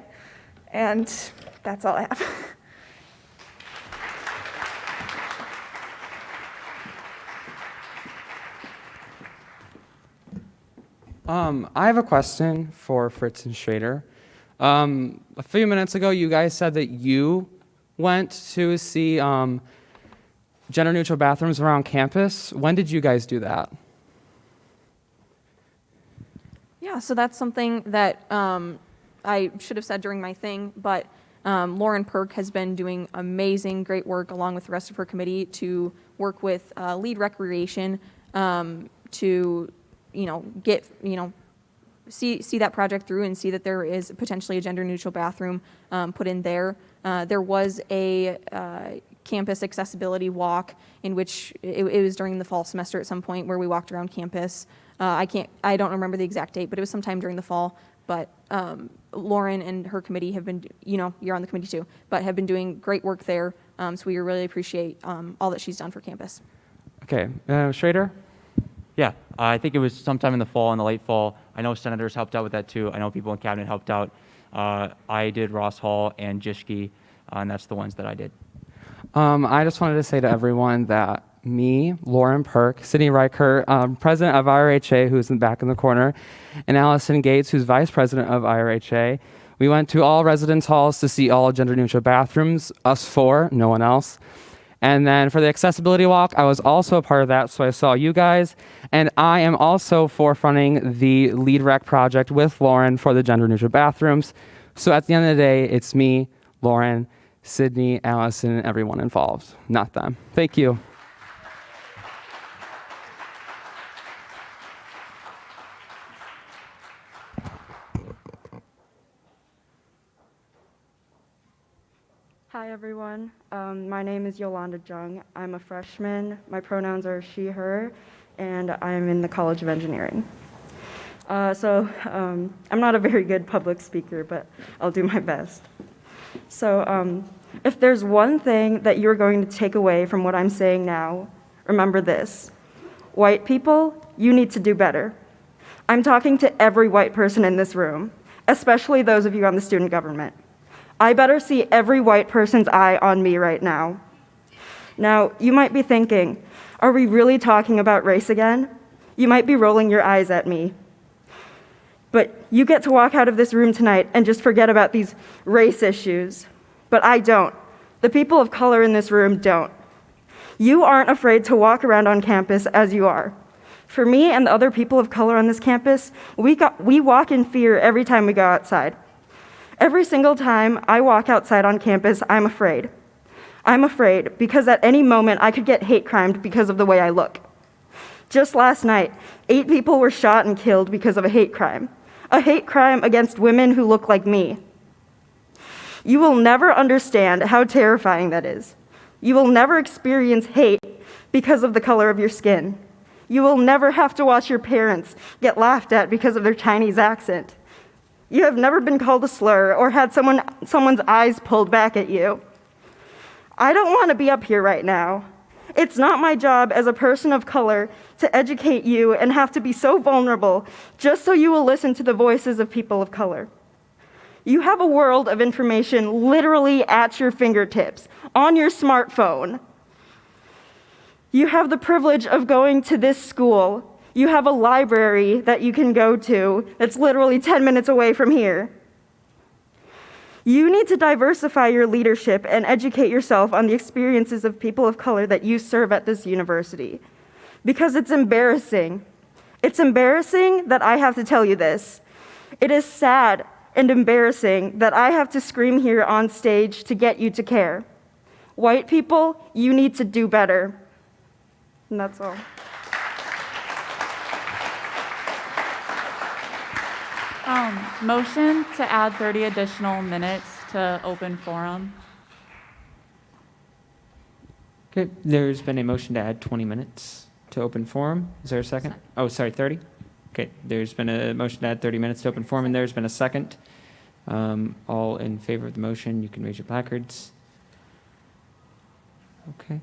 And that's all I have. I have a question for Fritz and Schrader. A few minutes ago, you guys said that you went to see gender-neutral bathrooms around campus. When did you guys do that? Yeah, so that's something that I should have said during my thing, but Lauren Perk has been doing amazing, great work along with the rest of her committee to work with Lead Recreation to, get, see that project through and see that there is potentially a gender-neutral bathroom put in there. There was a campus accessibility walk in which it was during the fall semester at some point where we walked around campus. I don't remember the exact date, but it was sometime during the fall. But Lauren and her committee have been, you're on the committee too, but have been doing great work there. So we really appreciate all that she's done for campus. Okay, Schrader? Yeah, I think it was sometime in the fall, in the late fall. I know senators helped out with that too. I know people in cabinet helped out. I did Ross Hall and Jishki, and that's the ones that I did. I just wanted to say to everyone that me, Lauren Perk, Sydney Reichert, president of IRHA, who's in the back in the corner, and Allison Gates, who's vice president of IRHA, we went to all residence halls to see all gender-neutral bathrooms, us four, no one else. And then for the accessibility walk, I was also a part of that, so I saw you guys. And I am also forefronting the Lead Rec project with Lauren for the gender-neutral bathrooms. So at the end of the day, it's me, Lauren, Sydney, Allison, and everyone involved, not them. Thank you. Hi everyone, my name is Yolanda Jung. I'm a freshman, my pronouns are she, her, and I'm in the College of Engineering. I'm not a very good public speaker, but I'll do my best. So if there's one thing that you're going to take away from what I'm saying now, remember this. White people, you need to do better. I'm talking to every white person in this room, especially those of you on the student government. I better see every white person's eye on me right now. Now, you might be thinking, are we really talking about race again? You might be rolling your eyes at me. But you get to walk out of this room tonight and just forget about these race issues. But I don't. The people of color in this room don't. You aren't afraid to walk around on campus as you are. For me and the other people of color on this campus, we walk in fear every time we go outside. Every single time I walk outside on campus, I'm afraid. I'm afraid because at any moment I could get hate crimed because of the way I look. Just last night, 8 people were shot and killed because of a hate crime against women who look like me. You will never understand how terrifying that is. You will never experience hate because of the color of your skin. You will never have to watch your parents get laughed at because of their Chinese accent. You have never been called a slur or had someone's eyes pulled back at you. I don't want to be up here right now. It's not my job as a person of color to educate you and have to be so vulnerable just so you will listen to the voices of people of color. You have a world of information literally at your fingertips, on your smartphone. You have the privilege of going to this school. You have a library that you can go to that's literally 10 minutes away from here. You need to diversify your leadership and educate yourself on the experiences of people of color that you serve at this university. Because it's embarrassing. It's embarrassing that I have to tell you this, It is sad and embarrassing that I have to scream here on stage to get you to care. White people, you need to do better. And that's all. Motion to add 30 additional minutes to open forum. Okay, there's been a motion to add 20 minutes to open forum. Is there a second? Oh, sorry, 30? Okay, there's been a motion to add 30 minutes to open forum, and there's been a second. All in favor of the motion, you can raise your placards. Okay.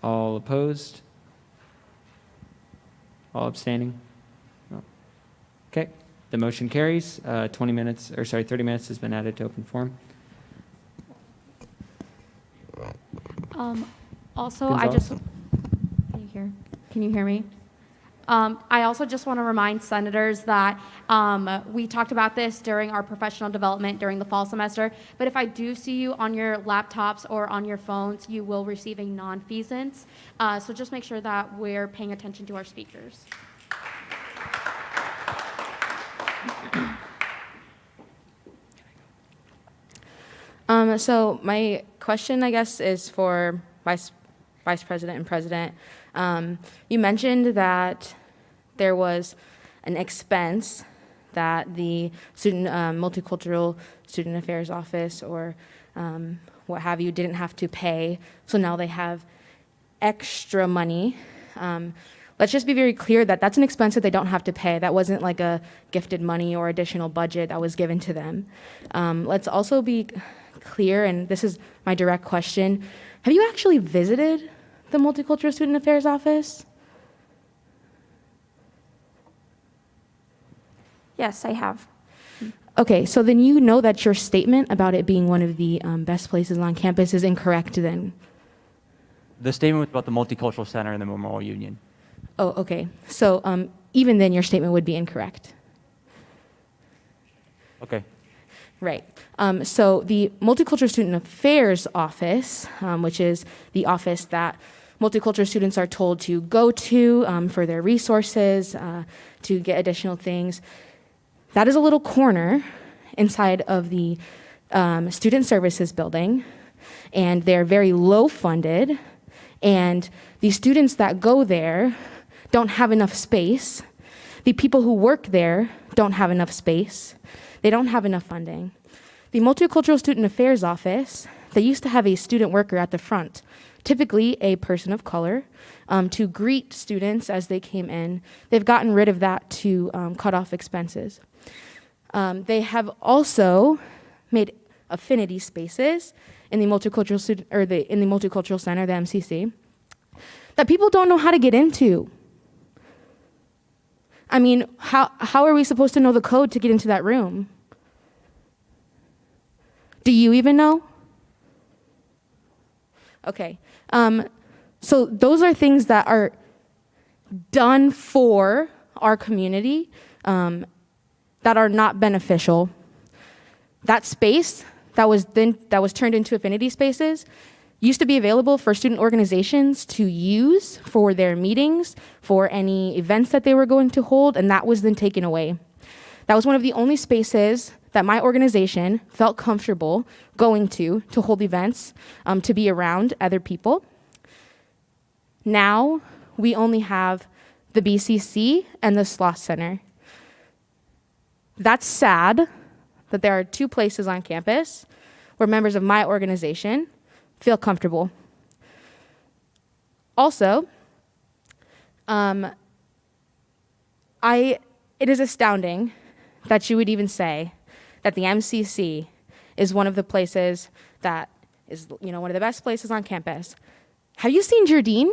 All opposed? All abstaining? No. Okay, the motion carries. 30 minutes has been added to open forum. Also, I just, can you hear me? I also just want to remind senators that we talked about this during our professional development during the fall semester, but if I do see you on your laptops or on your phones, you will receive a nonfeasance. So just make sure that we're paying attention to our speakers. So my question, I guess, is for Vice President and President. You mentioned that there was an expense that the Multicultural Student Affairs Office or what have you didn't have to pay, so now they have extra money. Let's just be very clear that that's an expense that they don't have to pay. That wasn't like a gifted money or additional budget that was given to them. Let's also be clear, and this is my direct question, have you actually visited the Multicultural Student Affairs Office? Yes, I have. Okay, so then you know that your statement about it being one of the best places on campus is incorrect then. The statement was about the Multicultural Center and the Memorial Union. Oh, okay. So even then your statement would be incorrect. Okay. Right. So the Multicultural Student Affairs Office, which is the office that multicultural students are told to go to for their resources, to get additional things, that is a little corner inside of the Student Services building, and they're very low funded, and the students that go there don't have enough space. The people who work there don't have enough space. They don't have enough funding. The Multicultural Student Affairs Office, they used to have a student worker at the front, typically a person of color, to greet students as they came in. They've gotten rid of that to cut off expenses. They have also made affinity spaces in the Multicultural in the Multicultural Center, the MCC, that people don't know how to get into. I mean, how are we supposed to know the code to get into that room? Do you even know? Okay. So those are things that are done for our community that are not beneficial. That space that was turned into affinity spaces used to be available for student organizations to use for their meetings, for any events that they were going to hold, and that was then taken away. That was one of the only spaces that my organization felt comfortable going to hold events, to be around other people. Now, we only have the BCC and the Sloss Center. That's sad that there are two places on campus where members of my organization feel comfortable. Also, it is astounding that you would even say that the MCC is one of the places that is, one of the best places on campus. Have you seen Jardine?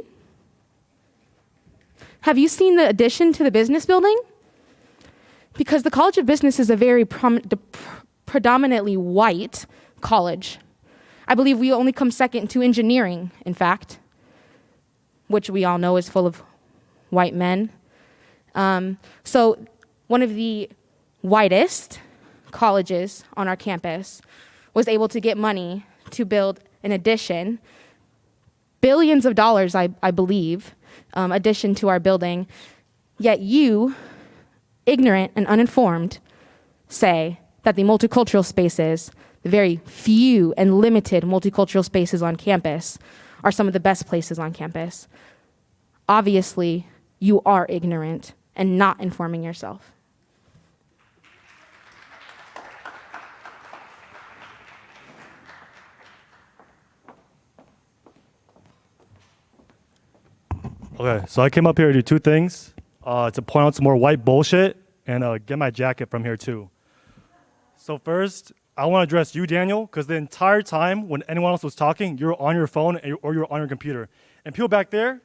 Have you seen the addition to the business building? Because the College of Business is a very predominantly white college. I believe we only come second to engineering, in fact, which we all know is full of white men. So one of the whitest colleges on our campus was able to get money to build an addition, billions of dollars, I believe, addition to our building, yet you, ignorant and uninformed, say that the multicultural spaces, the very few and limited multicultural spaces on campus, are some of the best places on campus. Obviously, you are ignorant and not informing yourself. Okay, so I came up here to do two things. To point out some more white bullshit and get my jacket from here too. So first, I want to address you, Daniel, because the entire time when anyone else was talking, you were on your phone or you were on your computer. And people back there,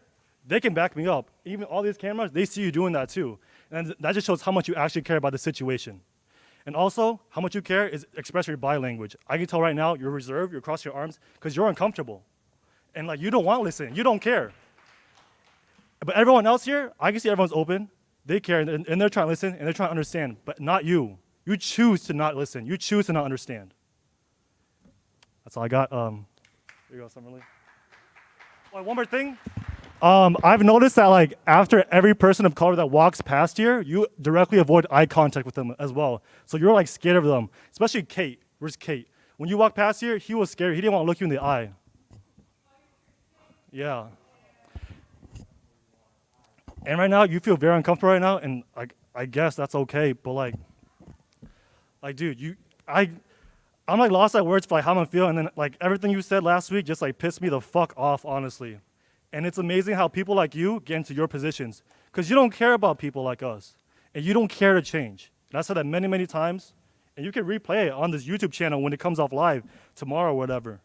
they can back me up. Even all these cameras, they see you doing that too. And that just shows how much you actually care about the situation. And also, how much you care is express your body language. I can tell right now you're reserved, you're crossing your arms, because you're uncomfortable. And like, you don't want to listen, you don't care. But everyone else here, I can see everyone's open, they care, and they're trying to listen, and they're trying to understand, but not you. You choose to not listen. You choose to not understand. That's all I got. Here you go, Summerlee. Oh, one more thing. I've noticed that like after every person of color that walks past here, you directly avoid eye contact with them as well. So you're like scared of them, especially Kate. Where's Kate? When you walked past here, he was scared. He didn't want to look you in the eye. Yeah. And right now, you feel very uncomfortable right now, and I guess that's okay. But like, dude, I'm like lost at words for like how I'm feeling, and then like everything you said last week just like pissed me the fuck off, honestly. And it's amazing how people like you get into your positions, because you don't care about people like us, and you don't care to change. And I said that many, many times, and you can replay it on this YouTube channel when it comes off live tomorrow or whatever.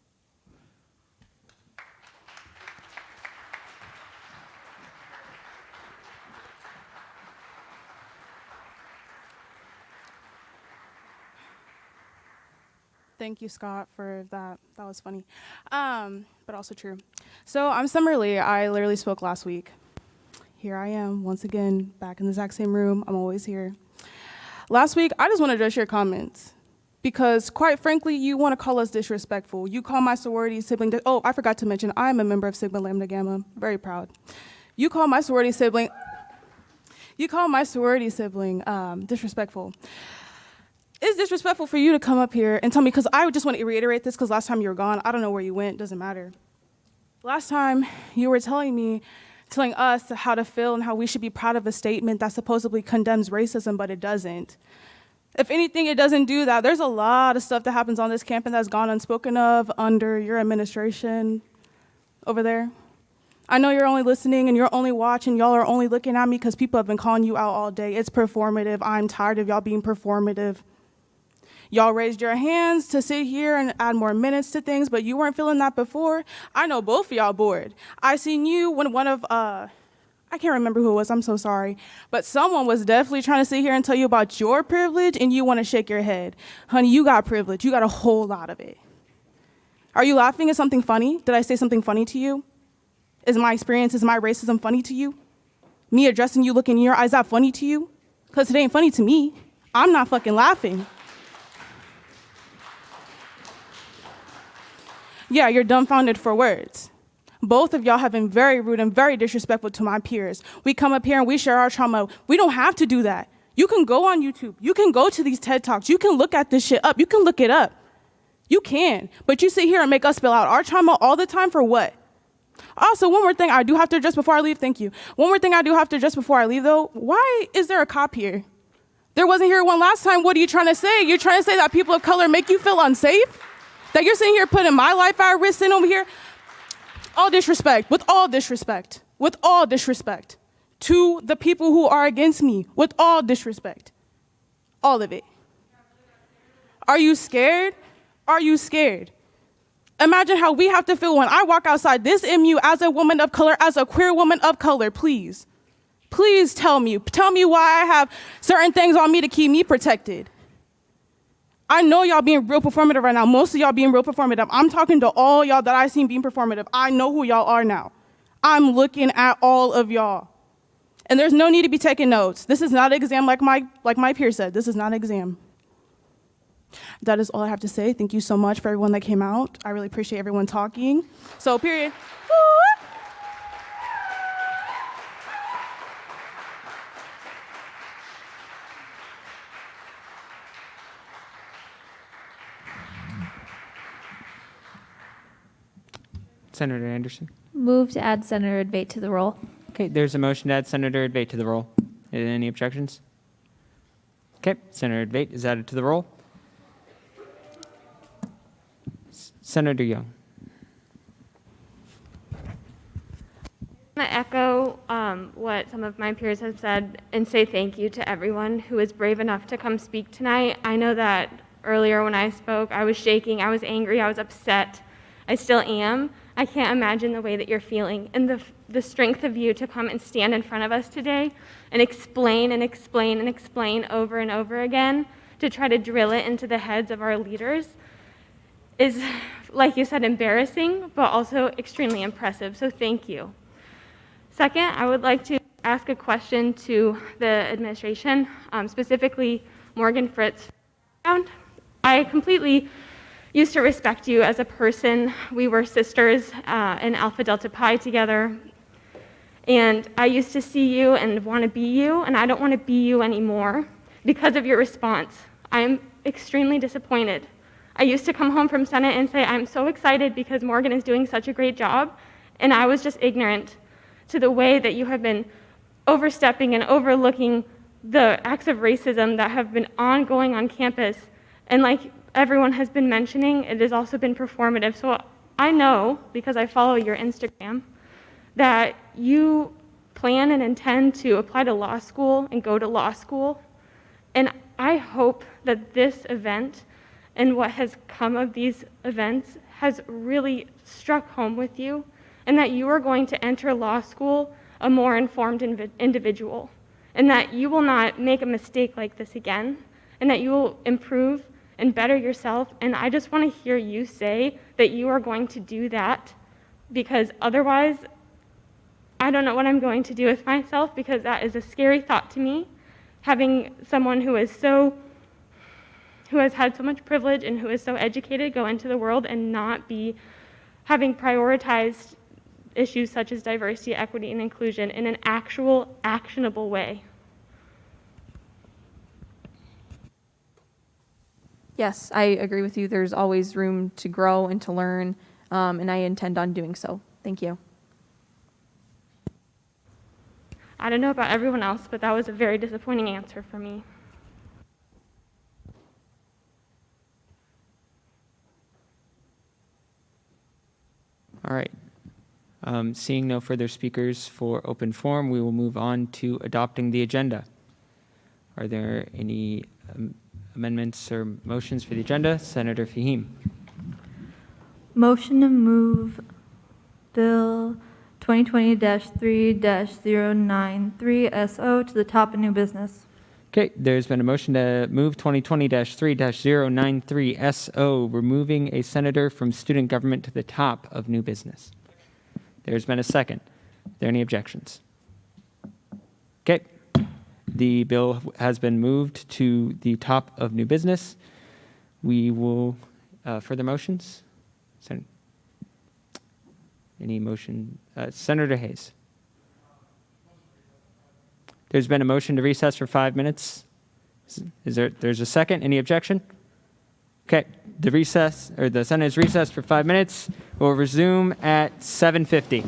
Thank you, Scott, for that. That was funny, but also true. So I'm Summerlee. I literally spoke last week. Here I am, once again, back in the exact same room. I'm always here. Last week, I just want to address your comments because, quite frankly, you want to call us disrespectful. You call my sorority sibling, oh, I forgot to mention, I'm a member of Sigma Lambda Gamma. Very proud. You call my sorority sibling disrespectful. It's disrespectful for you to come up here and tell me, because I just want to reiterate this because last time you were gone, I don't know where you went, doesn't matter. Last time you were telling us how to feel and how we should be proud of a statement that supposedly condemns racism, but it doesn't. If anything, it doesn't do that. There's a lot of stuff that happens on this campus that's gone unspoken of under your administration over there. I know you're only listening and you're only watching. Y'all are only looking at me because people have been calling you out all day. It's performative. I'm tired of y'all being performative. Y'all raised your hands to sit here and add more minutes to things, but you weren't feeling that before. I know both of y'all bored. I seen you when one of, I can't remember who it was, I'm so sorry, but someone was definitely trying to sit here and tell you about your privilege and you want to shake your head. Honey, you got privilege. You got a whole lot of it. Are you laughing at something funny? Did I say something funny to you? Is my experience, is my racism funny to you? Me addressing you, looking in your eyes, is that funny to you? Because it ain't funny to me. I'm not fucking laughing. Yeah, you're dumbfounded for words. Both of y'all have been very rude and very disrespectful to my peers. We come up here and we share our trauma. We don't have to do that. You can go on YouTube. You can go to these TED Talks. You can look at this shit up. You can look it up. You can. But you sit here and make us spill out our trauma all the time for what? Also, one more thing I do have to address before I leave. Thank you. One more thing I do have to address before I leave, though. Why is there a cop here? There wasn't here one last time. What are you trying to say? You're trying to say that people of color make you feel unsafe? That you're sitting here putting my life at risk sitting over here? All disrespect, with all disrespect to the people who are against me, with all disrespect, all of it. Are you scared? Are you scared? Imagine how we have to feel when I walk outside this MU as a woman of color, as a queer woman of color, please. Please tell me why I have certain things on me to keep me protected. I know y'all being real performative right now. Most of y'all being real performative. I'm talking to all y'all that I seen being performative. I know who y'all are now. I'm looking at all of y'all. And there's no need to be taking notes. This is not an exam like my peer said. This is not an exam. That is all I have to say. Thank you so much for everyone that came out. I really appreciate everyone talking. So, period. Senator Anderson. Move to add Senator Debate to the roll. Okay, there's a motion to add Senator Debate to the roll. Any objections? Okay, Senator Debate is added to the roll. Senator Young. I'm going to echo what some of my peers have said and say thank you to everyone who was brave enough to come speak tonight. I know that earlier when I spoke, I was shaking, I was angry, I was upset. I still am. I can't imagine the way that you're feeling and the strength of you to come and stand in front of us today and explain and explain and explain over and over again to try to drill it into the heads of our leaders is, like you said, embarrassing, but also extremely impressive. So thank you. Second, I would like to ask a question to the administration, specifically Morgan Fritz. I completely used to respect you as a person. We were sisters in Alpha Delta Pi together. And I used to see you and want to be you, and I don't want to be you anymore because of your response. I am extremely disappointed. I used to come home from Senate and say, I'm so excited because Morgan is doing such a great job, and I was just ignorant to the way that you have been overstepping and overlooking the acts of racism that have been ongoing on campus. And like everyone has been mentioning, it has also been performative. So I know, because I follow your Instagram, that you plan and intend to apply to law school and go to law school. And I hope that this event and what has come of these events has really struck home with you, and that you are going to enter law school a more informed individual, and that you will not make a mistake like this again, and that you will improve and better yourself. And I just want to hear you say that you are going to do that, because otherwise, I don't know what I'm going to do with myself, because that is a scary thought to me, having someone who has had so much privilege and who is so educated go into the world and not be having prioritized issues such as diversity, equity, and inclusion in an actual, actionable way. Yes, I agree with you. There's always room to grow and to learn, and I intend on doing so. Thank you. I don't know about everyone else, but that was a very disappointing answer for me. All right. Seeing no further speakers for open forum, we will move on to adopting the agenda. Are there any amendments or motions for the agenda? Senator Fahim. Motion to move Bill 2020-3-093 SO to the top of new business. Okay, there's been a motion to move 2020-3-093 SO, removing a senator from student government to the top of new business. There's been a second. Are there any objections? Okay, the bill has been moved to the top of new business. We will, further motions? Any motion? Senator Hayes. There's been a motion to recess for 5 minutes. There's a second? Any objection? Okay, the Senate is recessed for 5 minutes. We'll resume at 7:50.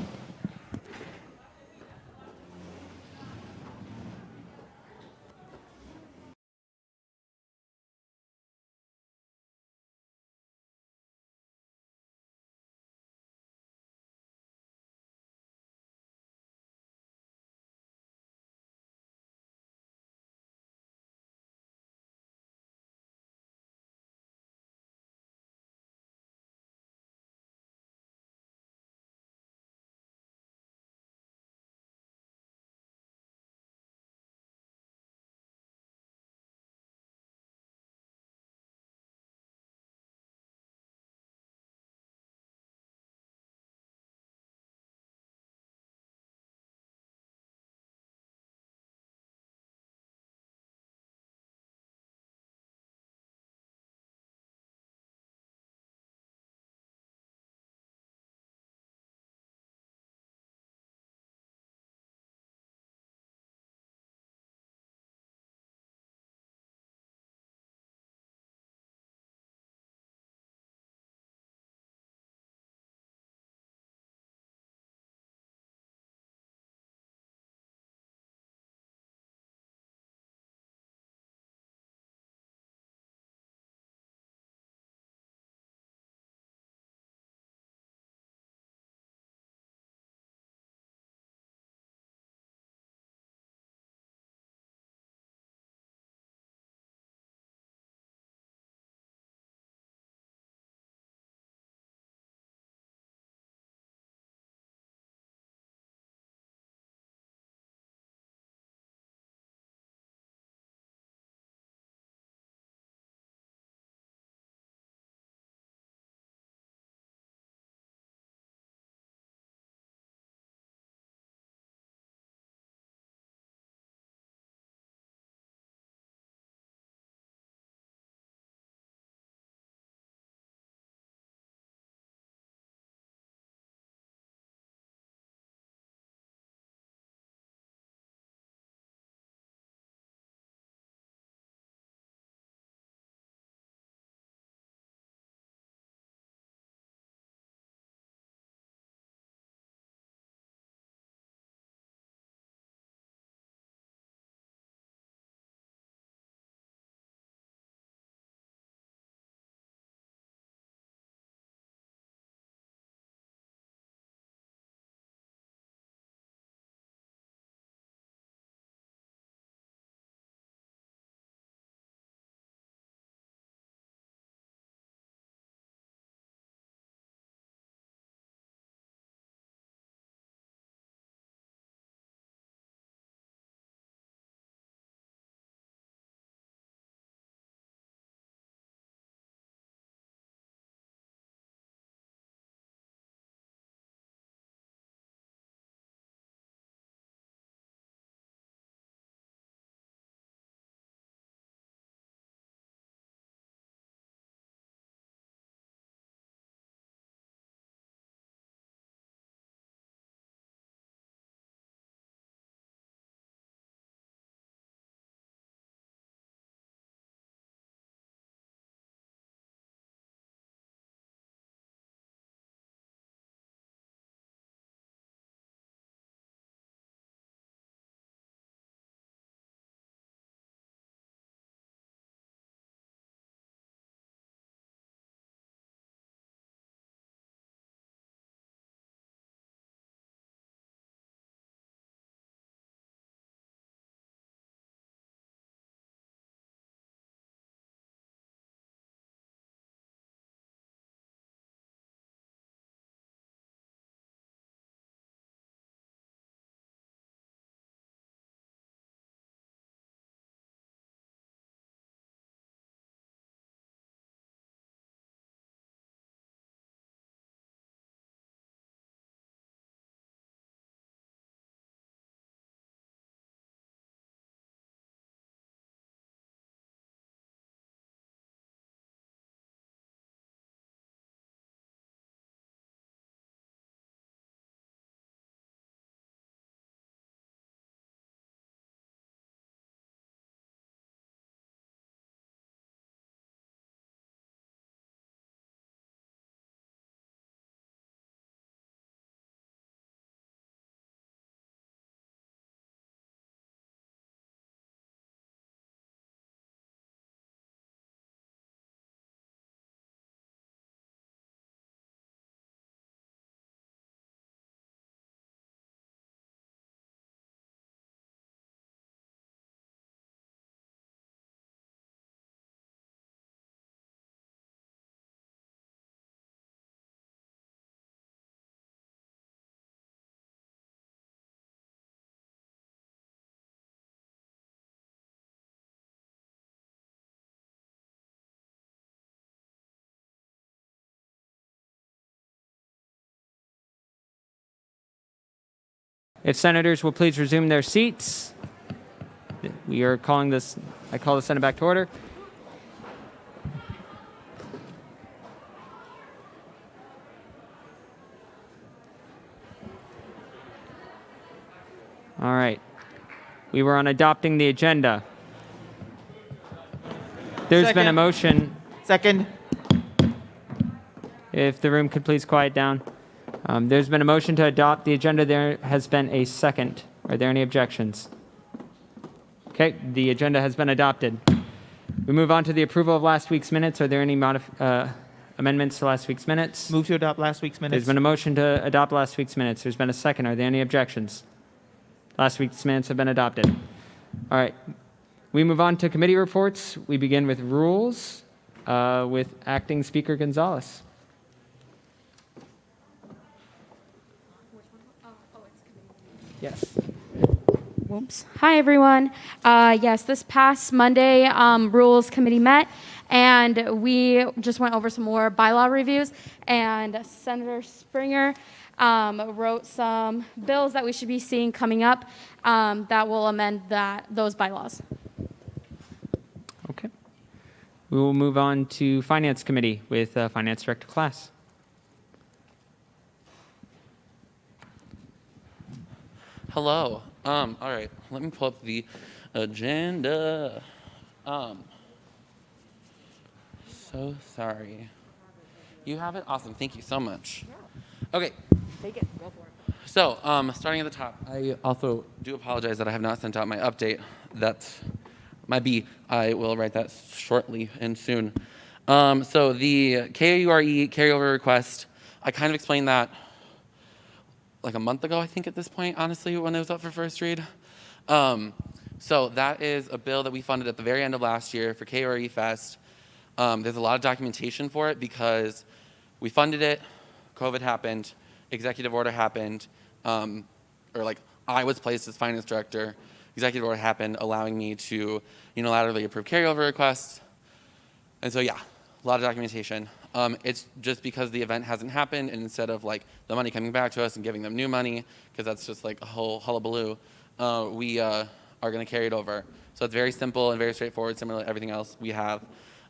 If senators will please resume their seats. We are calling this, I call the Senate back to order. All right. We were on adopting the agenda. There's been a Second. motion. Second. If the room could please quiet down. There's been a motion to adopt the agenda. There has been a second. Are there any objections? Okay, the agenda has been adopted. We move on to the approval of last week's minutes. Are there any amendments to last week's minutes? Move to adopt last week's minutes. There's been a motion to adopt last week's minutes. There's been a second. Are there any objections? Last week's minutes have been adopted. All right. We move on to committee reports. We begin with rules with Acting Speaker Gonzalez. Yes. Whoops. Hi, everyone. Yes, this past Monday, Rules Committee met, and we just went over some more bylaw reviews, and Senator Springer wrote some bills that we should be seeing coming up that will amend those bylaws. Okay. We will move on to Finance Committee with Finance Director Class. Hello. All right. Let me pull up the agenda. So sorry. You have it? Awesome. Thank you so much. Okay. Take it. Go for it. So, starting at the top, I also do apologize that I have not sent out my update. That's my B. I will write that shortly and soon. So the KURE carryover request, I kind of explained that like a month ago, I think at this point, honestly, when it was up for first read. So that is a bill that we funded at the very end of last year for KURE Fest. There's a lot of documentation for it because we funded it, COVID happened, executive order happened, or like I was placed as finance director, executive order happened allowing me to unilaterally approve carryover requests. And so yeah, a lot of documentation. It's just because the event hasn't happened, and instead of like the money coming back to us and giving them new money, because that's just like a whole hullabaloo, we are going to carry it over. So it's very simple and very straightforward, similar to everything else we have.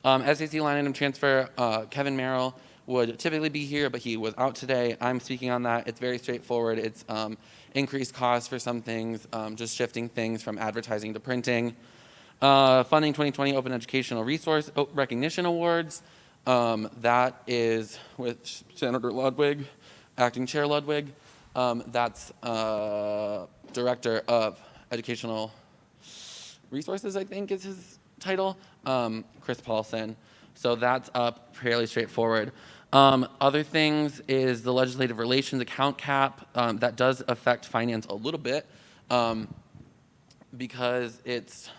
SAC line item transfer, Kevin Merrill would typically be here, but he was out today. I'm speaking on that. It's very straightforward. It's increased costs for some things, just shifting things from advertising to printing. Funding 2020 Open Educational Resource Recognition Awards. That is with Senator Ludwig, Acting Chair Ludwig. That's Director of Educational Resources, I think is his title, Chris Paulson. So that's up fairly straightforward. Other things is the legislative relations account cap. That does affect finance a little bit because it's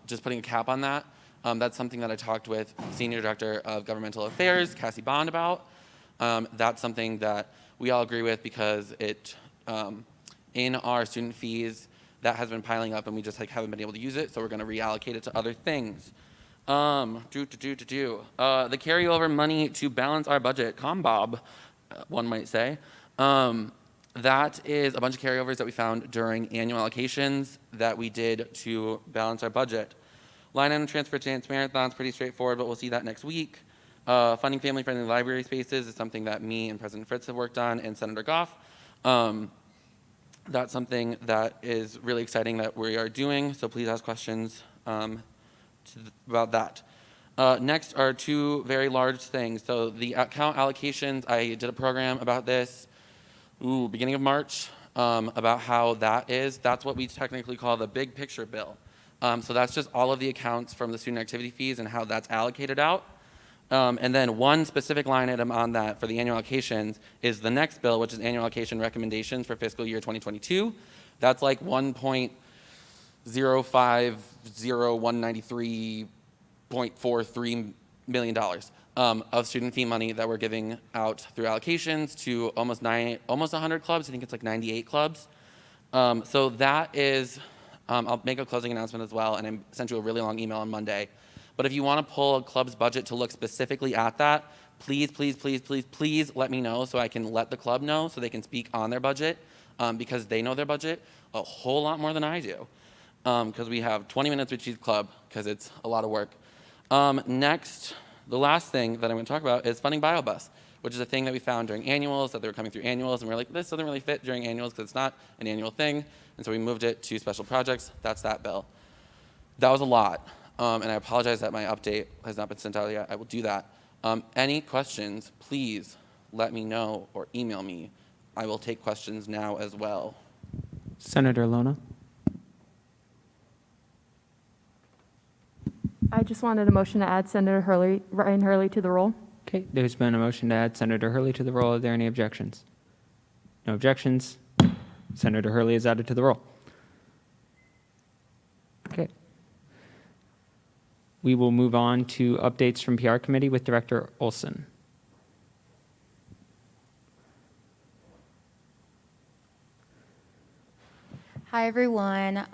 just putting a cap on that. That's something that I talked with Senior Director of Governmental Affairs, Cassie Bond, about. That's something that we all agree with because it, in our student fees, that has been piling up and we just haven't been able to use it, so we're going to reallocate it to other things. The carryover money to balance our budget, COMBOB, one might say. That is a bunch of carryovers that we found during annual allocations that we did to balance our budget. Line item transfer to Dance Marathon is pretty straightforward, but we'll see that next week. Funding family-friendly library spaces is something that me and President Fritz have worked on, and Senator Goff. That's something that is really exciting that we are doing, so please ask questions about that. Next are two very large things. So the account allocations, I did a program about this, beginning of March, about how that is. That's what we technically call the big picture bill. So that's just all of the accounts from the student activity fees and how that's allocated out. And then one specific line item on that for the annual allocations is the next bill, which is annual allocation recommendations for fiscal year 2022. That's like $1.050193.43 million of student fee money that we're giving out through allocations to almost 100 clubs. I think it's like 98 clubs. So that is, I'll make a closing announcement as well, and I sent you a really long email on Monday. But if you want to pull a club's budget to look specifically at that, please, please, please, please, please let me know so I can let the club know so they can speak on their budget. because they know their budget a whole lot more than I do, because we have 20 minutes with Youth Club, because it's a lot of work. Next, the last thing that I'm going to talk about is funding BioBus, which is a thing that we found during annuals, that they were coming through annuals, and we're like, this doesn't really fit during annuals because it's not an annual thing, and so we moved it to special projects. That's that bill. That was a lot, and I apologize that my update has not been sent out yet. I will do that. Any questions, please let me know or email me. I will take questions now as well. Senator Lona. I just wanted a motion to add Senator Ryan Hurley to the roll. Okay, there's been a motion to add Senator Hurley to the roll. Are there any objections? No objections. Senator Hurley is added to the roll. Okay. We will move on to updates from PR Committee with Director Olson. Hi, everyone.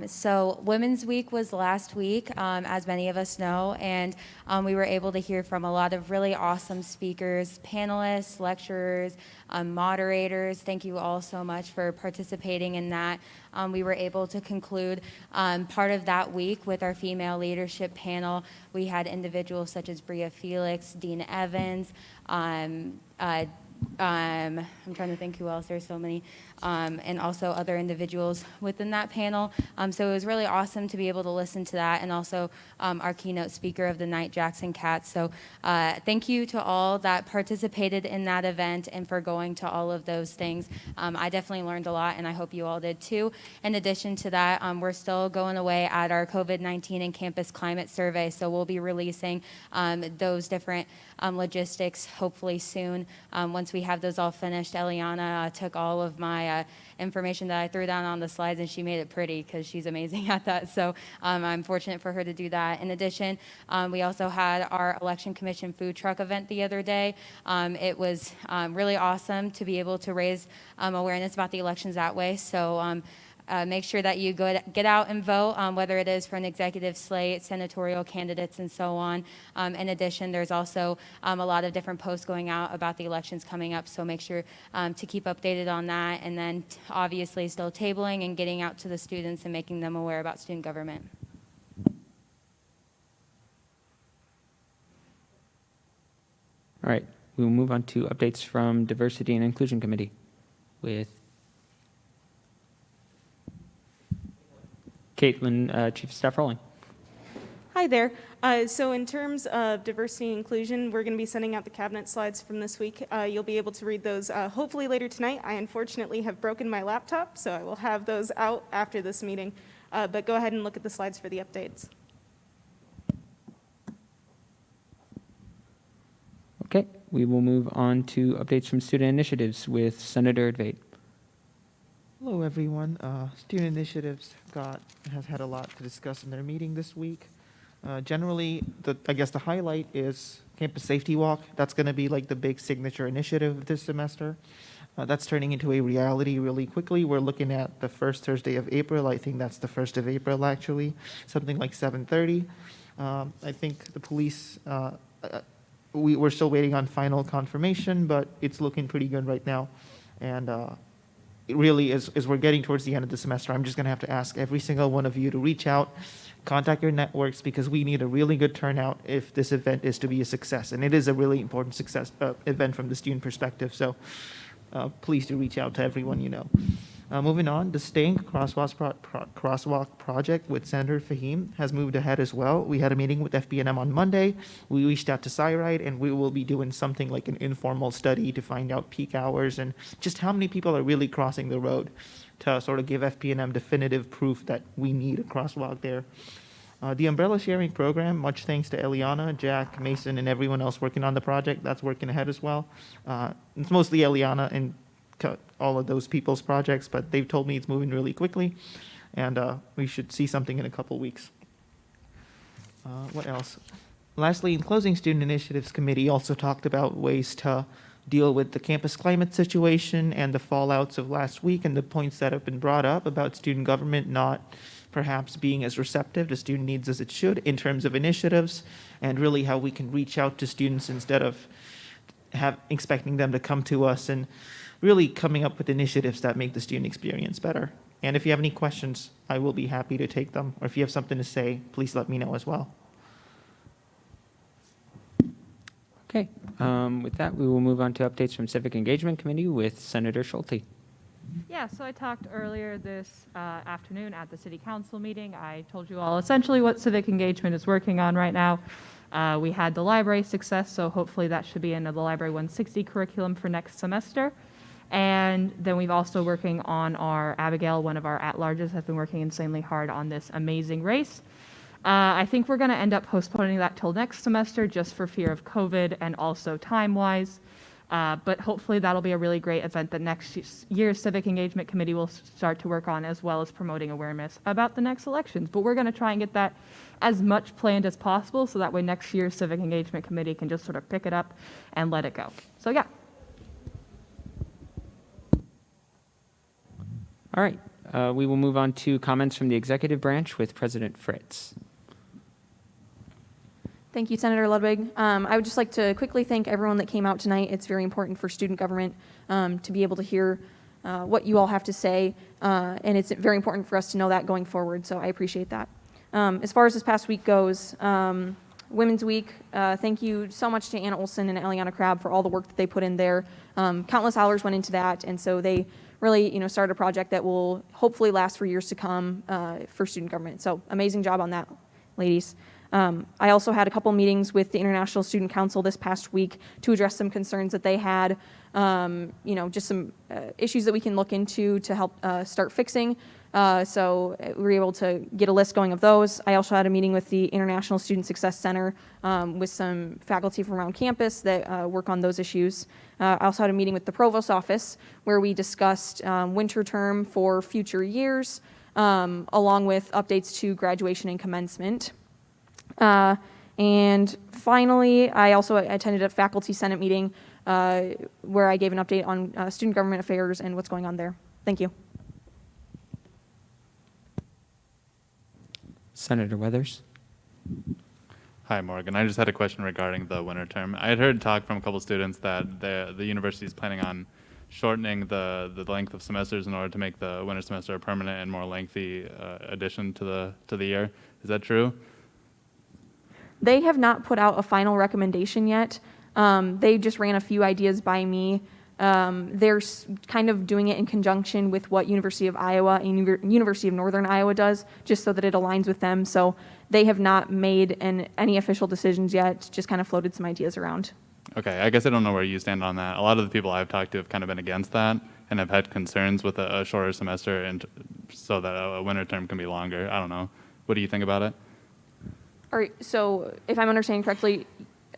So Women's Week was last week, as many of us know, and we were able to hear from a lot of really awesome speakers, panelists, lecturers, moderators. Thank you all so much for participating in that. We were able to conclude part of that week with our female leadership panel. We had individuals such as Bria Felix, Dean Evans, I'm trying to think who else, there's so many, and also other individuals within that panel. So it was really awesome to be able to listen to that, and also our keynote speaker of the night, Jackson Katz. So thank you to all that participated in that event and for going to all of those things. I definitely learned a lot, and I hope you all did too. In addition to that, we're still going away at our COVID-19 and campus climate survey, so we'll be releasing those different logistics hopefully soon. Once we have those all finished, Eliana took all of my information that I threw down on the slides, and she made it pretty because she's amazing at that. So I'm fortunate for her to do that. In addition, we also had our Election Commission food truck event the other day. It was really awesome to be able to raise awareness about the elections that way. So make sure that you get out and vote, whether it is for an executive slate, senatorial candidates, and so on. In addition, there's also a lot of different posts going out about the elections coming up, so make sure to keep updated on that. And then obviously still tabling and getting out to the students and making them aware about student government. All right, we will move on to updates from Diversity and Inclusion Committee with Caitlin, Chief of Staff Rowling. Hi there. So in terms of diversity and inclusion, we're going to be sending out the cabinet slides from this week. You'll be able to read those hopefully later tonight. I unfortunately have broken my laptop, so I will have those out after this meeting. But go ahead and look at the slides for the updates. Okay, we will move on to updates from student initiatives with Senator Advait. Hello, everyone. Student Initiatives has had a lot to discuss in their meeting this week. Generally, I guess the highlight is Campus Safety Walk. That's going to be like the big signature initiative this semester. That's turning into a reality really quickly. We're looking at the first Thursday of April. I think that's the 1st of April, actually, something like 7:30. I think the police, we're still waiting on final confirmation, but it's looking pretty good right now. And it really is, as we're getting towards the end of the semester, I'm just going to have to ask every single one of you to reach out, contact your networks, because we need a really good turnout if this event is to be a success. And it is a really important success event from the student perspective. So please do reach out to everyone you know. Moving on, the Stink Crosswalk project with Senator Fahim has moved ahead as well. We had a meeting with FBNM on Monday. We reached out to SciRide, and we will be doing something like an informal study to find out peak hours and just how many people are really crossing the road to sort of give FBNM definitive proof that we need a crosswalk there. The umbrella sharing program, much thanks to Eliana, Jack, Mason, and everyone else working on the project. That's working ahead as well. It's mostly Eliana and all of those people's projects, but they've told me it's moving really quickly, and we should see something in a couple weeks. What else? Lastly, in closing, Student Initiatives Committee also talked about ways to deal with the campus climate situation and the fallouts of last week and the points that have been brought up about student government not perhaps being as receptive to student needs as it should in terms of initiatives, and really how we can reach out to students instead of expecting them to come to us and really coming up with initiatives that make the student experience better. And if you have any questions, I will be happy to take them. Or if you have something to say, please let me know as well. Okay. With that, we will move on to updates from Civic Engagement Committee with Senator Schulte. Yeah, so I talked earlier this afternoon at the city council meeting. I told you all essentially what civic engagement is working on right now. We had the library success, so hopefully that should be in the Library 160 curriculum for next semester. And then we've also working on our Abigail, one of our at-larges, has been working insanely hard on this amazing race. I think we're going to end up postponing that till next semester just for fear of COVID and also time-wise. But hopefully that'll be a really great event that next year's Civic Engagement Committee will start to work on, as well as promoting awareness about the next elections. But we're going to try and get that as much planned as possible so that way next year's Civic Engagement Committee can just sort of pick it up and let it go. So yeah. All right. We will move on to comments from the executive branch with President Fritz. Thank you, Senator Ludwig. I would just like to quickly thank everyone that came out tonight. It's very important for student government to be able to hear what you all have to say, and it's very important for us to know that going forward, so I appreciate that. As far as this past week goes, Women's Week, thank you so much to Anna Olson and Eliana Crabb for all the work that they put in there. Countless hours went into that, and so they really, started a project that will hopefully last for years to come for student government. So amazing job on that, ladies. I also had a couple meetings with the International Student Council this past week to address some concerns that they had, just some issues that we can look into to help start fixing. So we were able to get a list going of those. I also had a meeting with the International Student Success Center with some faculty from around campus that work on those issues. I also had a meeting with the Provost's office where we discussed winter term for future years, along with updates to graduation and commencement. And finally, I also attended a faculty senate meeting where I gave an update on student government affairs and what's going on there. Thank you. Senator Weathers. Hi, Morgan. I just had a question regarding the winter term. I had heard talk from a couple students that the university is planning on shortening the length of semesters in order to make the winter semester a permanent and more lengthy addition to the year. Is that true? They have not put out a final recommendation yet. They just ran a few ideas by me. They're kind of doing it in conjunction with what University of Iowa and University of Northern Iowa does, just so that it aligns with them. So they have not made any official decisions yet, just kind of floated some ideas around. Okay, I guess I don't know where you stand on that. A lot of the people I've talked to have kind of been against that and have had concerns with a shorter semester and so that a winter term can be longer. I don't know. What do you think about it? All right, so if I'm understanding correctly,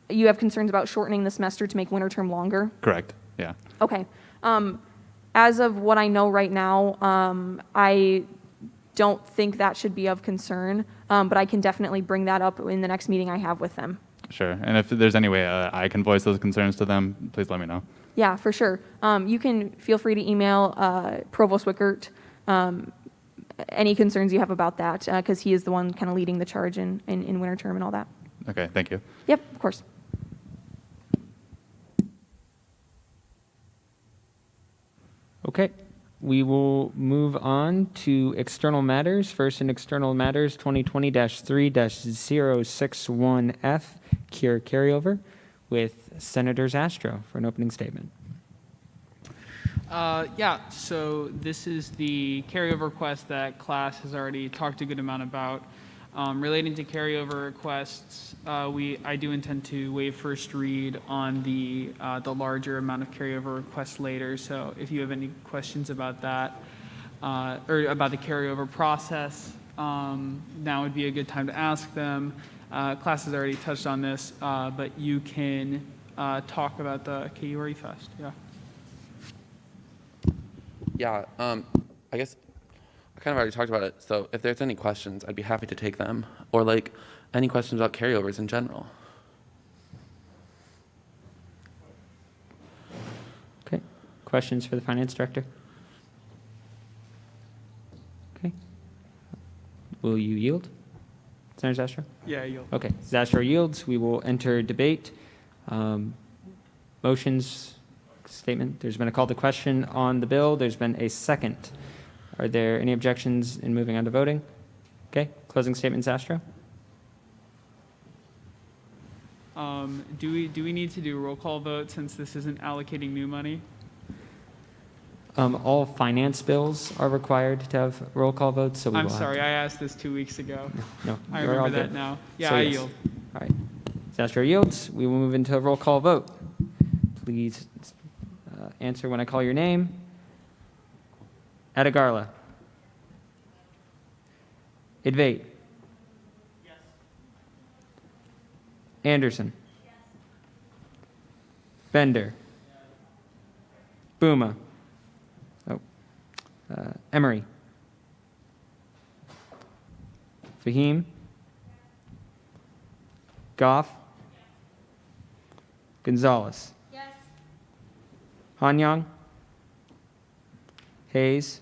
you have concerns about shortening the semester to make winter term longer? Correct, yeah. Okay. As of what I know right now, I don't think that should be of concern, but I can definitely bring that up in the next meeting I have with them. Sure, and if there's any way I can voice those concerns to them, please let me know. Yeah, for sure. You can feel free to email Provost Wickert any concerns you have about that, because he is the one kind of leading the charge in winter term and all that. Okay, thank you. Yep, of course. Okay, we will move on to external matters. First in external matters, 2020-3-061F, CURE carryover, with Senator Zastro for an opening statement. Yeah, so this is the carryover request that class has already talked a good amount about. Relating to carryover requests, I do intend to waive first read on the larger amount of carryover requests later. So if you have any questions about that or about the carryover process, now would be a good time to ask them. Class has already touched on this, but you can talk about the KURE Fest. Yeah. Yeah, I guess I kind of already talked about it. So if there's any questions, I'd be happy to take them. Or like any questions about carryovers in general. Okay, questions for the finance director? Okay. Will you yield, Senator Zastro? Yeah, I yield. Okay, Zastro yields. We will enter debate. Motions statement. There's been a call to question on the bill. There's been a second. Are there any objections in moving on to voting? Okay, closing statement, Zastro. Do we need to do a roll call vote since this isn't allocating new money? All finance bills are required to have roll call votes, so we I'm will have sorry, to- I asked this 2 weeks ago. No, I you're all remember that good. now. Yeah, So I yes. yield. All right. Zastro yields. We will move into a roll call vote. Please answer when I call your name. Adigarla. Idvait. Yes. Anderson. Yes. Bender. Buma. Oh. Emery. Fahim. Goff. Gonzalez. Yes. Hanyang. Hayes.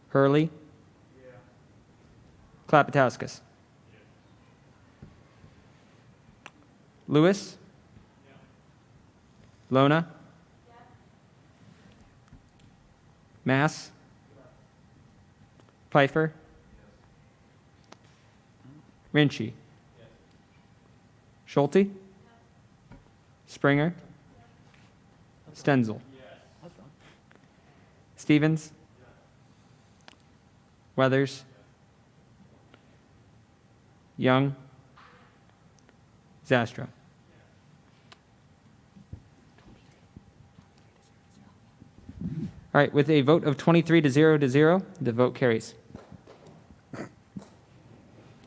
Hurley. Klapatauskas. Lewis. Lona. Mass. Pfeiffer. Rinchi. Schulte. Springer. Stenzel. Stevens. Weathers. Young. Zastro. All right, with a vote of 23 to 0, the vote carries.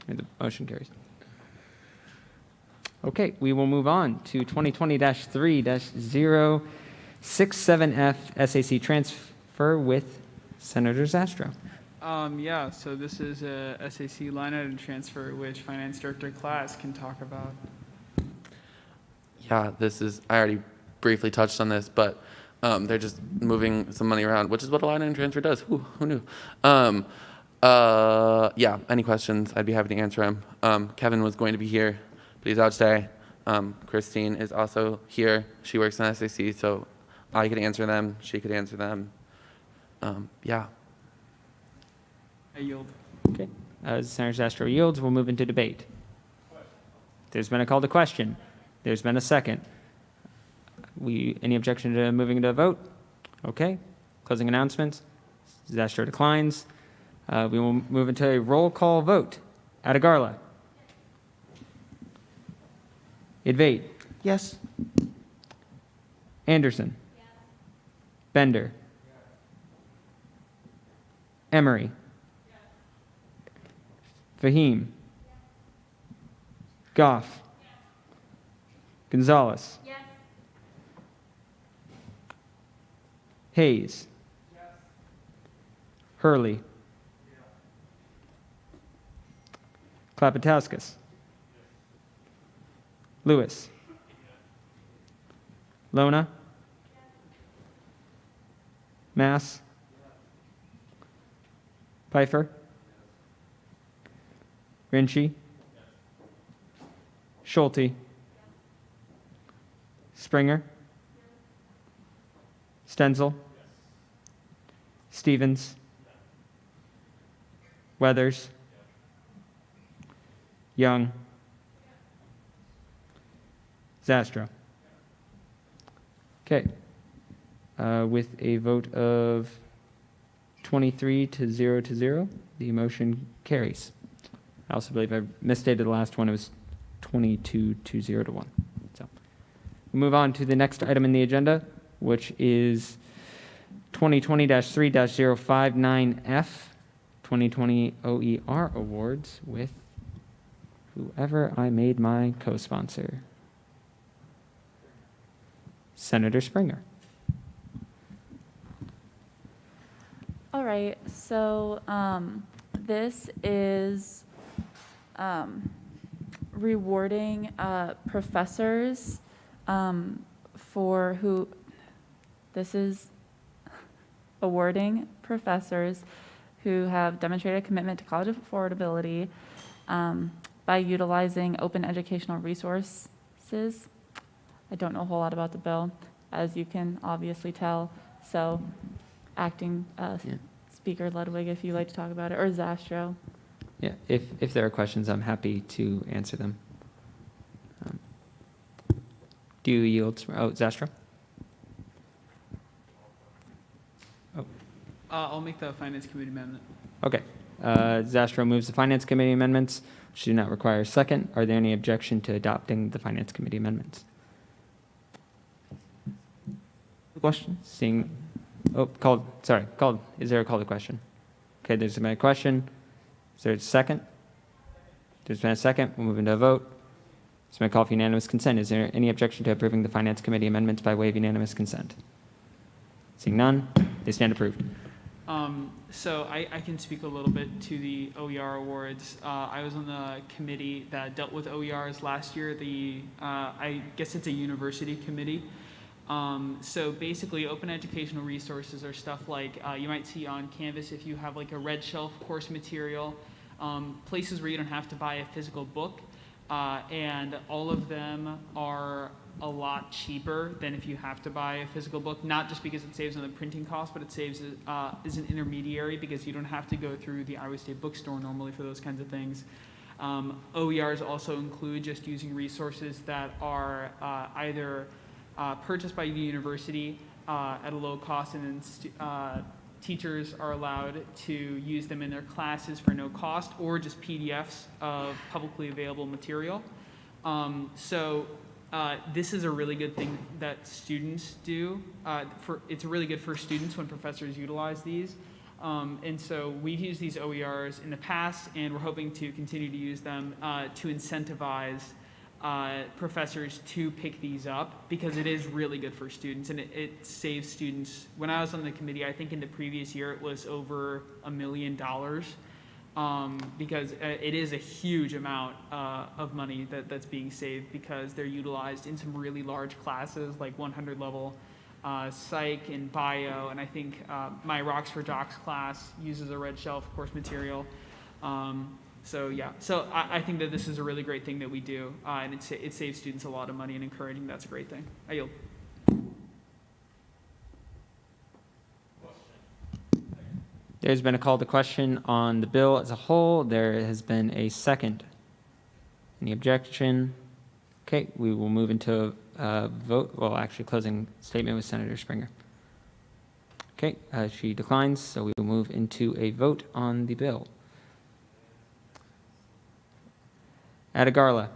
And the motion carries. Okay, we will move on to 2020-3-067F SAC transfer with Senator Zastro. Yeah, so this is a SAC line item transfer, which Finance Director Klass can talk about. Yeah, I already briefly touched on this, but they're just moving some money around, which is what a line item transfer does. Who knew? Yeah, any questions, I'd be happy to answer them. Kevin was going to be here, but he's out today. Christine is also here. She works in SAC, so I could answer them. She could answer them. Yeah. I yield. Okay, as Senator Zastro yields, we'll move into debate. There's been a call to question. There's been a second. Any objection to moving into a vote? Okay, closing announcements. Zastro declines. We will move into a roll call vote. Adigarla. Idvait. Yes. Anderson. Bender. Emery. Fahim. Goff. Gonzalez. Hayes. Hurley. Klapatauskas. Lewis. Lona. Mass. Pfeiffer. Rinchi. Schulte. Springer. Stenzel. Stevens. Weathers. Young. Zastro. Okay. With a vote of 23 to 0, the motion carries. I also believe I misstated the last one. It was 22 to 0 to 1. So we move on to the next item in the agenda, which is 2020-3-059F, 2020 OER Awards with whoever I made my co-sponsor. Senator Springer. All right, so this is rewarding professors this is awarding professors who have demonstrated a commitment to college affordability by utilizing open educational resources I don't know a whole lot about the bill, as you can obviously tell. So, Acting Speaker Ludwig, if you'd like to talk about it, or Zastro. Yeah, if there are questions, I'm happy to answer them. Do you yield? Oh, Zastro? Oh, I'll make the Finance Committee amendment. okay. Zastro moves the Finance Committee amendments, which do not require a second. Are there any objection to adopting the Finance Committee amendments? Question? Seeing, called. Is there a call to question? Okay, there's been a question. Is there a second? There's been a second. We'll move into a vote. It's been a call for unanimous consent. Is there any objection to approving the Finance Committee amendments by way of unanimous consent? Seeing none, they stand approved. So I can speak a little bit to the OER awards. I was on the committee that dealt with OERs last year. I guess it's a university committee. So basically, open educational resources are stuff like you might see on Canvas if you have like a red shelf course material, places where you don't have to buy a physical book, and all of them are a lot cheaper than if you have to buy a physical book, not just because it saves on the printing cost, but it saves as an intermediary because you don't have to go through the Iowa State bookstore normally for those kinds of things. OERs also include just using resources that are either purchased by the university at a low cost, and then teachers are allowed to use them in their classes for no cost, or just PDFs of publicly available material. This is a really good thing that students do. It's really good for students when professors utilize these. And so we've used these OERs in the past, and we're hoping to continue to use them to incentivize professors to pick these up, because it is really good for students, and it saves students. When I was on the committee, I think in the previous year it was over $1 million, because it is a huge amount of money that's being saved because they're utilized in some really large classes like 100 level psych and bio, and I think my Rocks for Jocks class uses a red shelf course material. So I think that this is a really great thing that we do, and it saves students a lot of money, and encouraging that's a great thing. I yield. There's been a call to question on the bill as a whole. There has been a second. Any objection? Okay, we will move into a vote. Well, actually, closing statement with Senator Springer. Okay, she declines, so we will move into a vote on the bill. Adigarla.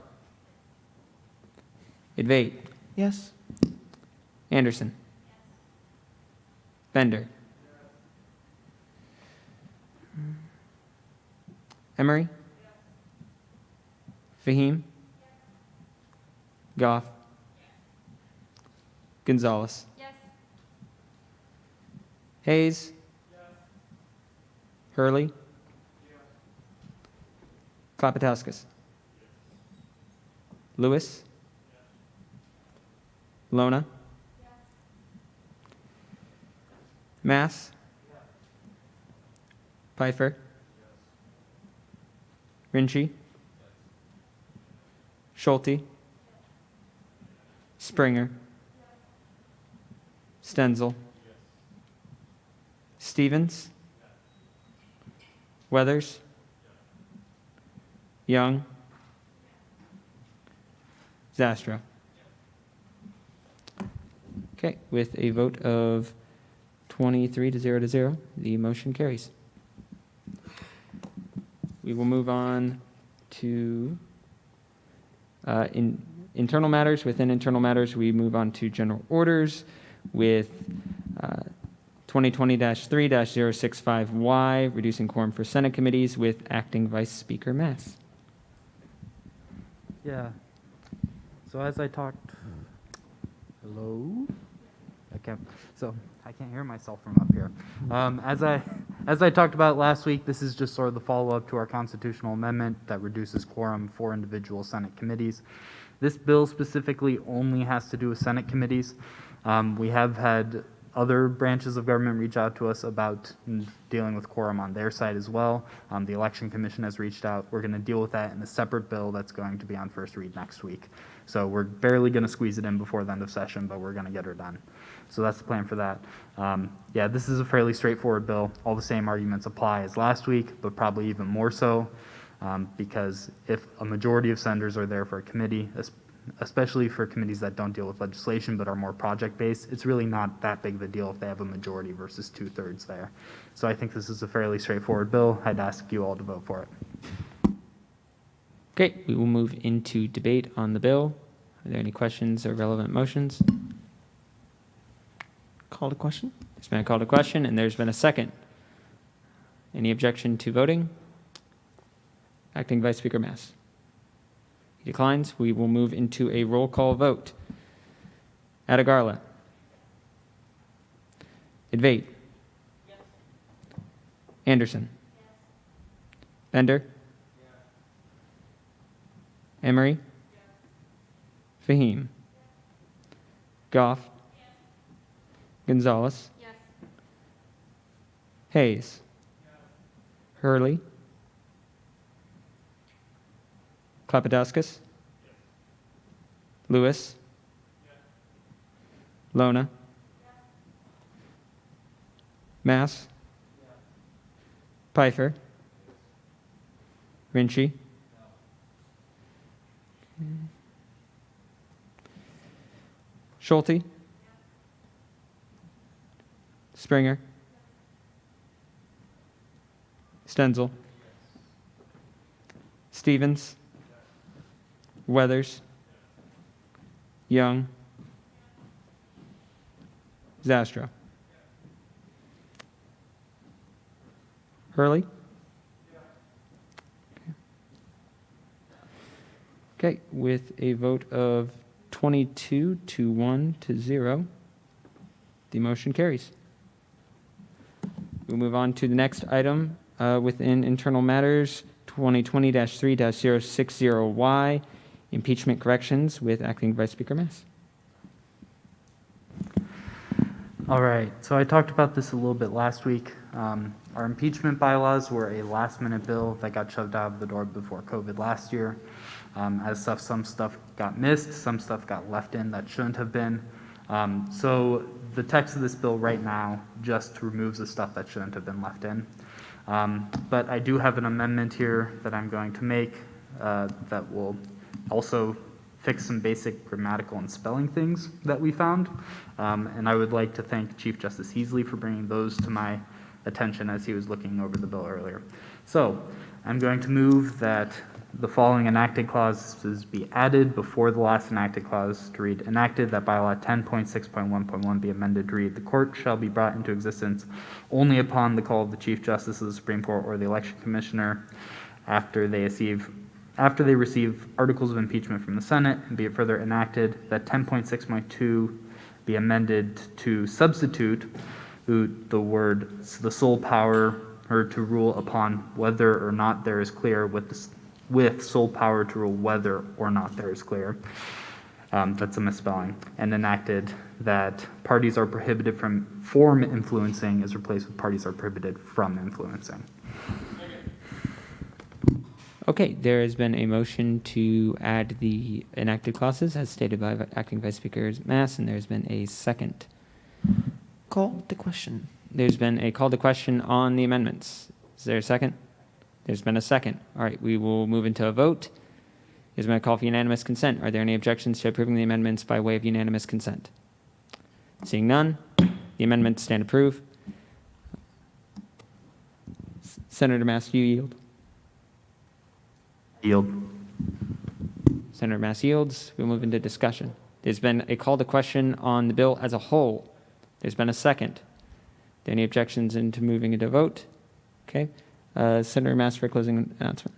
Idvate. Yes. Anderson. Bender. Emery? Fahim? Goff? Gonzalez? Hayes? Hurley? Klapatauskas? Lewis? Lona? Mass? Pfeiffer? Rinchi? Schulte? Springer? Stenzel? Stevens? Weathers? Young? Zastro? Okay, with a vote of 23 to 0, the motion carries. We will move on to internal matters. Within internal matters, we move on to general orders with 2020-3-065Y, reducing quorum for Senate committees with Acting Vice Speaker Mass. Yeah. So as I talked, hello? Okay. So I can't hear myself from up here. As I talked about last week, this is just sort of the follow-up to our constitutional amendment that reduces quorum for individual Senate committees. This bill specifically only has to do with Senate committees. We have had other branches of government reach out to us about dealing with quorum on their side as well. The Election Commission has reached out. We're going to deal with that in a separate bill that's going to be on first read next week. So we're barely going to squeeze it in before the end of session, but we're going to get her done. So that's the plan for that. Yeah, this is a fairly straightforward bill. All the same arguments apply as last week, but probably even more so, because if a majority of senators are there for a committee, especially for committees that don't deal with legislation but are more project-based, it's really not that big of a deal if they have a majority versus 2/3 there. So I think this is a fairly straightforward bill. I'd ask you all to vote for it. Okay, we will move into debate on the bill. Are there any questions or relevant motions? Call to question? There's been a call to question, and there's been a second. Any objection to voting? Acting Vice Speaker Mass. He declines. We will move into a roll call vote. Atagarla. Advait. Anderson. Bender. Emery. Fahim. Goff. Gonzalez. Hayes. Hurley. Klapaduskas. Lewis. Lona. Mass. Pfeiffer. Rinchi. Schulte. Springer. Stenzel. Stevens. Weathers. Young. Zastro. Hurley. Okay, with a vote of 22 to 1 to 0, the motion carries. We'll move on to the next item within Internal Matters, 2020-3-060Y, impeachment corrections with Acting Vice Speaker Mass. All right, so I talked about this a little bit last week. Our impeachment bylaws were a last-minute bill that got shoved out of the door before COVID last year. Some stuff got missed, some stuff got left in that shouldn't have been. So the text of this bill right now just removes the stuff that shouldn't have been left in. But I do have an amendment here that I'm going to make that will also fix some basic grammatical and spelling things that we found. And I would like to thank Chief Justice Heasley for bringing those to my attention as he was looking over the bill earlier. So I'm going to move that the following enacted clauses be added before the last enacted clause to read enacted, that bylaw 10.6.1.1 be amended to read the court shall be brought into existence only upon the call of the Chief Justice of the Supreme Court or the election commissioner after they receive articles of impeachment from the Senate, and be it further enacted that 10.6.2 be amended to substitute the sole power or to rule upon whether or not there is clear with sole power to rule whether or not there is clear. That's a misspelling. And enacted that parties are prohibited from influencing is replaced with parties are prohibited from influencing. Okay, there has been a motion to add the enacted clauses as stated by Acting Vice Speaker Mass, and there's been a second. Call the question. There's been a call to question on the amendments. Is there a second? There's been a second. All right, we will move into a vote. There's been a call for unanimous consent. Are there any objections to approving the amendments by way of unanimous consent? Seeing none, the amendments stand approved. Senator Mass, do you yield? Yield. Senator Mass yields. We'll move into discussion. There's been a call to question on the bill as a whole. There's been a second. Are there any objections into moving into vote? Okay. Senator Mass for closing announcement.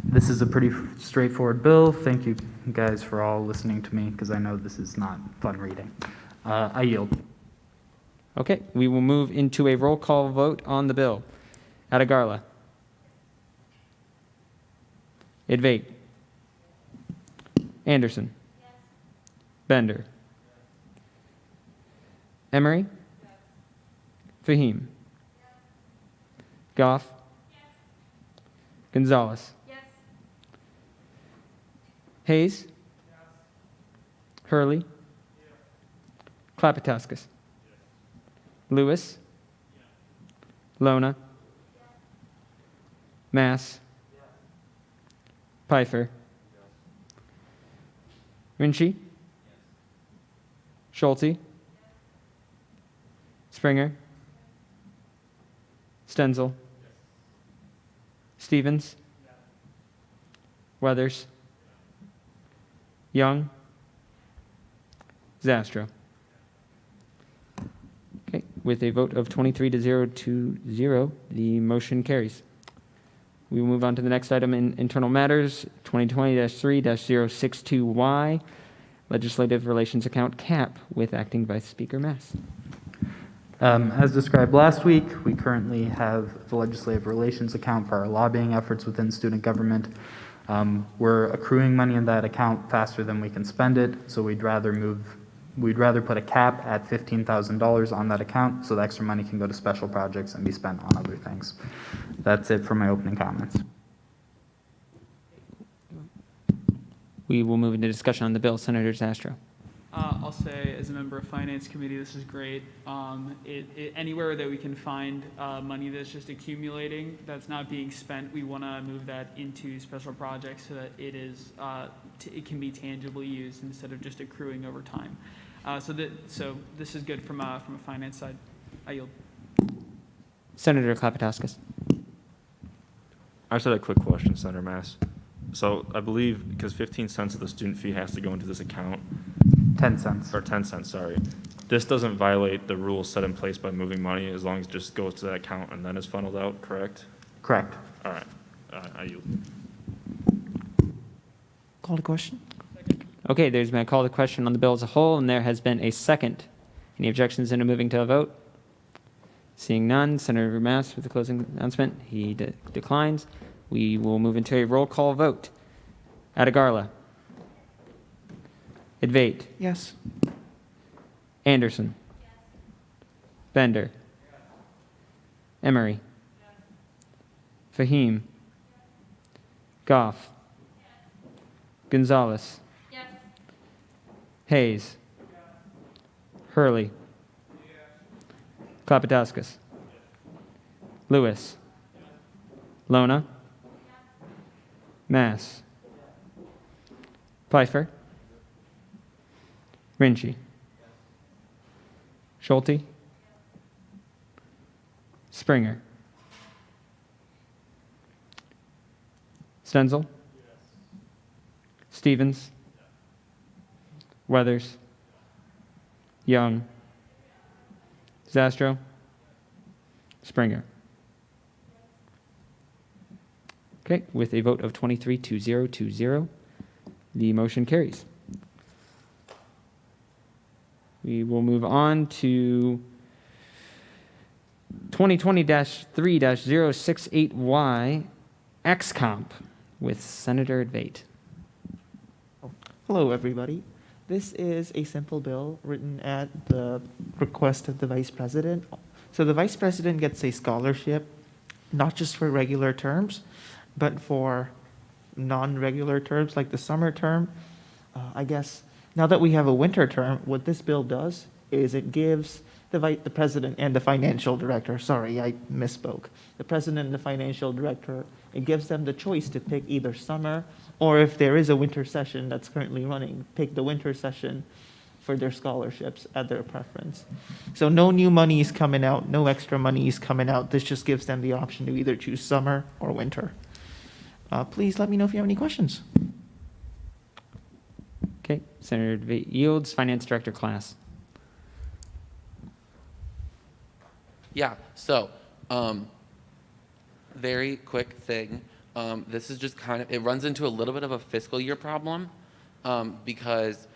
This is a pretty straightforward bill. Thank you guys for all listening to me, because I know this is not fun reading. I yield. Okay, we will move into a roll call vote on the bill. Atagarla. Advait. Anderson. Bender. Emery. Fahim. Goff. Gonzalez. Hayes. Hurley, Klapatoskis, Lewis, Lona, Mass, Pfeiffer, Rinchi, Schulte, Springer, Stenzel, Stevens, Weathers, Young, Zastro. Okay, with a vote of 23 to 0 to 0, the motion carries. We will move on to the next item in internal matters, 2020-3-062Y, Legislative Relations Account CAP with Acting Vice Speaker Mass. As described last week, we currently have the Legislative Relations account for our lobbying efforts within student government. We're accruing money in that account faster than we can spend it, so we'd rather put a cap at $15,000 on that account so the extra money can go to special projects and be spent on other things. That's it for my opening comments. We will move into discussion on the bill. Senator Zastro. I'll say, as a member of Finance Committee, this is great. Anywhere that we can find money that's just accumulating, that's not being spent, we want to move that into special projects so that it can be tangibly used instead of just accruing over time. So this is good from a finance side. I yield. Senator Klapatoskis. I just had a quick question, Senator Mass. So I believe because 15 cents of the student fee has to go into this account. 10 cents. Or 10 cents, sorry. This doesn't violate the rules set in place by moving money as long as it just goes to that account and then is funneled out, correct? Correct. All right. I yield. Call the question. Okay, there's been a call to question on the bill as a whole, and there has been a second. Any objections into moving to a vote? Seeing none, Senator Mass with the closing announcement. He declines. We will move into a roll call vote. Adigarla. Advait. Yes. Anderson. Bender. Emery. Fahim. Goff. Gonzalez. Hayes. Hurley. Klapatoskis. Lewis. Lona. Mass. Pfeiffer. Rinchi. Schulte. Springer. Stenzel. Stevens. Weathers. Young. Zastro. Springer. Okay, with a vote of 23 to 0 to 0, the motion carries. We will move on to 2020-3-068Y, XComp with Senator Advait. Hello, everybody. This is a simple bill written at the request of the Vice President. So the Vice President gets a scholarship, not just for regular terms, but for non-regular terms like the summer term. I guess now that we have a winter term, what this bill does is it gives the President and the Financial Director, sorry, I misspoke, the President and the Financial Director, it gives them the choice to pick either summer or if there is a winter session that's currently running, pick the winter session for their scholarships at their preference. So no new money is coming out, no extra money is coming out. This just gives them the option to either choose summer or winter. Please let me know if you have any questions. Okay, Senator Advait yields. Finance Director Class. Yeah, so, very quick thing. This is just kind of, it runs into a little bit of a fiscal year problem because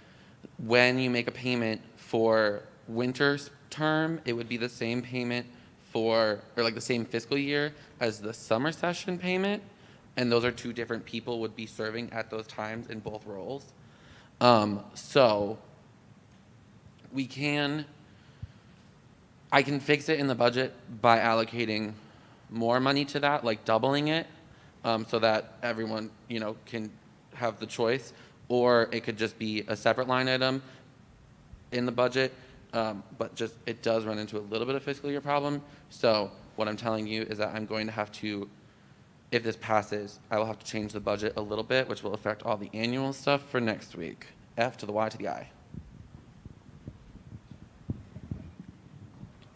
when you make a payment for winter's term, it would be the same payment or like the same fiscal year as the summer session payment. And those are two different people would be serving at those times in both roles. So I can fix it in the budget by allocating more money to that, like doubling it, so that everyone, can have the choice. or it could just be a separate line item in the budget, but just it does run into a little bit of fiscal year problem. So what I'm telling you is that I'm going to have to, if this passes, I will have to change the budget a little bit, which will affect all the annual stuff for next week. F to the Y to the I.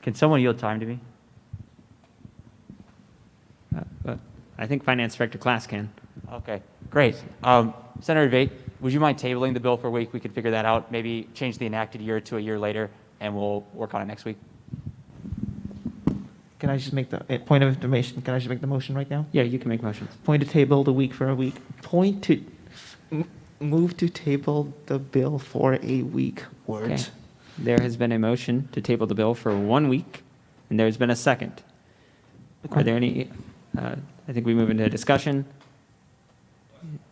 Can someone yield time to me? I think Finance Director Class can. Okay, great. Senator Vate, would you mind tabling the bill for a week? We could figure that out. Maybe change the enacted year to a year later, and we'll work on it next week. Can I just make the point of information? Can I just make the motion right now? Yeah, you can make motions. Point to table the week for a week. Move to table the bill for a week. Words. Okay. There has been a motion to table the bill for 1 week, and there's been a second. Are there any, I think we move into discussion.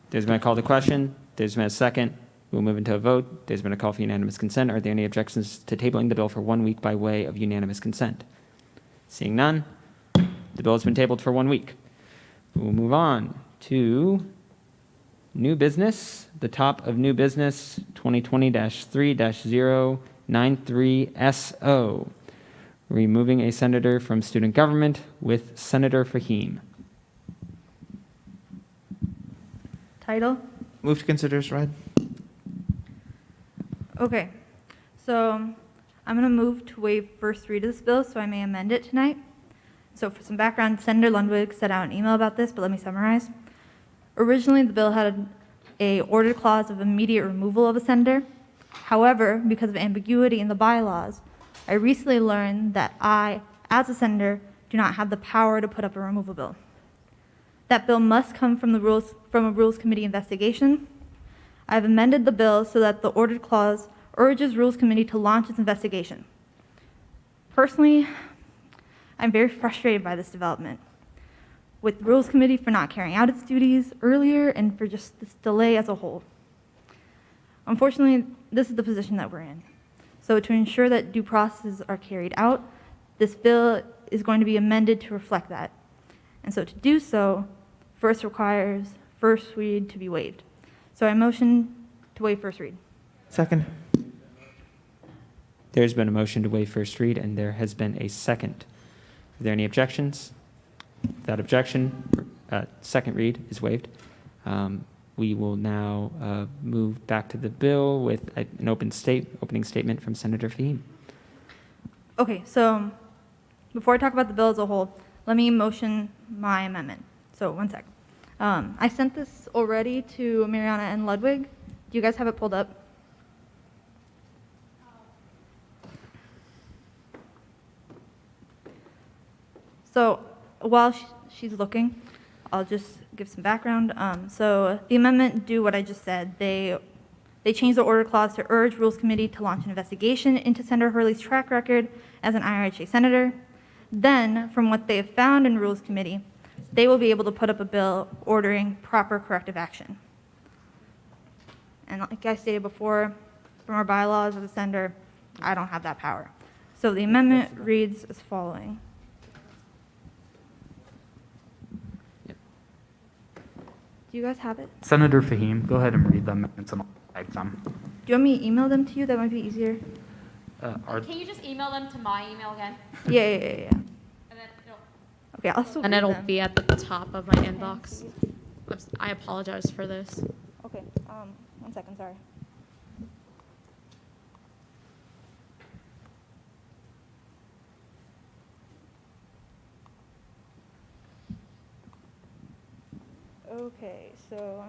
There's been a call to question. There's been a second. We'll move into a vote. There's been a call for unanimous consent. Are there any objections to tabling the bill for 1 week by way of unanimous consent? Seeing none, the bill has been tabled for 1 week. We'll move on to new business. The top of new business, 2020-3-093SO. Removing a senator from student government with Senator Fahim. Title? Move to consider as read. Okay, so I'm going to move to waive first read of this bill, so I may amend it tonight. So for some background, Senator Lundwig sent out an email about this, but let me summarize. Originally, the bill had a ordered clause of immediate removal of a senator. However, because of ambiguity in the bylaws, I recently learned that I, as a senator, do not have the power to put up a removal bill. That bill must come from a Rules Committee investigation. I've amended the bill so that the ordered clause urges Rules Committee to launch its investigation. Personally, I'm very frustrated by this development, with the Rules Committee for not carrying out its duties earlier and for just this delay as a whole. Unfortunately, this is the position that we're in. So to ensure that due processes are carried out, this bill is going to be amended to reflect that. And so to do so, first requires first read to be waived. So I motion to waive first read. Second. There's been a motion to waive first read, and there has been a second. Are there any objections? Without objection, second read is waived. We will now move back to the bill with an opening statement from Senator Fahim. Okay, so before I talk about the bill as a whole, let me motion my amendment. So 1 sec. I sent this already to Mariana and Ludwig. Do you guys have it pulled up? So while she's looking, I'll just give some background. So the amendment do what I just said. They changed the order clause to urge Rules Committee to launch an investigation into Senator Hurley's track record as an IRHA senator. Then, from what they have found in Rules Committee, they will be able to put up a bill ordering proper corrective action. And like I stated before, from our bylaws as a senator, I don't have that power. So the amendment reads as following. Do you guys have it? Senator Fahim, go ahead and read them and some tag them. Do you want me to email them to you? That might be easier. Can you just email them to my email again? Yeah. And then Okay, I'll still and read it'll them. be at the top of my inbox. I apologize for this. Okay, 1 second, sorry. Okay, so.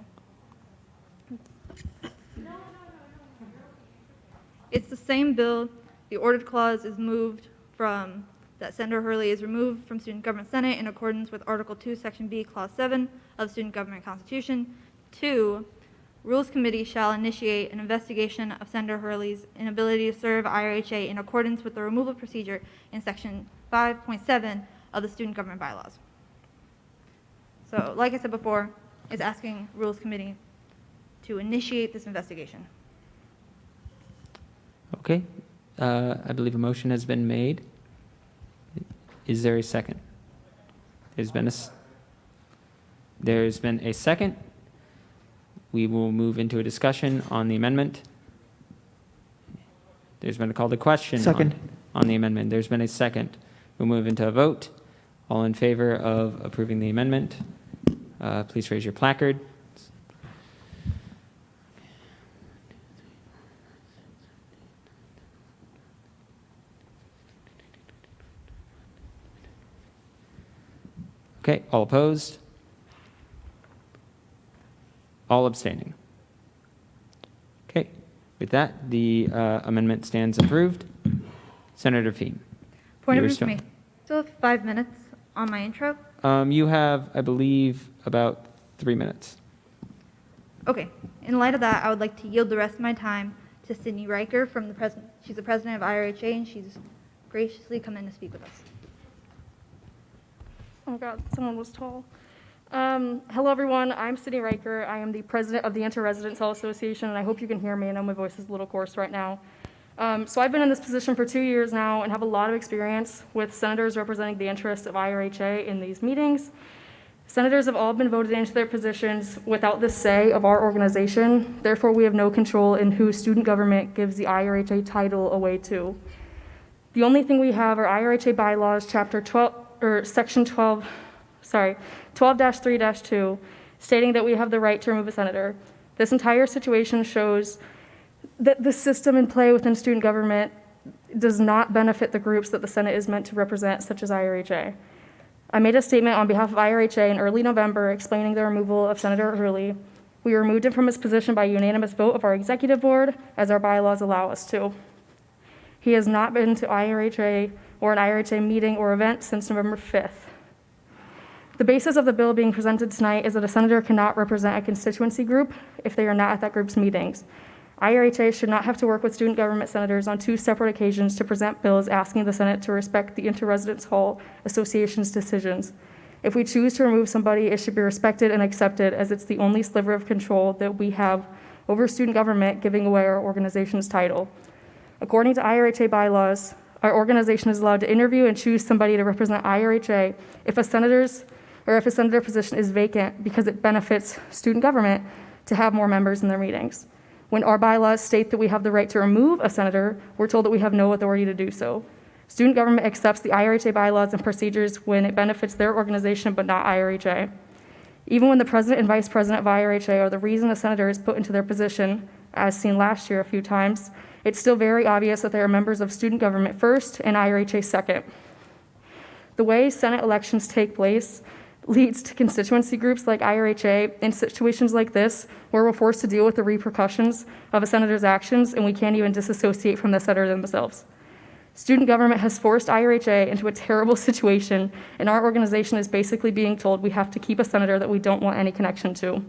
It's the same bill. The ordered clause is moved from, that Senator Hurley is removed from Student Government Senate in accordance with Article 2, Section B, Clause 7 of the Student Government Constitution, to Rules Committee shall initiate an investigation of Senator Hurley's inability to serve IRHA in accordance with the removal procedure in Section 5.7 of the Student Government Bylaws. So, like I said before, it's asking Rules Committee to initiate this investigation. Okay, I believe a motion has been made. Is there a second? There's been a second. we will move into a discussion on the amendment. There's been a call to question Second. on the amendment. There's been a second. We'll move into a vote. All in favor of approving the amendment, please raise your placard. Okay, all opposed? All abstaining? Okay, with that, the amendment stands approved. Senator Feen. Point of you were still- information. Still have 5 minutes on my intro. You have, I believe, about 3 minutes. Okay. In light of that, I would like to yield the rest of my time to Sydney Riker from the president. She's the president of IRHA, and she's graciously come in to speak with us. Oh God, someone was tall. Hello everyone, I'm Sydney Riker. I am the president of the Inter-Residence Hall Association, and I hope you can hear me. I know my voice is a little coarse right now. So I've been in this position for 2 years now and have a lot of experience with senators representing the interests of IRHA in these meetings. Senators have all been voted into their positions without the say of our organization. Therefore, we have no control in who student government gives the IRHA title away to. The only thing we have are IRHA bylaws, chapter 12, or section 12-3-2, stating that we have the right to remove a senator. This entire situation shows that the system in play within student government does not benefit the groups that the Senate is meant to represent, such as IRHA. I made a statement on behalf of IRHA in early November explaining the removal of Senator Hurley. We removed him from his position by unanimous vote of our executive board, as our bylaws allow us to. He has not been to IRHA or an IRHA meeting or event since November 5th. The basis of the bill being presented tonight is that a senator cannot represent a constituency group if they are not at that group's meetings. IRHA should not have to work with student government senators on 2 separate occasions to present bills asking the Senate to respect the Inter-Residence Hall Association's decisions. If we choose to remove somebody, it should be respected and accepted, as it's the only sliver of control that we have over student government giving away our organization's title. According to IRHA bylaws, our organization is allowed to interview and choose somebody to represent IRHA if a senator position is vacant because it benefits student government to have more members in their meetings. When our bylaws state that we have the right to remove a senator, we're told that we have no authority to do so. Student government accepts the IRHA bylaws and procedures when it benefits their organization, but not IRHA. Even when the president and vice president of IRHA are the reason a senator is put into their position, as seen last year a few times, it's still very obvious that they are members of student government first and IRHA second. The way Senate elections take place leads to constituency groups like IRHA in situations like this where we're forced to deal with the repercussions of a senator's actions and we can't even disassociate from the senator themselves. Student government has forced IRHA into a terrible situation, and our organization is basically being told we have to keep a senator that we don't want any connection to.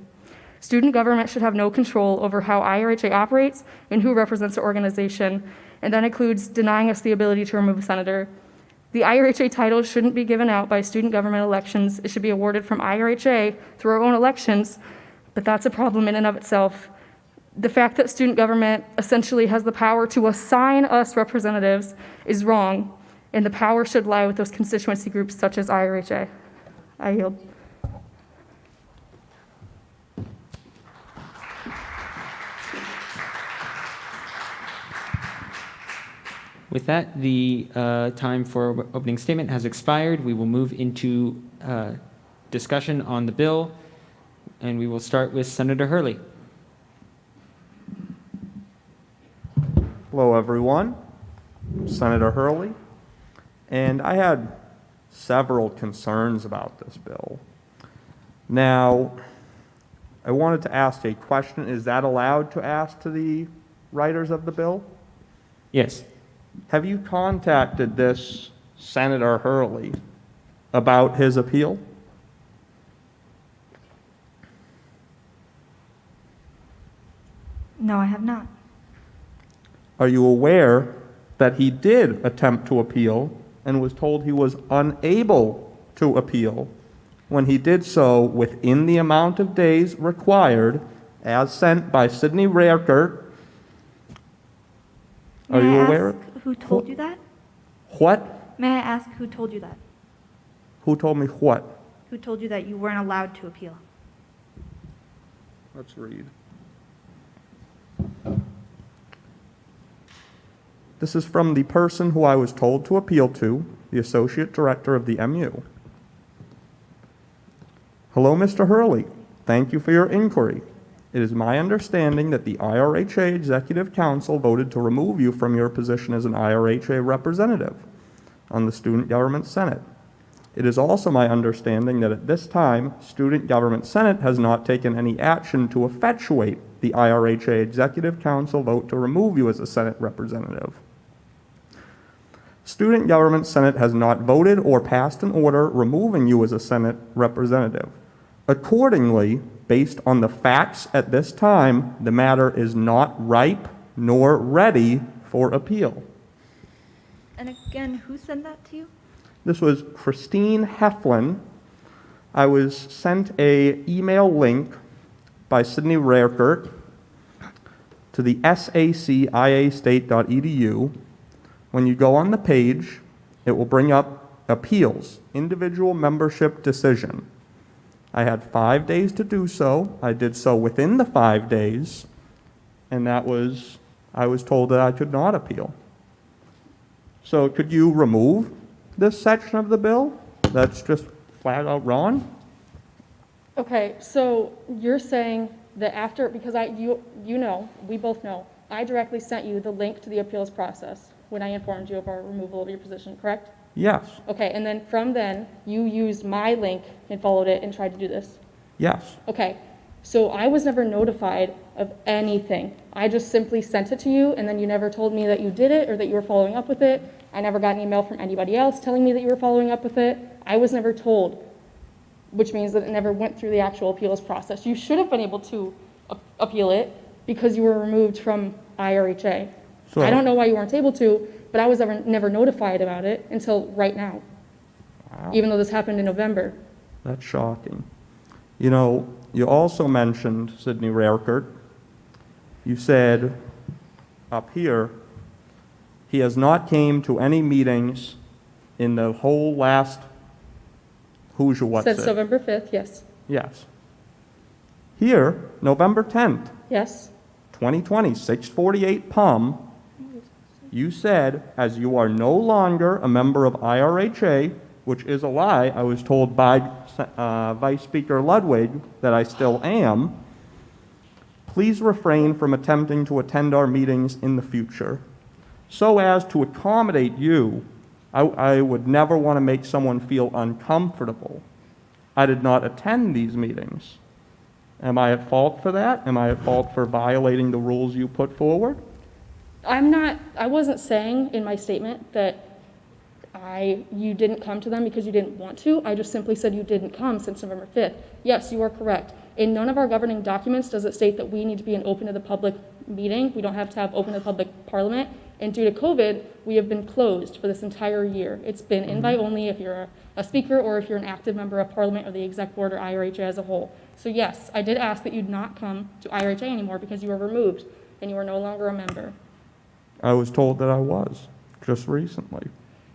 Student government should have no control over how IRHA operates and who represents the organization, and that includes denying us the ability to remove a senator. The IRHA title shouldn't be given out by student government elections. It should be awarded from IRHA through our own elections, but that's a problem in and of itself. The fact that student government essentially has the power to assign us representatives is wrong, and the power should lie with those constituency groups such as IRHA. I yield. With that, the time for opening statement has expired. We will move into discussion on the bill, and we will start with Senator Hurley. Hello, everyone. Senator Hurley. And I had several concerns about this bill. Now, I wanted to ask a question. Is that allowed to ask to the writers of the bill? Yes. Have you contacted this Senator Hurley about his appeal? No, I have not. Are you aware that he did attempt to appeal and was told he was unable to appeal when he did so within the amount of days required as sent by Sydney Riker? Are you aware? Who told you that? What? May I ask who told you that? Who told me what? Who told you that you weren't allowed to appeal? Let's read. This is from the person who I was told to appeal to, the Associate Director of the MU. Hello, Mr. Hurley. Thank you for your inquiry. It is my understanding that the IRHA Executive Council voted to remove you from your position as an IRHA representative on the Student Government Senate. It is also my understanding that at this time, Student Government Senate has not taken any action to effectuate the IRHA Executive Council vote to remove you as a Senate representative. Student Government Senate has not voted or passed an order removing you as a Senate representative. Accordingly, based on the facts at this time, the matter is not ripe nor ready for appeal. And again, who sent that to you? This was Christine Heflin. I was sent an email link by Sydney Rarekert to the saciastate.edu. When you go on the page, it will bring up appeals, individual membership decision. I had 5 days to do so. I did so within the 5 days, and I was told that I could not appeal. So could you remove this section of the bill? That's just flat out wrong? Okay, so you're saying that after, because you know, we both know, I directly sent you the link to the appeals process when I informed you of our removal of your position, correct? Yes. Okay, and then from then, you used my link and followed it and tried to do this? Yes. Okay, so I was never notified of anything. I just simply sent it to you, and then you never told me that you did it or that you were following up with it. I never got an email from anybody else telling me that you were following up with it. I was never told, which means that it never went through the actual appeals process. You should have been able to appeal it because you were removed from IRHA. So, I don't know why you weren't able to, but I was never notified about it until right now, wow, even though this happened in November. that's shocking. You know, you also mentioned Sydney Rarekert. You said up here, he has not came to any meetings in the whole last, who's your what's Since it? November 5th, yes. Yes. Here, November 10th, Yes. 2020, 6:48 PUM, you said, as you are no longer a member of IRHA, which is a lie, I was told by Vice Speaker Ludwig that I still am, please refrain from attempting to attend our meetings in the future. So as to accommodate you, I would never want to make someone feel uncomfortable. I did not attend these meetings. Am I at fault for that? Am I at fault for violating the rules you put forward? I wasn't saying in my statement that you didn't come to them because you didn't want to. I just simply said you didn't come since November 5th. Yes, you are correct. In none of our governing documents does it state that we need to be an open to the public meeting. We don't have to have open to the public parliament. And due to COVID, we have been closed for this entire year. It's been invite only if you're a speaker or if you're an active member of parliament or the exec board or IRHA as a whole. So yes, I did ask that you not come to IRHA anymore because you were removed and you are no longer a member. I was told that I was, just recently.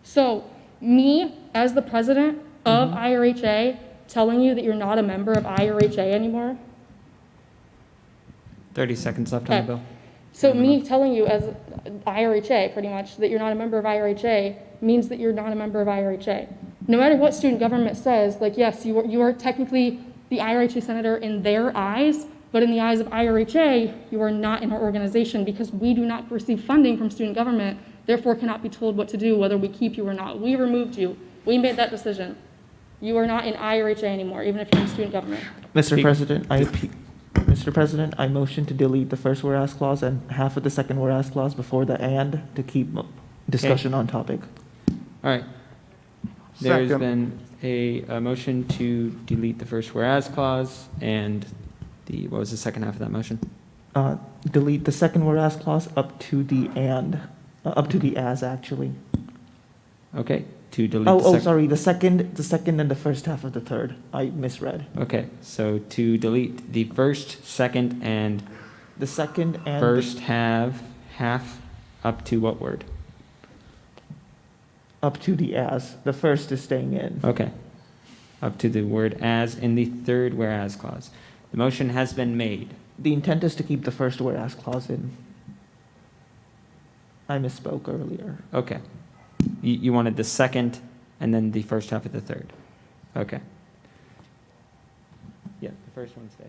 So me, as the president of IRHA, telling you that you're not a member of IRHA anymore? 30 seconds left on the Okay. bill. So me telling you as IRHA, pretty much, that you're not a member of IRHA means that you're not a member of IRHA. No matter what student government says, like, yes, you are technically the IRHA senator in their eyes, but in the eyes of IRHA, you are not in our organization because we do not receive funding from student government, therefore cannot be told what to do, whether we keep you or not. We removed you. We made that decision. You are not in IRHA anymore, even if you're in student government. Mr. President, I motion to delete the first whereas clause and half of the second whereas clause before the and to keep discussion on topic. All right. There's Second. been a motion to delete the first whereas clause and what was the second half of that motion? Delete the second whereas clause up to the and, up to the as actually. Okay, to delete the second. Sorry, the second and the first half of the third. I misread. Okay, so to delete the first, second, and The second and. first half up to what word? Up to the as. The first is staying in. Okay. Up to the word as in the third whereas clause. The motion has been made. The intent is to keep the first whereas clause in. I misspoke earlier. Okay. You wanted the second and then the first half of the third. Okay. Yeah, the first one stays.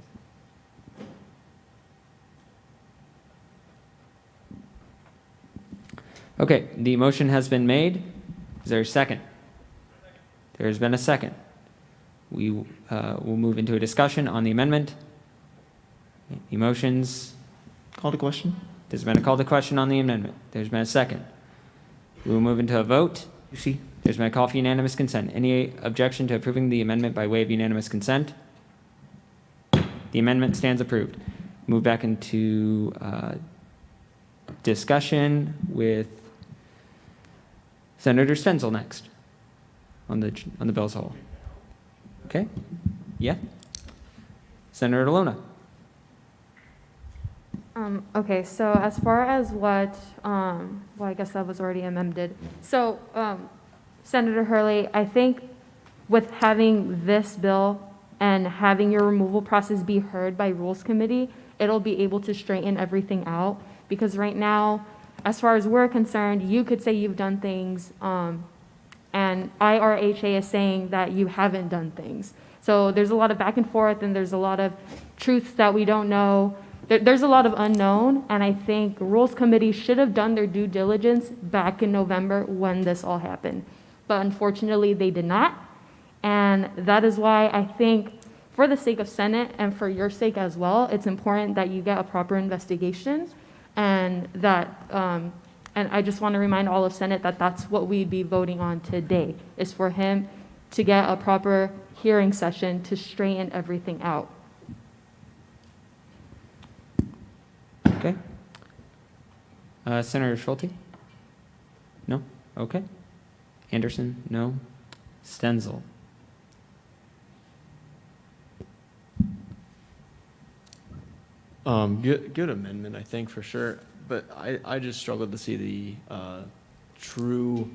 Okay, the motion has been made. Is there a second? There's been a second. We will move into a discussion on the amendment. Emotions? Call to question? There's been a call to question on the amendment. There's been a second. We will move into a vote. You see? There's been a call for unanimous consent. Any objection to approving the amendment by way of unanimous consent? The amendment stands approved. Move back into discussion with Senator Stenzel next on the bill as a whole. Okay? Yeah? Senator Luna. Okay, so as far as what, well, I guess that was already amended. So, Senator Hurley, I think with having this bill and having your removal process be heard by Rules Committee, it'll be able to straighten everything out. Because right now, as far as we're concerned, you could say you've done things, and IRHA is saying that you haven't done things. So there's a lot of back and forth, and there's a lot of truths that we don't know. There's a lot of unknown, and I think Rules Committee should have done their due diligence back in November when this all happened. But unfortunately, they did not. And that is why I think, for the sake of Senate and for your sake as well, it's important that you get a proper investigation, and that, and I just want to remind all of Senate that that's what we'd be voting on today, is for him to get a proper hearing session to straighten everything out. Okay. Senator Schulte? No? Okay. Anderson? No. Stenzel? Good amendment, I think, for sure. But I just struggled to see the true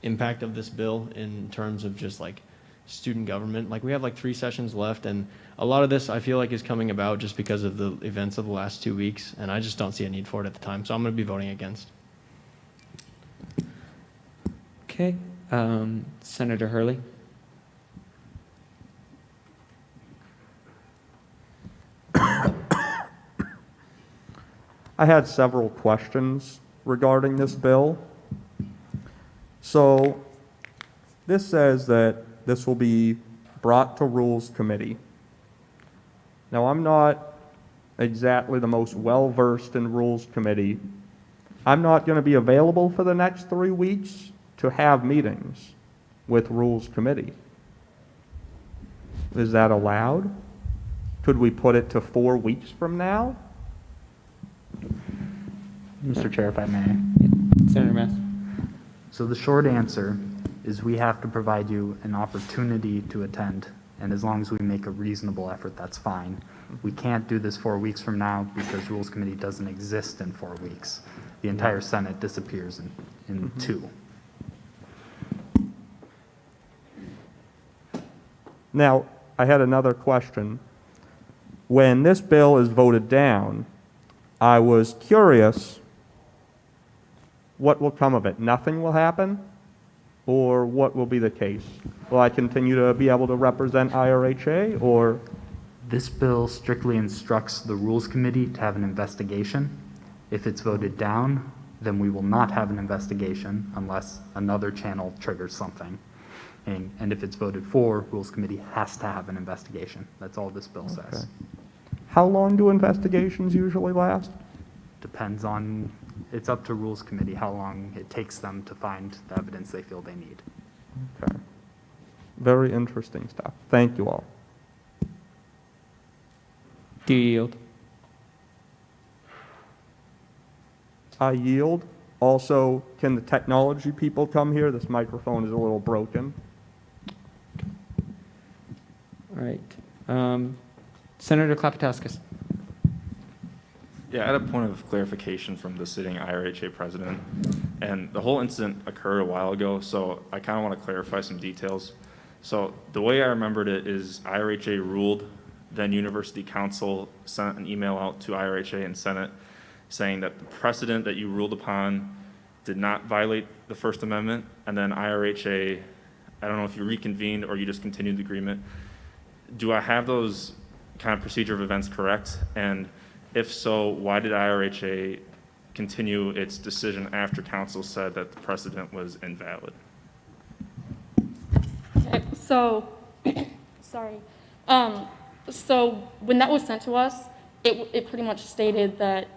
impact of this bill in terms of just like student government. Like we have like 3 sessions left, and a lot of this I feel like is coming about just because of the events of the last 2 weeks, and I just don't see a need for it at the time. So I'm going to be voting against. Okay. Senator Hurley? I had several questions regarding this bill. So this says that this will be brought to Rules Committee. Now, I'm not exactly the most well-versed in Rules Committee. I'm not going to be available for the next 3 weeks to have meetings with Rules Committee. Is that allowed? Could we put it to 4 weeks from now? Mr. Chair, if I may. Senator Mass? So the short answer is we have to provide you an opportunity to attend, and as long as we make a reasonable effort, that's fine. We can't do this 4 weeks from now because Rules Committee doesn't exist in 4 weeks. The entire Senate disappears in 2. Now, I had another question. When this bill is voted down, I was curious, what will come of it? Nothing will happen? Or what will be the case? Will I continue to be able to represent IRHA, or? This bill strictly instructs the Rules Committee to have an investigation. If it's voted down, then we will not have an investigation unless another channel triggers something. And if it's voted for, Rules Committee has to have an investigation. That's all this bill says. How long do investigations usually last? Depends on, it's up to Rules Committee how long it takes them to find the evidence they feel they need. Okay. Very interesting stuff. Thank you all. Do you yield? I yield. Also, can the technology people come here? This microphone is a little broken. All right. Senator Klapatoskis. Yeah, I had a point of clarification from the sitting IRHA president, and the whole incident occurred a while ago, so I kind of want to clarify some details. So the way I remembered it is IRHA ruled then University Council sent an email out to IRHA and Senate saying that the precedent that you ruled upon did not violate the First Amendment, and then IRHA, I don't know if you reconvened or you just continued the agreement. Do I have those kind of procedure of events correct? And if so, why did IRHA continue its decision after council said that the precedent was invalid? Okay, so, sorry. So when that was sent to us, it pretty much stated that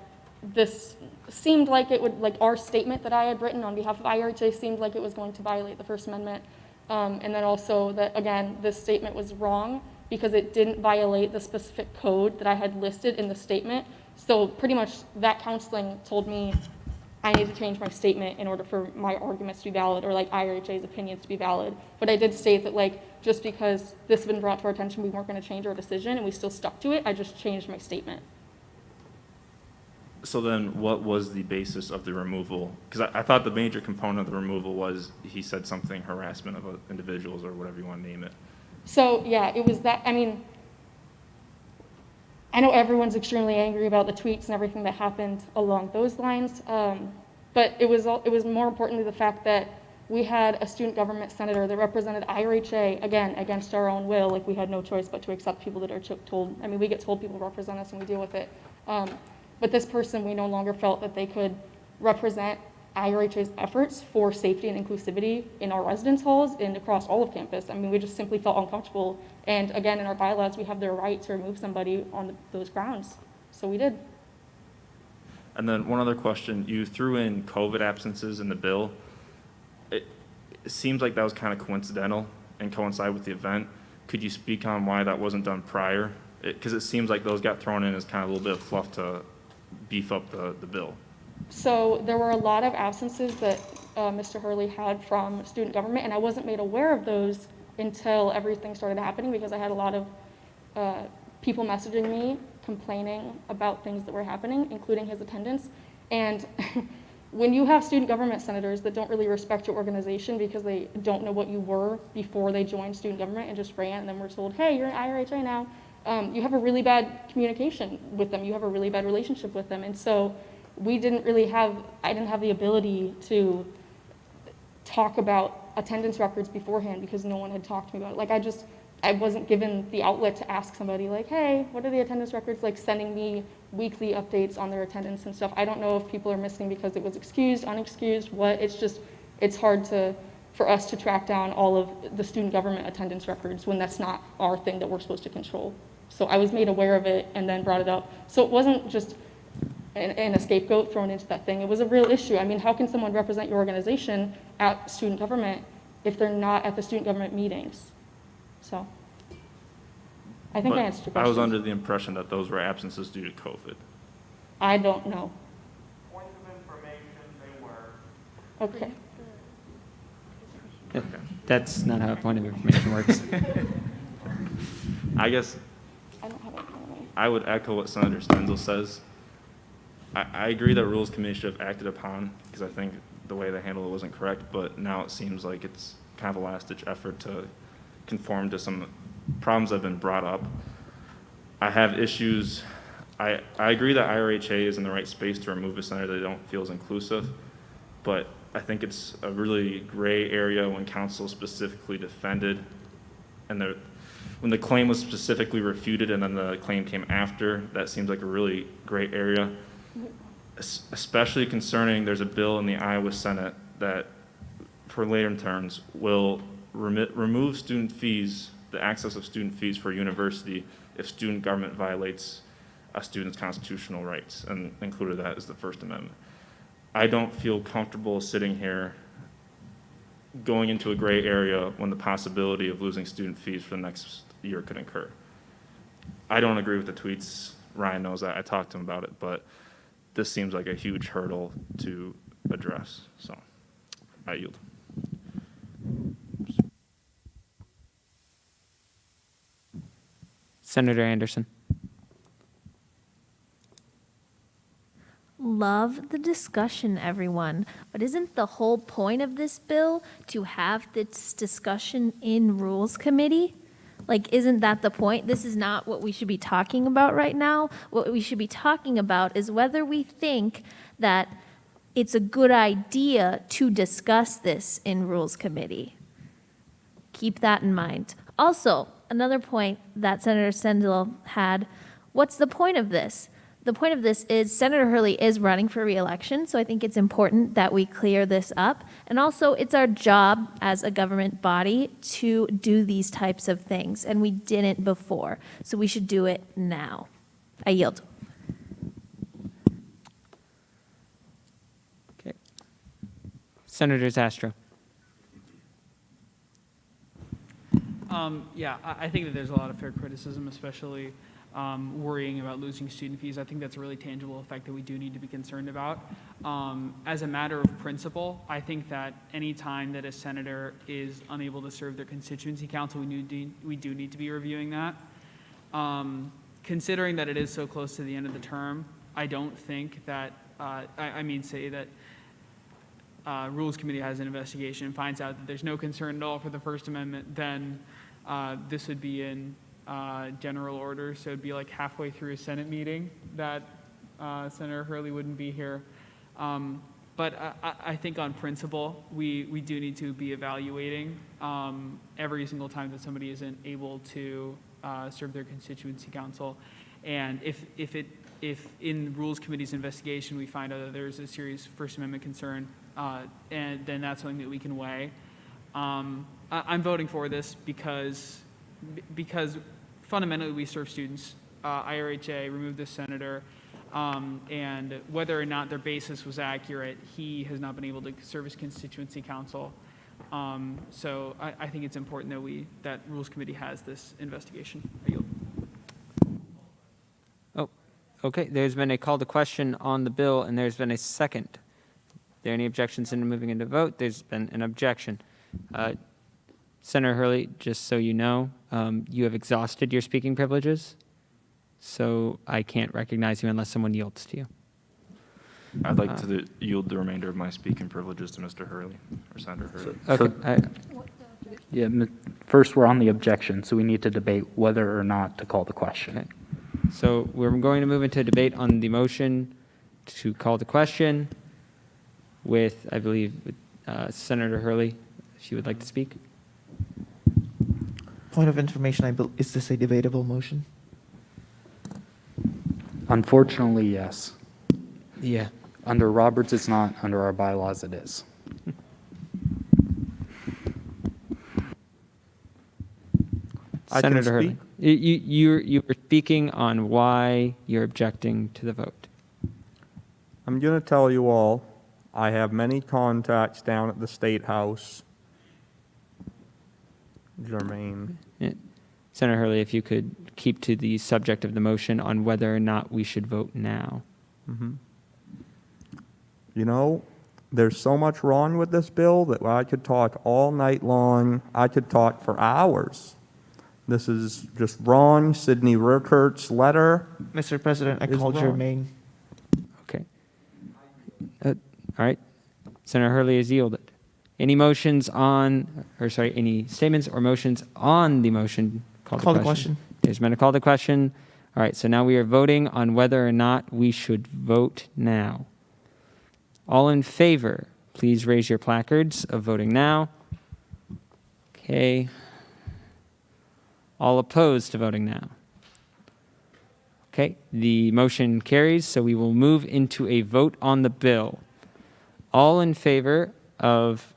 this seemed like it would, like our statement that I had written on behalf of IRHA seemed like it was going to violate the First Amendment. And then also that, again, this statement was wrong because it didn't violate the specific code that I had listed in the statement. So pretty much that counseling told me I need to change my statement in order for my arguments to be valid, or like IRHA's opinions to be valid. But I did state that, like, just because this had been brought to our attention, we weren't going to change our decision, and we still stuck to it. I just changed my statement. So then what was the basis of the removal? Because I thought the major component of the removal was he said something harassment of individuals or whatever you want to name it. So yeah, it was that, I mean, I know everyone's extremely angry about the tweets and everything that happened along those lines, but it was more importantly the fact that we had a student government senator that represented IRHA, again, against our own will. Like, we had no choice but to accept people that are told. I mean, we get told people represent us and we deal with it. But this person, we no longer felt that they could represent IRHA's efforts for safety and inclusivity in our residence halls and across all of campus. I mean, we just simply felt uncomfortable. And again, in our bylaws, we have the right to remove somebody on those grounds. So we did. And then one other question, you threw in COVID absences in the bill. It seems like that was kind of coincidental and coincide with the event. Could you speak on why that wasn't done prior? Because it seems like those got thrown in as kind of a little bit of fluff to beef up the bill. So there were a lot of absences that Mr. Hurley had from student government, and I wasn't made aware of those until everything started happening, because I had a lot of people messaging me complaining about things that were happening, including his attendance. And when you have student government senators that don't really respect your organization because they don't know what you were before they joined student government and just ran and then were told, hey, you're in IRHA now, you have a really bad communication with them. You have a really bad relationship with them. And so I didn't have the ability to talk about attendance records beforehand because no one had talked to me about it. Like, I wasn't given the outlet to ask somebody, like, hey, what are the attendance records? Like, sending me weekly updates on their attendance and stuff. I don't know if people are missing because it was excused, unexcused, what. It's hard for us to track down all of the student government attendance records when that's not our thing that we're supposed to control. So I was made aware of it and then brought it up. So it wasn't just a scapegoat thrown into that thing. It was a real issue. I mean, how can someone represent your organization at student government if they're not at the student government meetings? So I think I answered your question. I was under the impression that those were absences due to COVID. I don't know. Point of information, they were. Okay. Yep, that's not how a point of information works. I guess I don't have it in front of me. I would echo what Senator Stenzel says. I agree that Rules Committee should have acted upon, because I think the way they handled it wasn't correct, but now it seems like it's kind of a last-ditch effort to conform to some problems that have been brought up. I have issues. I agree that IRHA is in the right space to remove a senator they don't feel is inclusive, but I think it's a really gray area when council specifically defended, and when the claim was specifically refuted and then the claim came after, that seems like a really gray area. Especially concerning there's a bill in the Iowa Senate that, for later terms, will remove student fees, the access of student fees for a university if student government violates a student's constitutional rights, and included that is the First Amendment. I don't feel comfortable sitting here going into a gray area when the possibility of losing student fees for the next year could occur. I don't agree with the tweets. Ryan knows that. I talked to him about it, but this seems like a huge hurdle to address, so I yield. Senator Anderson. Love the discussion, everyone. But isn't the whole point of this bill to have this discussion in Rules Committee? Like, isn't that the point? This is not what we should be talking about right now. What we should be talking about is whether we think that it's a good idea to discuss this in Rules Committee. Keep that in mind. Also, another point that Senator Stendel had, what's the point of this? The point of this is Senator Hurley is running for re-election, so I think it's important that we clear this up. And also, it's our job as a government body to do these types of things, and we didn't before, so we should do it now. I yield. Okay. Senator Zastro. I think that there's a lot of fair criticism, especially worrying about losing student fees. I think that's a really tangible effect that we do need to be concerned about. As a matter of principle, I think that any time that a senator is unable to serve their constituency council, we do need to be reviewing that. Considering that it is so close to the end of the term, I don't think that, say that Rules Committee has an investigation and finds out that there's no concern at all for the First Amendment, then this would be in general order, so it'd be like halfway through a Senate meeting that Senator Hurley wouldn't be here. But I think on principle, we do need to be evaluating every single time that somebody isn't able to serve their constituency council. And if in Rules Committee's investigation we find out that there's a serious First Amendment concern, and then that's something that we can weigh. I'm voting for this because fundamentally we serve students. IRHA removed this senator, and whether or not their basis was accurate, he has not been able to serve his constituency council. So I think it's important that Rules Committee has this investigation. I yield. Oh, okay. There's been a call to question on the bill, and there's been a second. Are there any objections into moving into vote? There's been an objection. Senator Hurley, just so you know, you have exhausted your speaking privileges, so I can't recognize you unless someone yields to you. I'd like to yield the remainder of my speaking privileges to Mr. Hurley, or Senator Hurley. Okay. First, we're on the objection, so we need to debate whether or not to call the question. Okay. So we're going to move into a debate on the motion to call the question with, I believe, Senator Hurley, if you would like to speak. Point of information, is this a debatable motion? Unfortunately, yes. Yeah. Under Roberts, it's not. Under our bylaws, it is. Senator Hurley, you were speaking on why you're objecting to the vote. I'm going to tell you all, I have many contacts down at the State House. Jermaine. Yeah. Senator Hurley, if you could keep to the subject of the motion on whether or not we should vote now. Mm-hmm. You know, there's so much wrong with this bill that I could talk all night long. I could talk for hours. This is just wrong. Sidney Ruckert's letter. Mr. President, I called Jermaine. Okay. All right. Senator Hurley has yielded. Any motions on, or sorry, any statements or motions on the motion? Call the question. There's been a call to question. All right, so now we are voting on whether or not we should vote now. All in favor, please raise your placards of voting now. Okay. All opposed to voting now. Okay, the motion carries, so we will move into a vote on the bill. All in favor of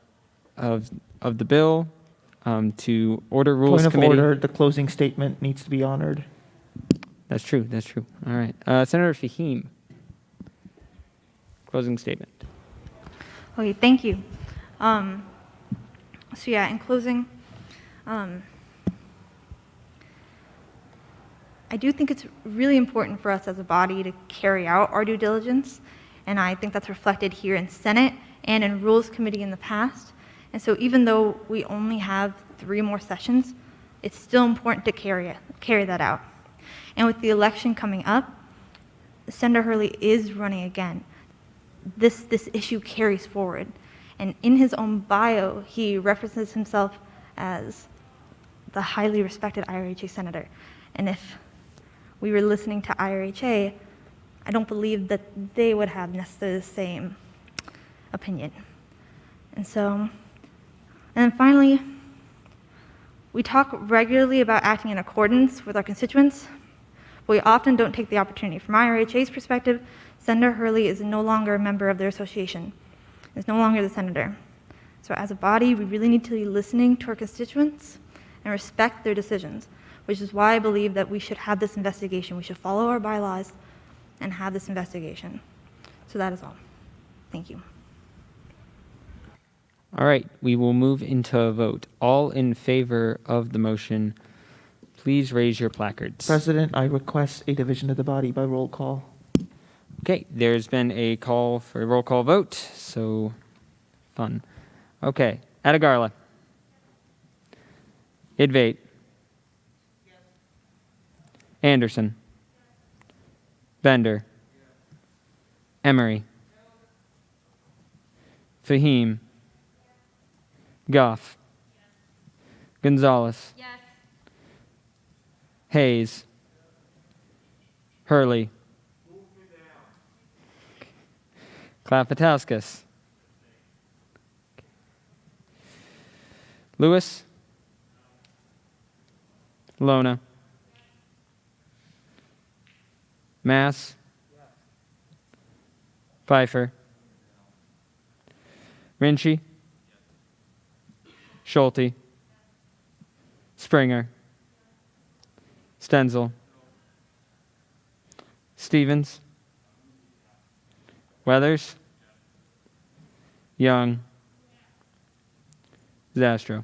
the bill to order Rules Committee. Point of order, the closing statement needs to be honored. That's true. All right. Senator Fahim, closing statement. Okay, thank you. So yeah, in closing, I do think it's really important for us as a body to carry out our due diligence, and I think that's reflected here in Senate and in Rules Committee in the past. And so even though we only have 3 more sessions, it's still important to carry that out. And with the election coming up, Senator Hurley is running again. This issue carries forward. And in his own bio, he references himself as the highly respected IRHA senator. And if we were listening to IRHA, I don't believe that they would have necessarily the same opinion. And then finally, we talk regularly about acting in accordance with our constituents, but we often don't take the opportunity. From IRHA's perspective, Senator Hurley is no longer a member of their association, is no longer the senator. So as a body, we really need to be listening to our constituents and respect their decisions, which is why I believe that we should have this investigation. We should follow our bylaws and have this investigation. So that is all. Thank you. All right, we will move into a vote. All in favor of the motion, please raise your placards. President, I request a division of the body by roll call. Okay, there's been a call for a roll call vote, so fun. Okay, Atagarla. Idvait. Anderson. Bender. Emery. Fahim. Goff. Gonzalez. Yes. Hayes. Hurley. Klapatauskas. Lewis. Lona. Mass. Pfeiffer. Rinchi. Schulte. Springer. Stenzel. Stevens. Weathers. Young. Zastro.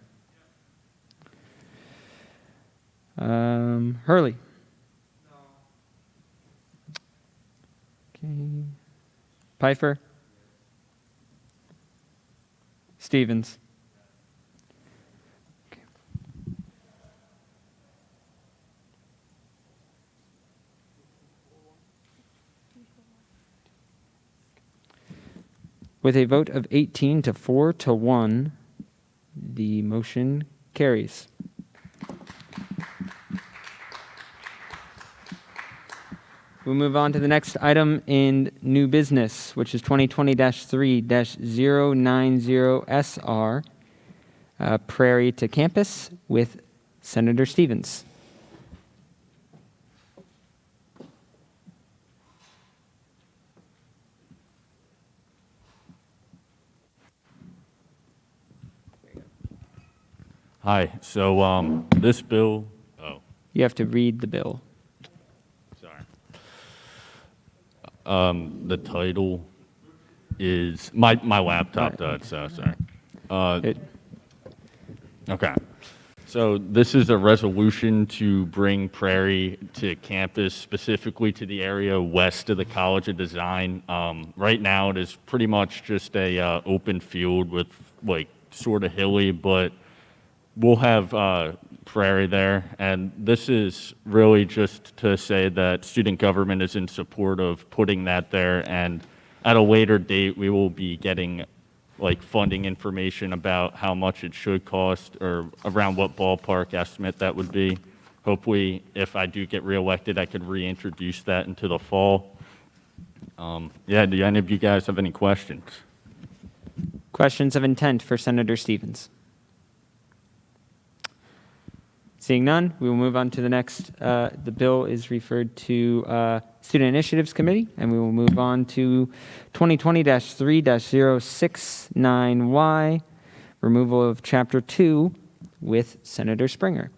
Hurley. Okay. Pfeiffer. Stevens. Okay. With a vote of 18 to 4 to 1, the motion carries. We'll move on to the next item in new business, which is 2020-3-090SR, Prairie to Campus with Senator Stevens. Hi, so this bill, You have to read the bill. the title is, my laptop died, so sorry. Okay. So this is a resolution to bring Prairie to campus, specifically to the area west of the College of Design. Right now, it is pretty much just a open field with like sort of hilly, but we'll have Prairie there. And this is really just to say that student government is in support of putting that there. And at a later date, we will be getting like funding information about how much it should cost or around what ballpark estimate that would be. Hopefully, if I do get reelected, I could reintroduce that into the fall. Yeah, do any of you guys have any questions? Questions of intent for Senator Stevens? Seeing none, we will move on to the next. The bill is referred to Student Initiatives Committee, and we will move on to 2020-3-069Y, removal of Chapter 2 with Senator Springer.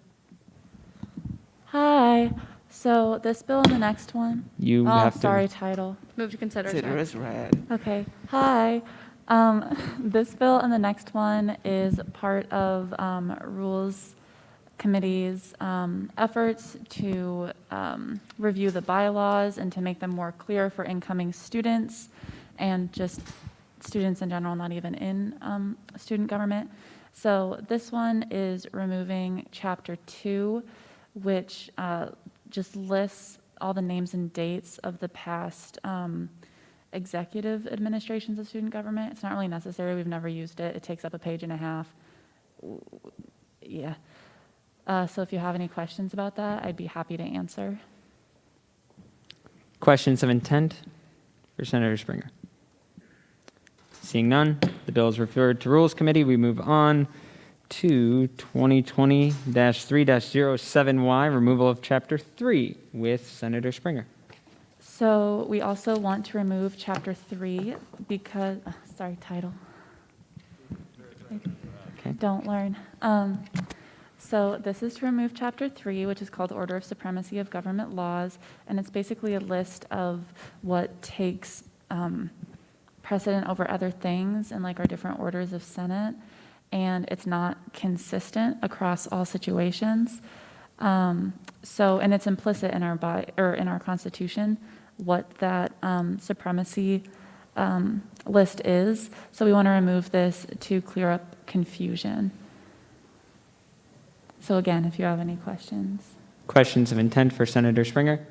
Hi. So this bill and the next one. You have to- sorry, title. Move to consider. Consider as read. Okay. Hi. This bill and the next one is part of Rules Committee's efforts to review the bylaws and to make them more clear for incoming students and just students in general, not even in student government. So this one is removing Chapter 2, which just lists all the names and dates of the past executive administrations of student government. It's not really necessary. We've never used it. It takes up a page and a half. Yeah. So if you have any questions about that, I'd be happy to answer. Questions of intent for Senator Springer? Seeing none, the bill is referred to Rules Committee. We move on to 2020-3-07Y, removal of Chapter 3 with Senator Springer. So we also want to remove Chapter 3 because, title. Okay. Don't learn. So this is to remove Chapter 3, which is called Order of Supremacy of Government Laws, and it's basically a list of what takes precedent over other things in like our different orders of Senate, and it's not consistent across all situations. And it's implicit in our Constitution what that supremacy list is. So we want to remove this to clear up confusion. So again, if you have any questions. Questions of intent for Senator Springer?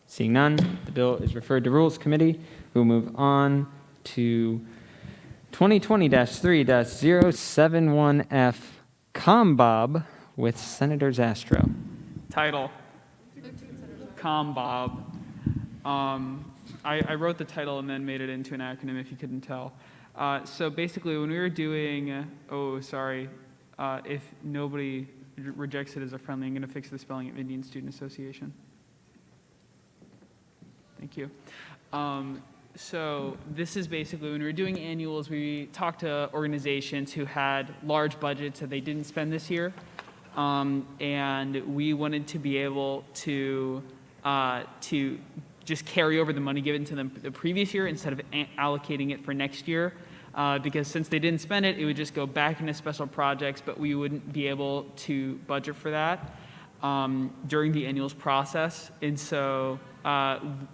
Seeing none, the bill is referred to Rules Committee. We'll move on to 2020-3-071F, COMBOB with Senator Zastro. Title. COMBOB. I wrote the title and then made it into an acronym if you couldn't tell. So basically when we were doing, if nobody rejects it as a friendly, I'm going to fix the spelling at Indian Student Association. Thank you. So this is basically when we were doing annuals, we talked to organizations who had large budgets that they didn't spend this year. And we wanted to be able to just carry over the money given to them the previous year instead of allocating it for next year. Because since they didn't spend it, it would just go back into special projects, but we wouldn't be able to budget for that during the annuals process. And so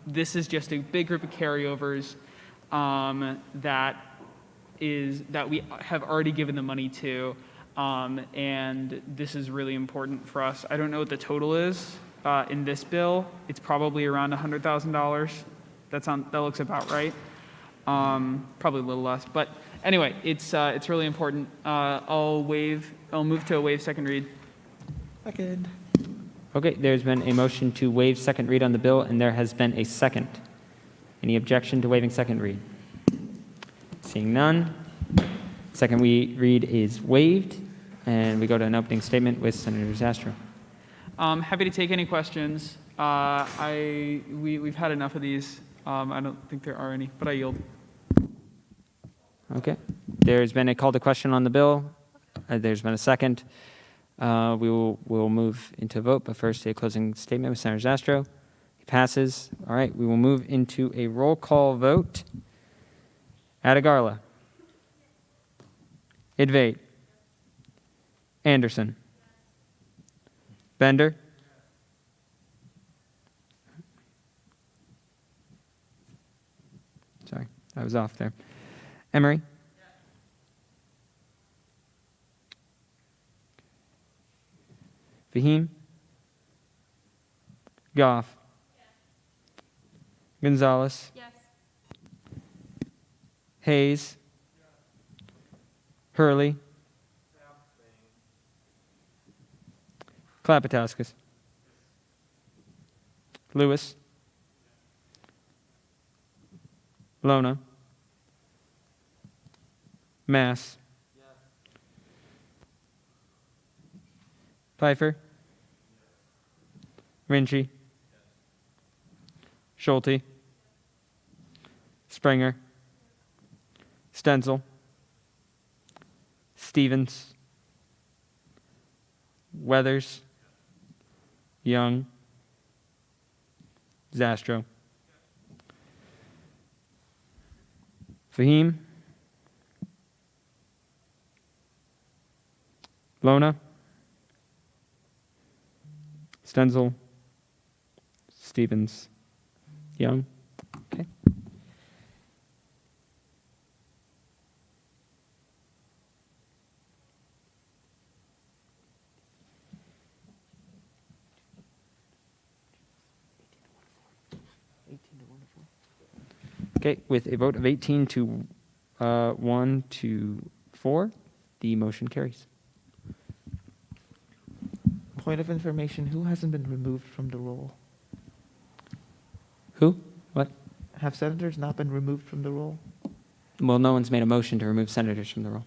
this is just a big group of carryovers that we have already given the money to. And this is really important for us. I don't know what the total is in this bill. It's probably around $100,000. That looks about right. Probably a little less, but anyway, it's really important. I'll move to a waive second read. Second. Okay, there's been a motion to waive second read on the bill, and there has been a second. Any objection to waiving second read? Seeing none, second read is waived, and we go to an opening statement with Senator Zastro. Happy to take any questions. We've had enough of these. I don't think there are any, but I yield. Okay, there's been a call to question on the bill. There's been a second. We'll move into a vote, but first a closing statement with Senator Zastro. He passes. All right, we will move into a roll call vote. Adigarla. Idvate. Anderson. Bender. Sorry, I was off there. Emery. Fahim. Goff. Gonzalez. Yes. Hayes. Hurley. Klapatoskis. Lewis. Lona. Mass. Pfeiffer. Rinchi. Schulte. Springer. Stenzel. Stevens. Weathers. Young. Zastro. Fahim. Lona. Stenzel. Stevens. Young. Okay. Okay, with a vote of 18 to 1 to 4, the motion carries. Point of information, who hasn't been removed from the roll? Who? What? Have senators not been removed from the roll? Well, no one's made a motion to remove senators from the roll.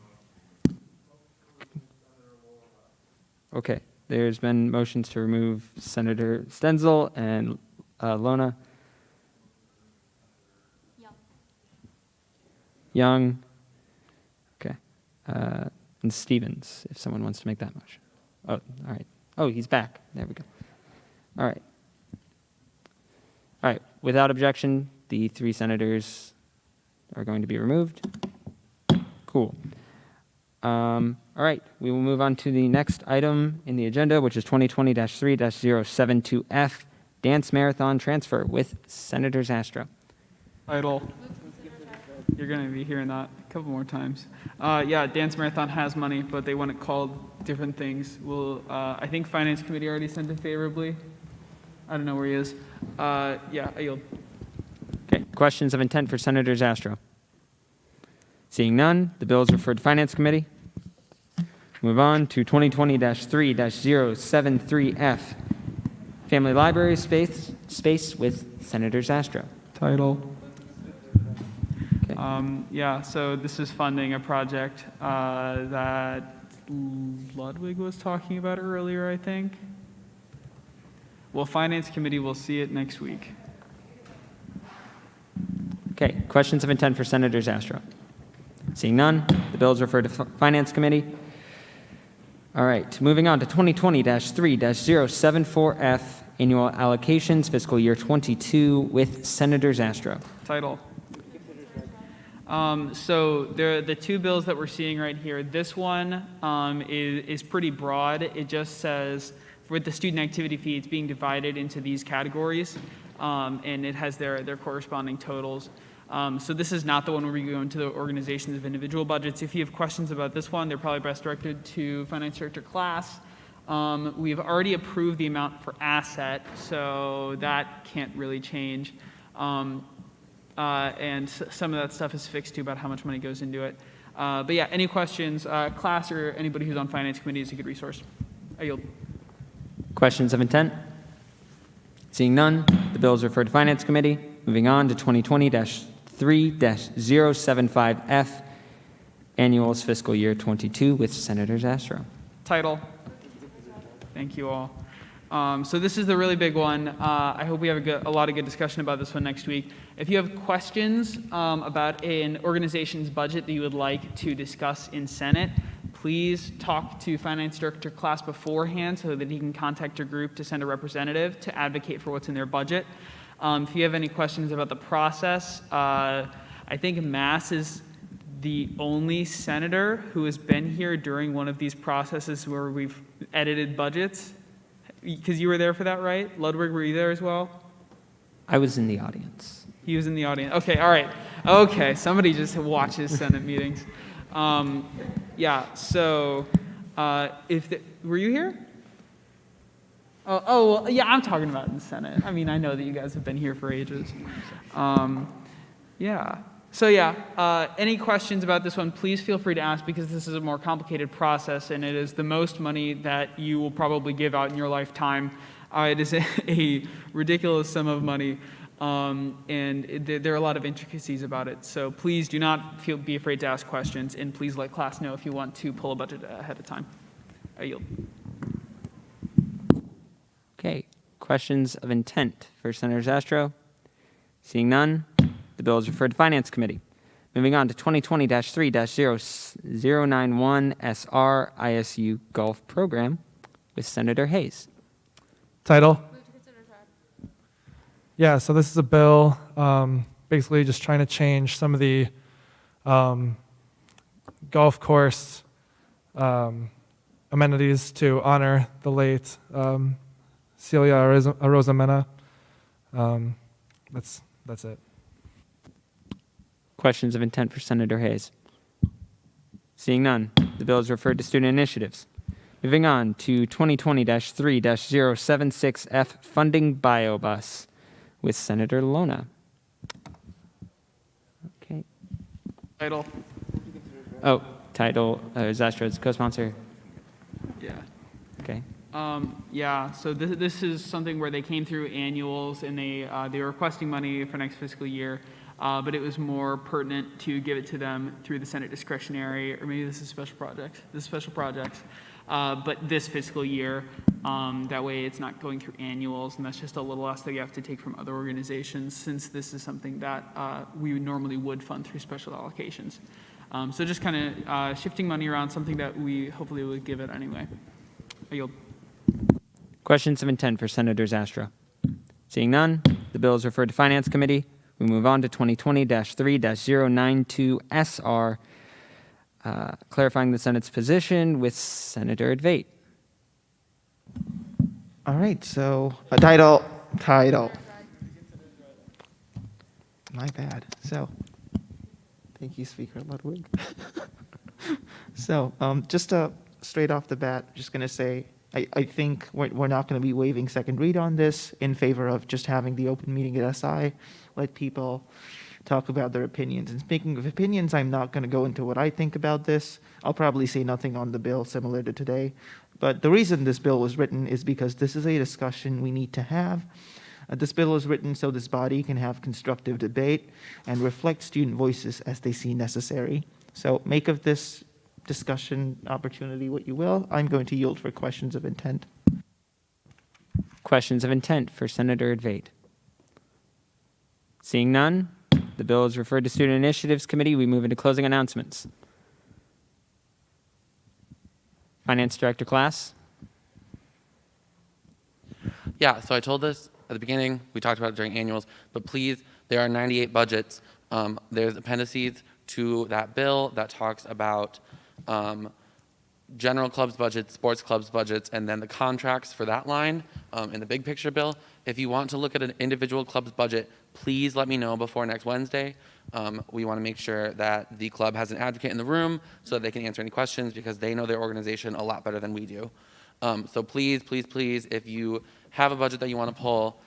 Okay, there's been motions to remove Senator Stenzel and Lona. Young. Okay. And Stevens, if someone wants to make that motion. Oh, all right. Oh, he's back. There we go. All right. All right. Without objection, the 3 senators are going to be removed. Cool. All right. We will move on to the next item in the agenda, which is 2020-3-072F, Dance Marathon Transfer with Senator Zastro. Title. You're going to be hearing that a couple more times. Yeah, Dance Marathon has money, but they want it called different things. I think Finance Committee already sent it favorably. I don't know where he is. Yeah, I yield. Okay. Questions of intent for Senator Zastro? Seeing none, the bill is referred to Finance Committee. Move on to 2020-3-073F, Family Library Space with Senator Zastro. Title. Yeah, so this is funding a project that Ludwig was talking about earlier, I think. Well, Finance Committee will see it next week. Okay, questions of intent for Senator Zastro? Seeing none, the bill is referred to Finance Committee. All right, moving on to 2020-3-074F, Annual Allocations, Fiscal Year 22 with Senator Zastro. Title. So the 2 bills that we're seeing right here, this one is pretty broad. It just says, with the student activity fee, it's being divided into these categories, and it has their corresponding totals. So this is not the one where we go into the organizations of individual budgets. If you have questions about this one, they're probably best directed to Finance Director Class. We've already approved the amount for asset, so that can't really change. And some of that stuff is fixed too about how much money goes into it. But yeah, any questions? Class or anybody who's on Finance Committee is a good resource. I yield. Questions of intent? Seeing none, the bill is referred to Finance Committee. Moving on to 2020-3-075F, Annuals Fiscal Year 22 with Senator Zastro. Title. Thank you all. So this is the really big one. I hope we have a lot of good discussion about this one next week. If you have questions about an organization's budget that you would like to discuss in Senate, please talk to Finance Director Class beforehand so that he can contact your group to send a representative to advocate for what's in their budget. If you have any questions about the process, I think Mass is the only senator who has been here during one of these processes where we've edited budgets. Because you were there for that, right? Ludwig, were you there as well? I was in the audience. He was in the audience. Okay, all right. Okay, somebody just watches Senate meetings. Yeah, so were you here? Oh, well, yeah, I'm talking about in the Senate. I mean, I know that you guys have been here for ages. Yeah. So yeah, any questions about this one, please feel free to ask because this is a more complicated process and it is the most money that you will probably give out in your lifetime. It is a ridiculous sum of money and there are a lot of intricacies about it. So please do not be afraid to ask questions and please let class know if you want to pull a budget ahead of time. I yield. Okay, questions of intent for Senator Zastro? Seeing none, the bill is referred to Finance Committee. Moving on to 2020-3-0091 SR ISU Golf Program with Senator Hayes. Title? Yeah, so this is a bill basically just trying to change some of the golf course amenities to honor the late Celia Arozamena. That's it. Questions of intent for Senator Hayes? Seeing none, the bill is referred to Student Initiatives. Moving on to 2020-3-076F Funding BioBus with Senator Lona. Okay. Title. Oh, title, Zastro's co-sponsor. Yeah. Okay. Yeah, so this is something where they came through annuals and they were requesting money for next fiscal year, but it was more pertinent to give it to them through the Senate discretionary, or maybe this is special projects, but this fiscal year. That way it's not going through annuals, and that's just a little less that you have to take from other organizations, since this is something that we normally would fund through special allocations. So just kind of shifting money around, something that we hopefully would give it anyway. I yield. Questions of intent for Senator Zastrow? Seeing none, the bill is referred to Finance Committee. We move on to 2020-3-092 SR, clarifying the Senate's position with Senator Advait. All right, so title. My bad. So, thank you, Speaker Ludwig. So, just straight off the bat, just going to say, I think we're not going to be waiving second read on this in favor of just having the open meeting at SI, let people talk about their opinions. And speaking of opinions, I'm not going to go into what I think about this. I'll probably say nothing on the bill similar to today. But the reason this bill was written is because this is a discussion we need to have. This bill was written so this body can have constructive debate and reflect student voices as they see necessary. So make of this discussion opportunity what you will. I'm going to yield for questions of intent. Questions of intent for Senator Advait? Seeing none, the bill is referred to Student Initiatives Committee. We move into closing announcements. Finance Director Class. Yeah, so I told this at the beginning, we talked about it during annuals, but please, there are 98 budgets. There's appendices to that bill that talks about general clubs budgets, sports clubs budgets, and then the contracts for that line in the big picture bill. If you want to look at an individual club's budget, please let me know before next Wednesday. We want to make sure that the club has an advocate in the room so that they can answer any questions, because they know their organization a lot better than we do. So please, please, please, if you have a budget that you want to pull,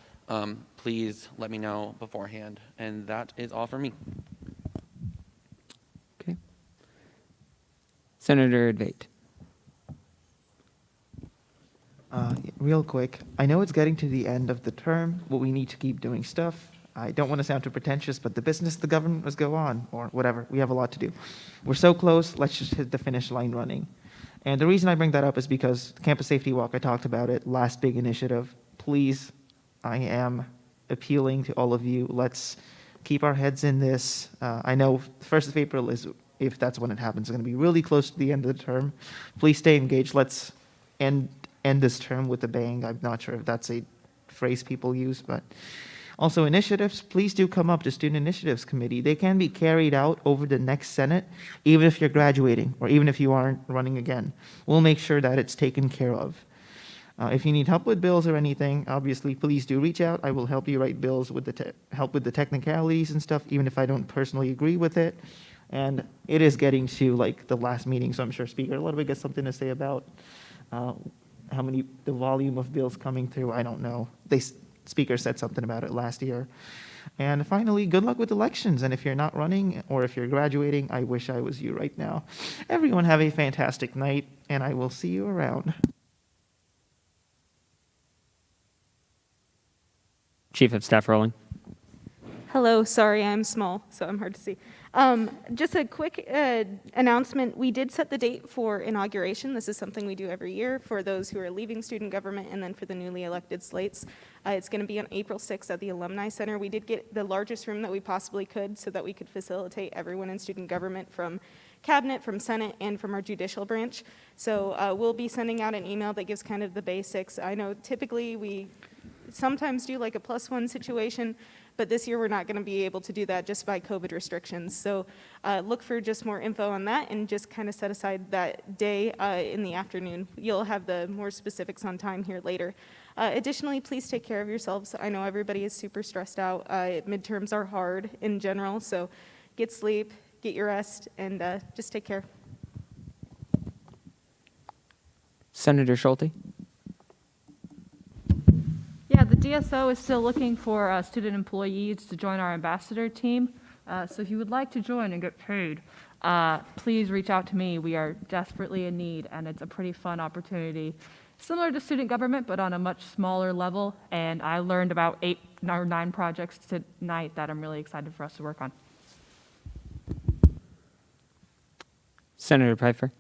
please let me know beforehand. And that is all for me. Okay. Senator Advait. Real quick, I know it's getting to the end of the term, but we need to keep doing stuff. I don't want to sound too pretentious, but the business of the government must go on, or whatever. We have a lot to do. We're so close, let's just hit the finish line running. And the reason I bring that up is because Campus Safety Walk, I talked about it, last big initiative. Please, I am appealing to all of you. Let's keep our heads in this. I know the 1st of April is, if that's when it happens, going to be really close to the end of the term. Please stay engaged. Let's end this term with a bang. I'm not sure if that's a phrase people use, but also initiatives, please do come up to Student Initiatives Committee. They can be carried out over the next Senate, even if you're graduating or even if you aren't running again. We'll make sure that it's taken care of. If you need help with bills or anything, obviously, please do reach out. I will help you write bills with help with the technicalities and stuff, even if I don't personally agree with it. And it is getting to like the last meeting, so I'm sure Speaker Ludwig has something to say about the volume of bills coming through. I don't know. Speaker said something about it last year. And finally, good luck with elections. And if you're not running or if you're graduating, I wish I was you right now. Everyone have a fantastic night, and I will see you around. Chief of Staff Rowling. Hello, sorry, I'm small, so I'm hard to see. Just a quick announcement. We did set the date for inauguration. This is something we do every year for those who are leaving student government and then for the newly elected slates. It's going to be on April 6th at the Alumni Center. We did get the largest room that we possibly could so that we could facilitate everyone in student government from Cabinet, from Senate, and from our judicial branch. So we'll be sending out an email that gives kind of the basics. I know typically we sometimes do like a +1 situation, but this year we're not going to be able to do that just by COVID restrictions. So look for just more info on that and just kind of set aside that day in the afternoon. You'll have the more specifics on time here later. Additionally, please take care of yourselves. I know everybody is super stressed out. Midterms are hard in general, so get sleep, get your rest, and just take care. Senator Schulte. Yeah, the DSO is still looking for student employees to join our ambassador team. So if you would like to join and get paid, please reach out to me. We are desperately in need, and it's a pretty fun opportunity. similar to student government, but on a much smaller level. And I learned about 8 or 9 projects tonight that I'm really excited for us to work on. Senator Pfeiffer.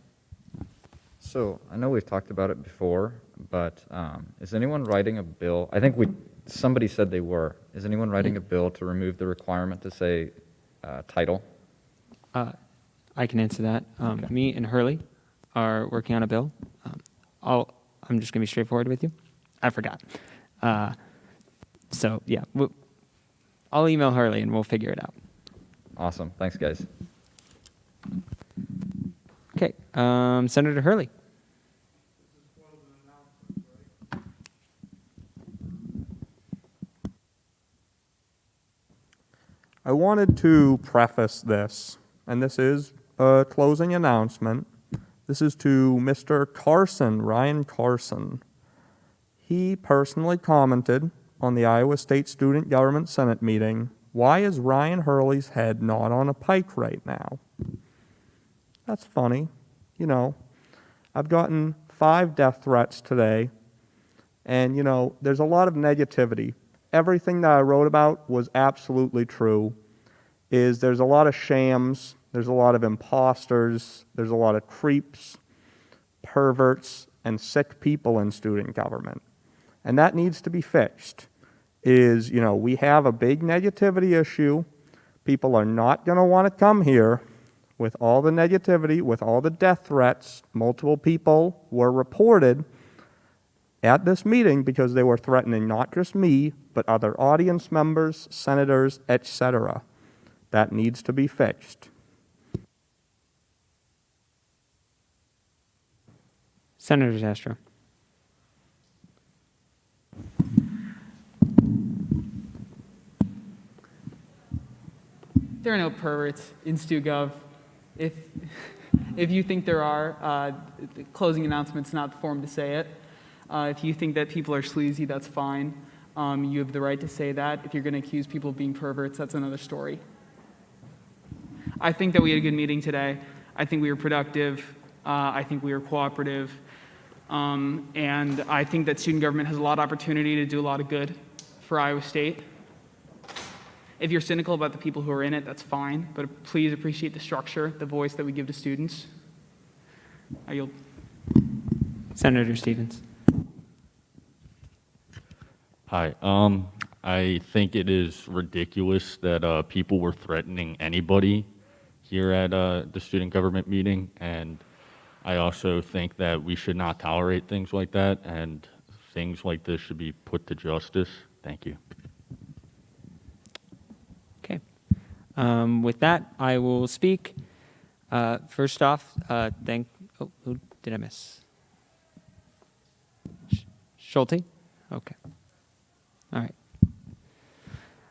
So I know we've talked about it before, but is anyone writing a bill? I think somebody said they were. Is anyone writing a bill to remove the requirement to say title? I can answer that. Me and Hurley are working on a bill. I'm just going to be straightforward with you. I forgot. So yeah, I'll email Hurley and we'll figure it out. Awesome. Thanks, guys. Okay, Senator Hurley. I wanted to preface this, and this is a closing announcement. This is to Mr. Carson, Ryan Carson. He personally commented on the Iowa State Student Government Senate meeting, "Why is Ryan Hurley's head not on a pike right now?" That's funny. You know, I've gotten 5 death threats today, and, you know, there's a lot of negativity. Everything that I wrote about was absolutely true. There's a lot of shams, there's a lot of imposters, there's a lot of creeps, perverts, and sick people in student government. And that needs to be fixed. You know, we have a big negativity issue. People are not going to want to come here. With all the negativity, with all the death threats, multiple people were reported at this meeting because they were threatening not just me, but other audience members, senators, etc. That needs to be fixed. Senator Zastro. There are no perverts in StuGov. If you think there are, the closing announcement's not the forum to say it. If you think that people are sleazy, that's fine. You have the right to say that. If you're going to accuse people of being perverts, that's another story. I think that we had a good meeting today. I think we were productive. I think we were cooperative. And I think that student government has a lot of opportunity to do a lot of good for Iowa State. If you're cynical about the people who are in it, that's fine, but please appreciate the structure, the voice that we give to students. I yield. Senator Stevens. Hi. I think it is ridiculous that people were threatening anybody here at the student government meeting, and I also think that we should not tolerate things like that, and things like this should be put to justice. Thank you. Okay. With that, I will speak. First off, who did I miss? Schulte? Okay. All right.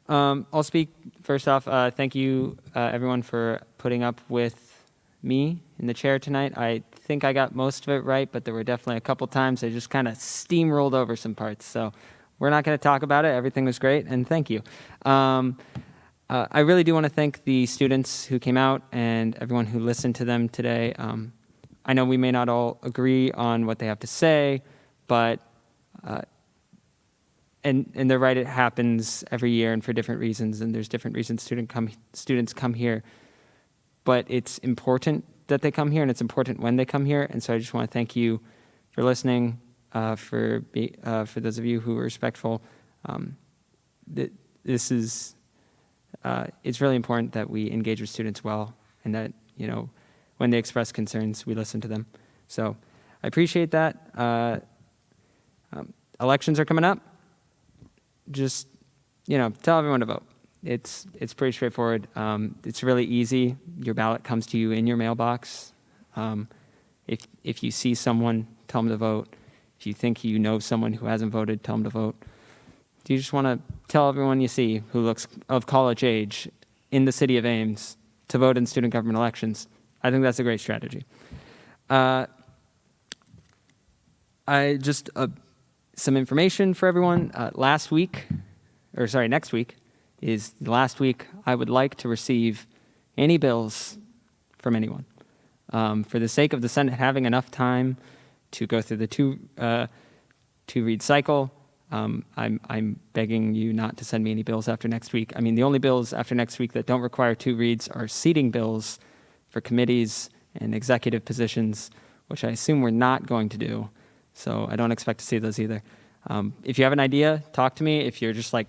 I'll speak. First off, thank you, everyone, for putting up with me in the chair tonight. I think I got most of it right, but there were definitely a couple times I just kind of steamrolled over some parts. So we're not going to talk about it. Everything was great, and thank you. I really do want to thank the students who came out and everyone who listened to them today. I know we may not all agree on what they have to say, but and they're right, it happens every year and for different reasons, and there's different reasons students come here. But it's important that they come here, and it's important when they come here. And so I just want to thank you for listening, for those of you who are respectful. This is it's really important that we engage with students well, and that, you know, when they express concerns, we listen to them. So I appreciate that. Elections are coming up. Just, you know, tell everyone to vote. It's pretty straightforward. It's really easy. Your ballot comes to you in your mailbox. If you see someone, tell them to vote. If you think you know someone who hasn't voted, tell them to vote. Do you just want to tell everyone you see who looks of college age in the city of Ames to vote in student government elections? I think that's a great strategy. Some information for everyone. Next week is the last week I would like to receive any bills from anyone. For the sake of the Senate having enough time to go through the two-read cycle. I'm begging you not to send me any bills after next week. I mean, the only bills after next week that don't require two reads are seating bills for committees and executive positions, which I assume we're not going to do. So I don't expect to see those either. If you have an idea, talk to me. If you're just like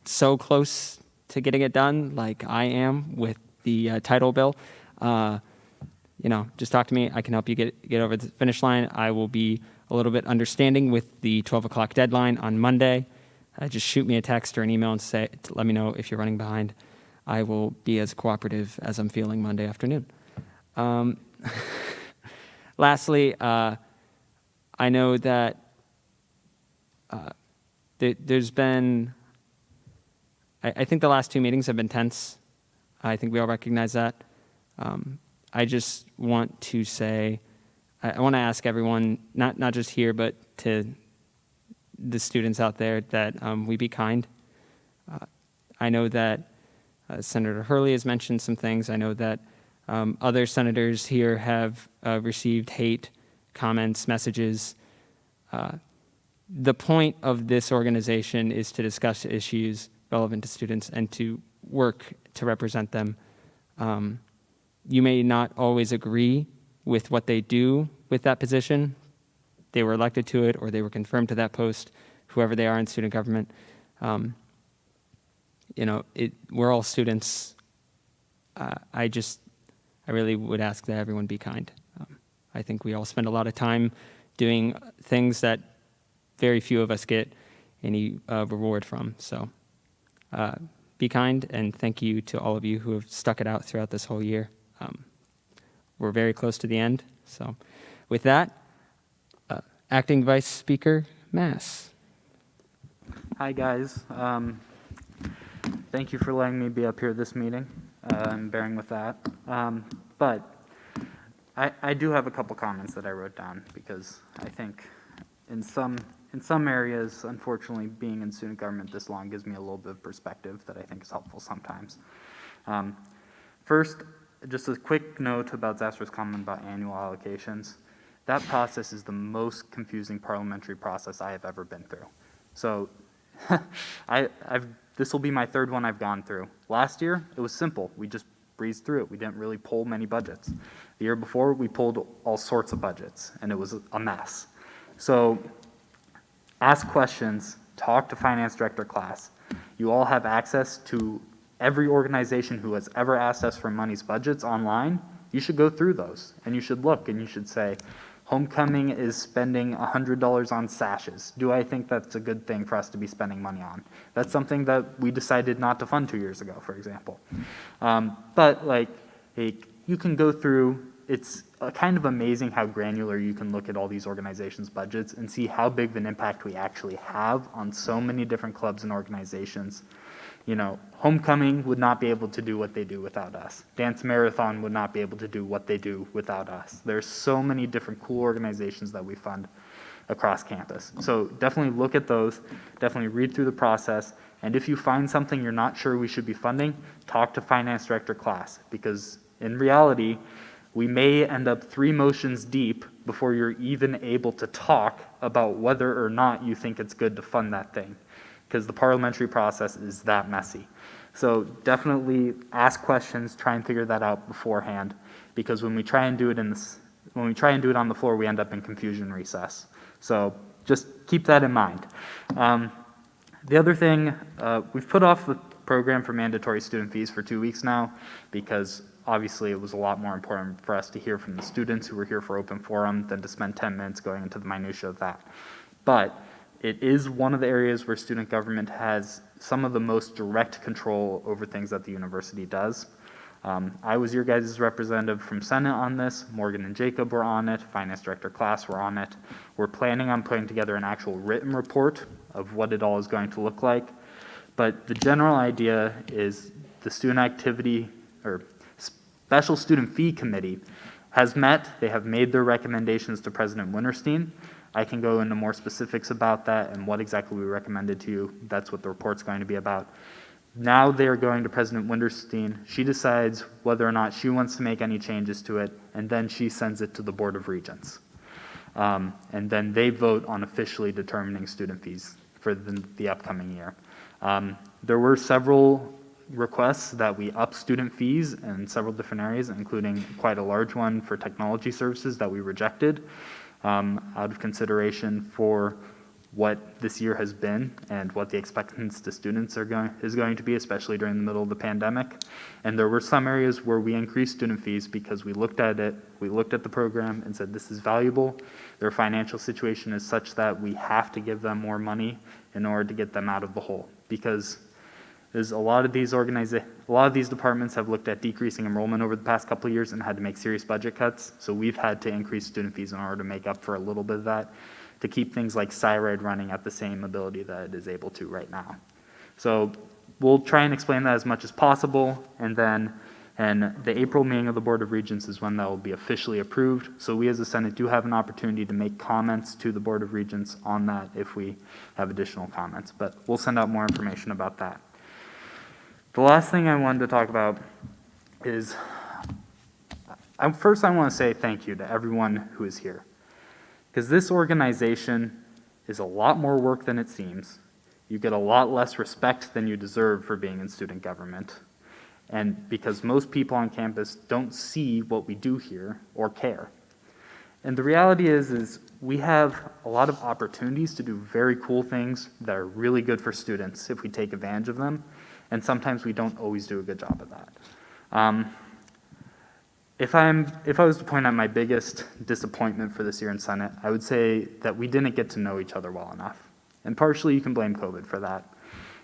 so close to getting it done, like I am with the title bill, just talk to me. I can help you get over the finish line. I will be a little bit understanding with the 12 o'clock deadline on Monday. Just shoot me a text or an email and let me know if you're running behind. I will be as cooperative as I'm feeling Monday afternoon. Lastly, I know that there's been, I think the last two meetings have been tense. I think we all recognize that. I just want to say, I want to ask everyone, not just here, but to the students out there, that we be kind. I know that Senator Hurley has mentioned some things. I know that other senators here have received hate comments, messages. The point of this organization is to discuss issues relevant to students and to work to represent them. You may not always agree with what they do with that position. They were elected to it or they were confirmed to that post, whoever they are in student government. We're all students. I really would ask that everyone be kind. I think we all spend a lot of time doing things that very few of us get any reward from. So be kind, and thank you to all of you who have stuck it out throughout this whole year. We're very close to the end. So with that, Acting Vice Speaker Mass. Hi, guys. Thank you for letting me be up here this meeting and bearing with that. But I do have a couple comments that I wrote down because I think in some areas, unfortunately, being in student government this long gives me a little bit of perspective that I think is helpful sometimes. First, just a quick note about Zastro's comment about annual allocations. That process is the most confusing parliamentary process I have ever been through. So this will be my third one I've gone through. Last year, it was simple. We just breezed through it. We didn't really pull many budgets. The year before, we pulled all sorts of budgets, and it was a mess. So ask questions, talk to finance director class. You all have access to every organization who has ever asked us for money's budgets online. You should go through those, and you should look, and you should say, Homecoming is spending $100 on sashes. Do I think that's a good thing for us to be spending money on? That's something that we decided not to fund 2 years ago, for example. But you can go through, it's kind of amazing how granular you can look at all these organizations' budgets and see how big of an impact we actually have on so many different clubs and organizations. Homecoming would not be able to do what they do without us. Dance Marathon would not be able to do what they do without us. There's so many different cool organizations that we fund across campus. So definitely look at those, definitely read through the process, and if you find something you're not sure we should be funding, talk to finance director class, because in reality, we may end up 3 motions deep before you're even able to talk about whether or not you think it's good to fund that thing, because the parliamentary process is that messy. So definitely ask questions, try and figure that out beforehand, because when we try and do it on the floor, we end up in confusion recess. So just keep that in mind. The other thing, we've put off the program for mandatory student fees for 2 weeks now, because obviously it was a lot more important for us to hear from the students who were here for open forum than to spend 10 minutes going into the minutia of that. But it is one of the areas where student government has some of the most direct control over things that the university does. I was your guys' representative from Senate on this. Morgan and Jacob were on it. Finance director class were on it. We're planning on putting together an actual written report of what it all is going to look like. But the general idea is the student activity or special student fee committee has met. They have made their recommendations to President Winterstein. I can go into more specifics about that and what exactly we recommended to you. That's what the report's going to be about. Now they're going to President Winterstein. She decides whether or not she wants to make any changes to it, and then she sends it to the Board of Regents. And then they vote on officially determining student fees for the upcoming year. There were several requests that we up student fees in several different areas, including quite a large one for technology services that we rejected out of consideration for what this year has been and what the expectations to students is going to be, especially during the middle of the pandemic. And there were some areas where we increased student fees because we looked at it, we looked at the program and said this is valuable. Their financial situation is such that we have to give them more money in order to get them out of the hole, because a lot of these departments have looked at decreasing enrollment over the past couple of years and had to make serious budget cuts. So we've had to increase student fees in order to make up for a little bit of that, to keep things like SciRide running at the same ability that it is able to right now. So we'll try and explain that as much as possible, and then the April meeting of the Board of Regents is when that will be officially approved. So we as the Senate do have an opportunity to make comments to the Board of Regents on that if we have additional comments, but we'll send out more information about that. The last thing I wanted to talk about is, first I want to say thank you to everyone who is here, because this organization is a lot more work than it seems. You get a lot less respect than you deserve for being in student government, and because most people on campus don't see what we do here or care. And the reality is we have a lot of opportunities to do very cool things that are really good for students if we take advantage of them. And sometimes we don't always do a good job of that. If I was to point out my biggest disappointment for this year in Senate, I would say that we didn't get to know each other well enough. And partially you can blame COVID for that.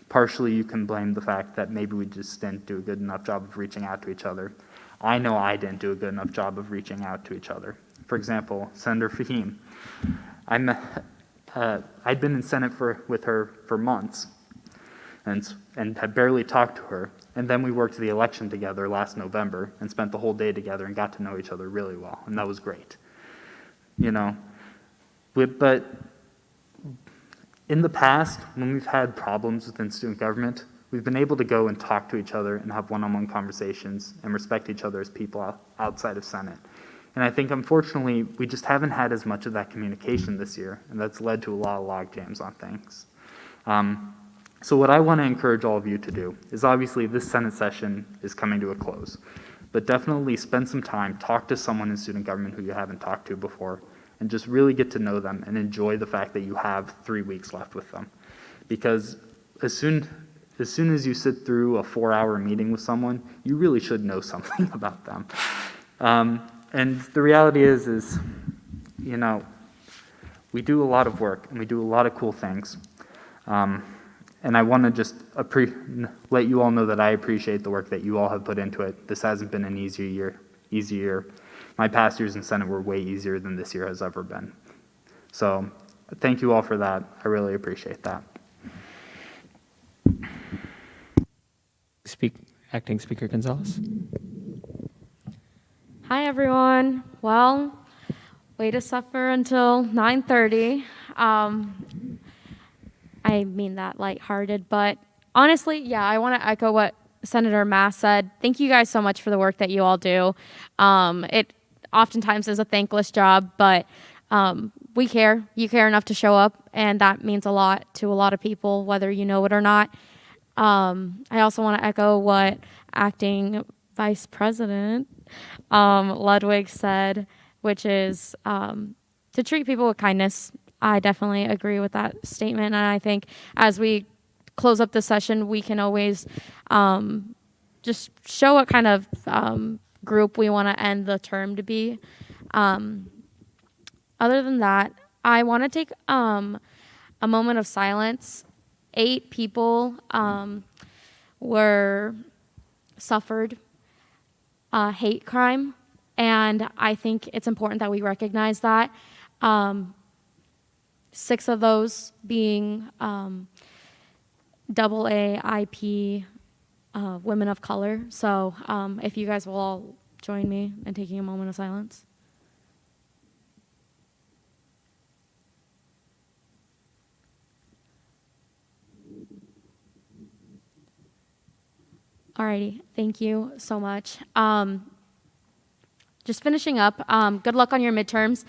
Partially you can blame the fact that maybe we just didn't do a good enough job of reaching out to each other. I know I didn't do a good enough job of reaching out to each other. For example, Senator Fahim. I'd been in Senate with her for months, and had barely talked to her. And then we worked the election together last November and spent the whole day together and got to know each other really well, and that was great. But in the past, when we've had problems within student government, we've been able to go and talk to each other and have one-on-one conversations and respect each other as people outside of Senate. And I think, unfortunately, we just haven't had as much of that communication this year, and that's led to a lot of log jams on things. So what I want to encourage all of you to do is, obviously this Senate session is coming to a close, but definitely spend some time, talk to someone in student government who you haven't talked to before, and just really get to know them and enjoy the fact that you have 3 weeks left with them. Because as soon as you sit through a 4-hour meeting with someone, you really should know something about them. And the reality is, we do a lot of work and we do a lot of cool things. And I want to just let you all know that I appreciate the work that you all have put into it. This hasn't been an easy year. My past years in Senate were way easier than this year has ever been. So thank you all for that. I really appreciate that. Acting Speaker Gonzalez. Hi, everyone. Well, way to suffer until 9:30. I mean that lighthearted, but honestly, yeah, I want to echo what Senator Mass said. Thank you guys so much for the work that you all do. It oftentimes is a thankless job, but we care. You care enough to show up, and that means a lot to a lot of people, whether you know it or not. I also want to echo what Acting Vice President Ludwig said, which is to treat people with kindness. I definitely agree with that statement, and I think as we close up the session, we can always just show what kind of group we want to end the term to be. Other than that, I want to take a moment of silence. 8 people suffered hate crime, and I think it's important that we recognize that. 6 of those being AAIP women of color. So if you guys will all join me in taking a moment of silence. Alrighty, thank you so much. Just finishing up, good luck on your midterms.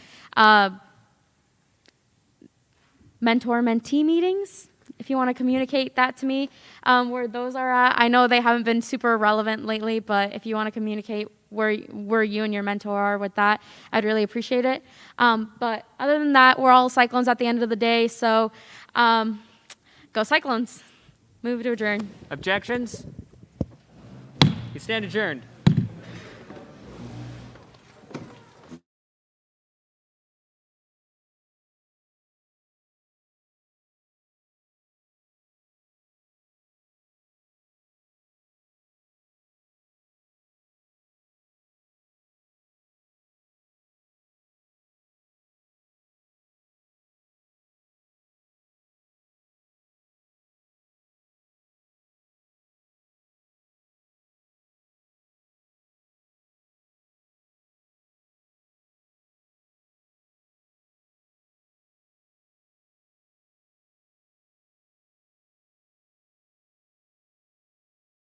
mentor-mentee meetings, if you want to communicate that to me, where those are at. I know they haven't been super relevant lately, but if you want to communicate where you and your mentor are with that, I'd really appreciate it. But other than that, we're all Cyclones at the end of the day, so go Cyclones. Move to adjourn. Objections? You stand adjourned.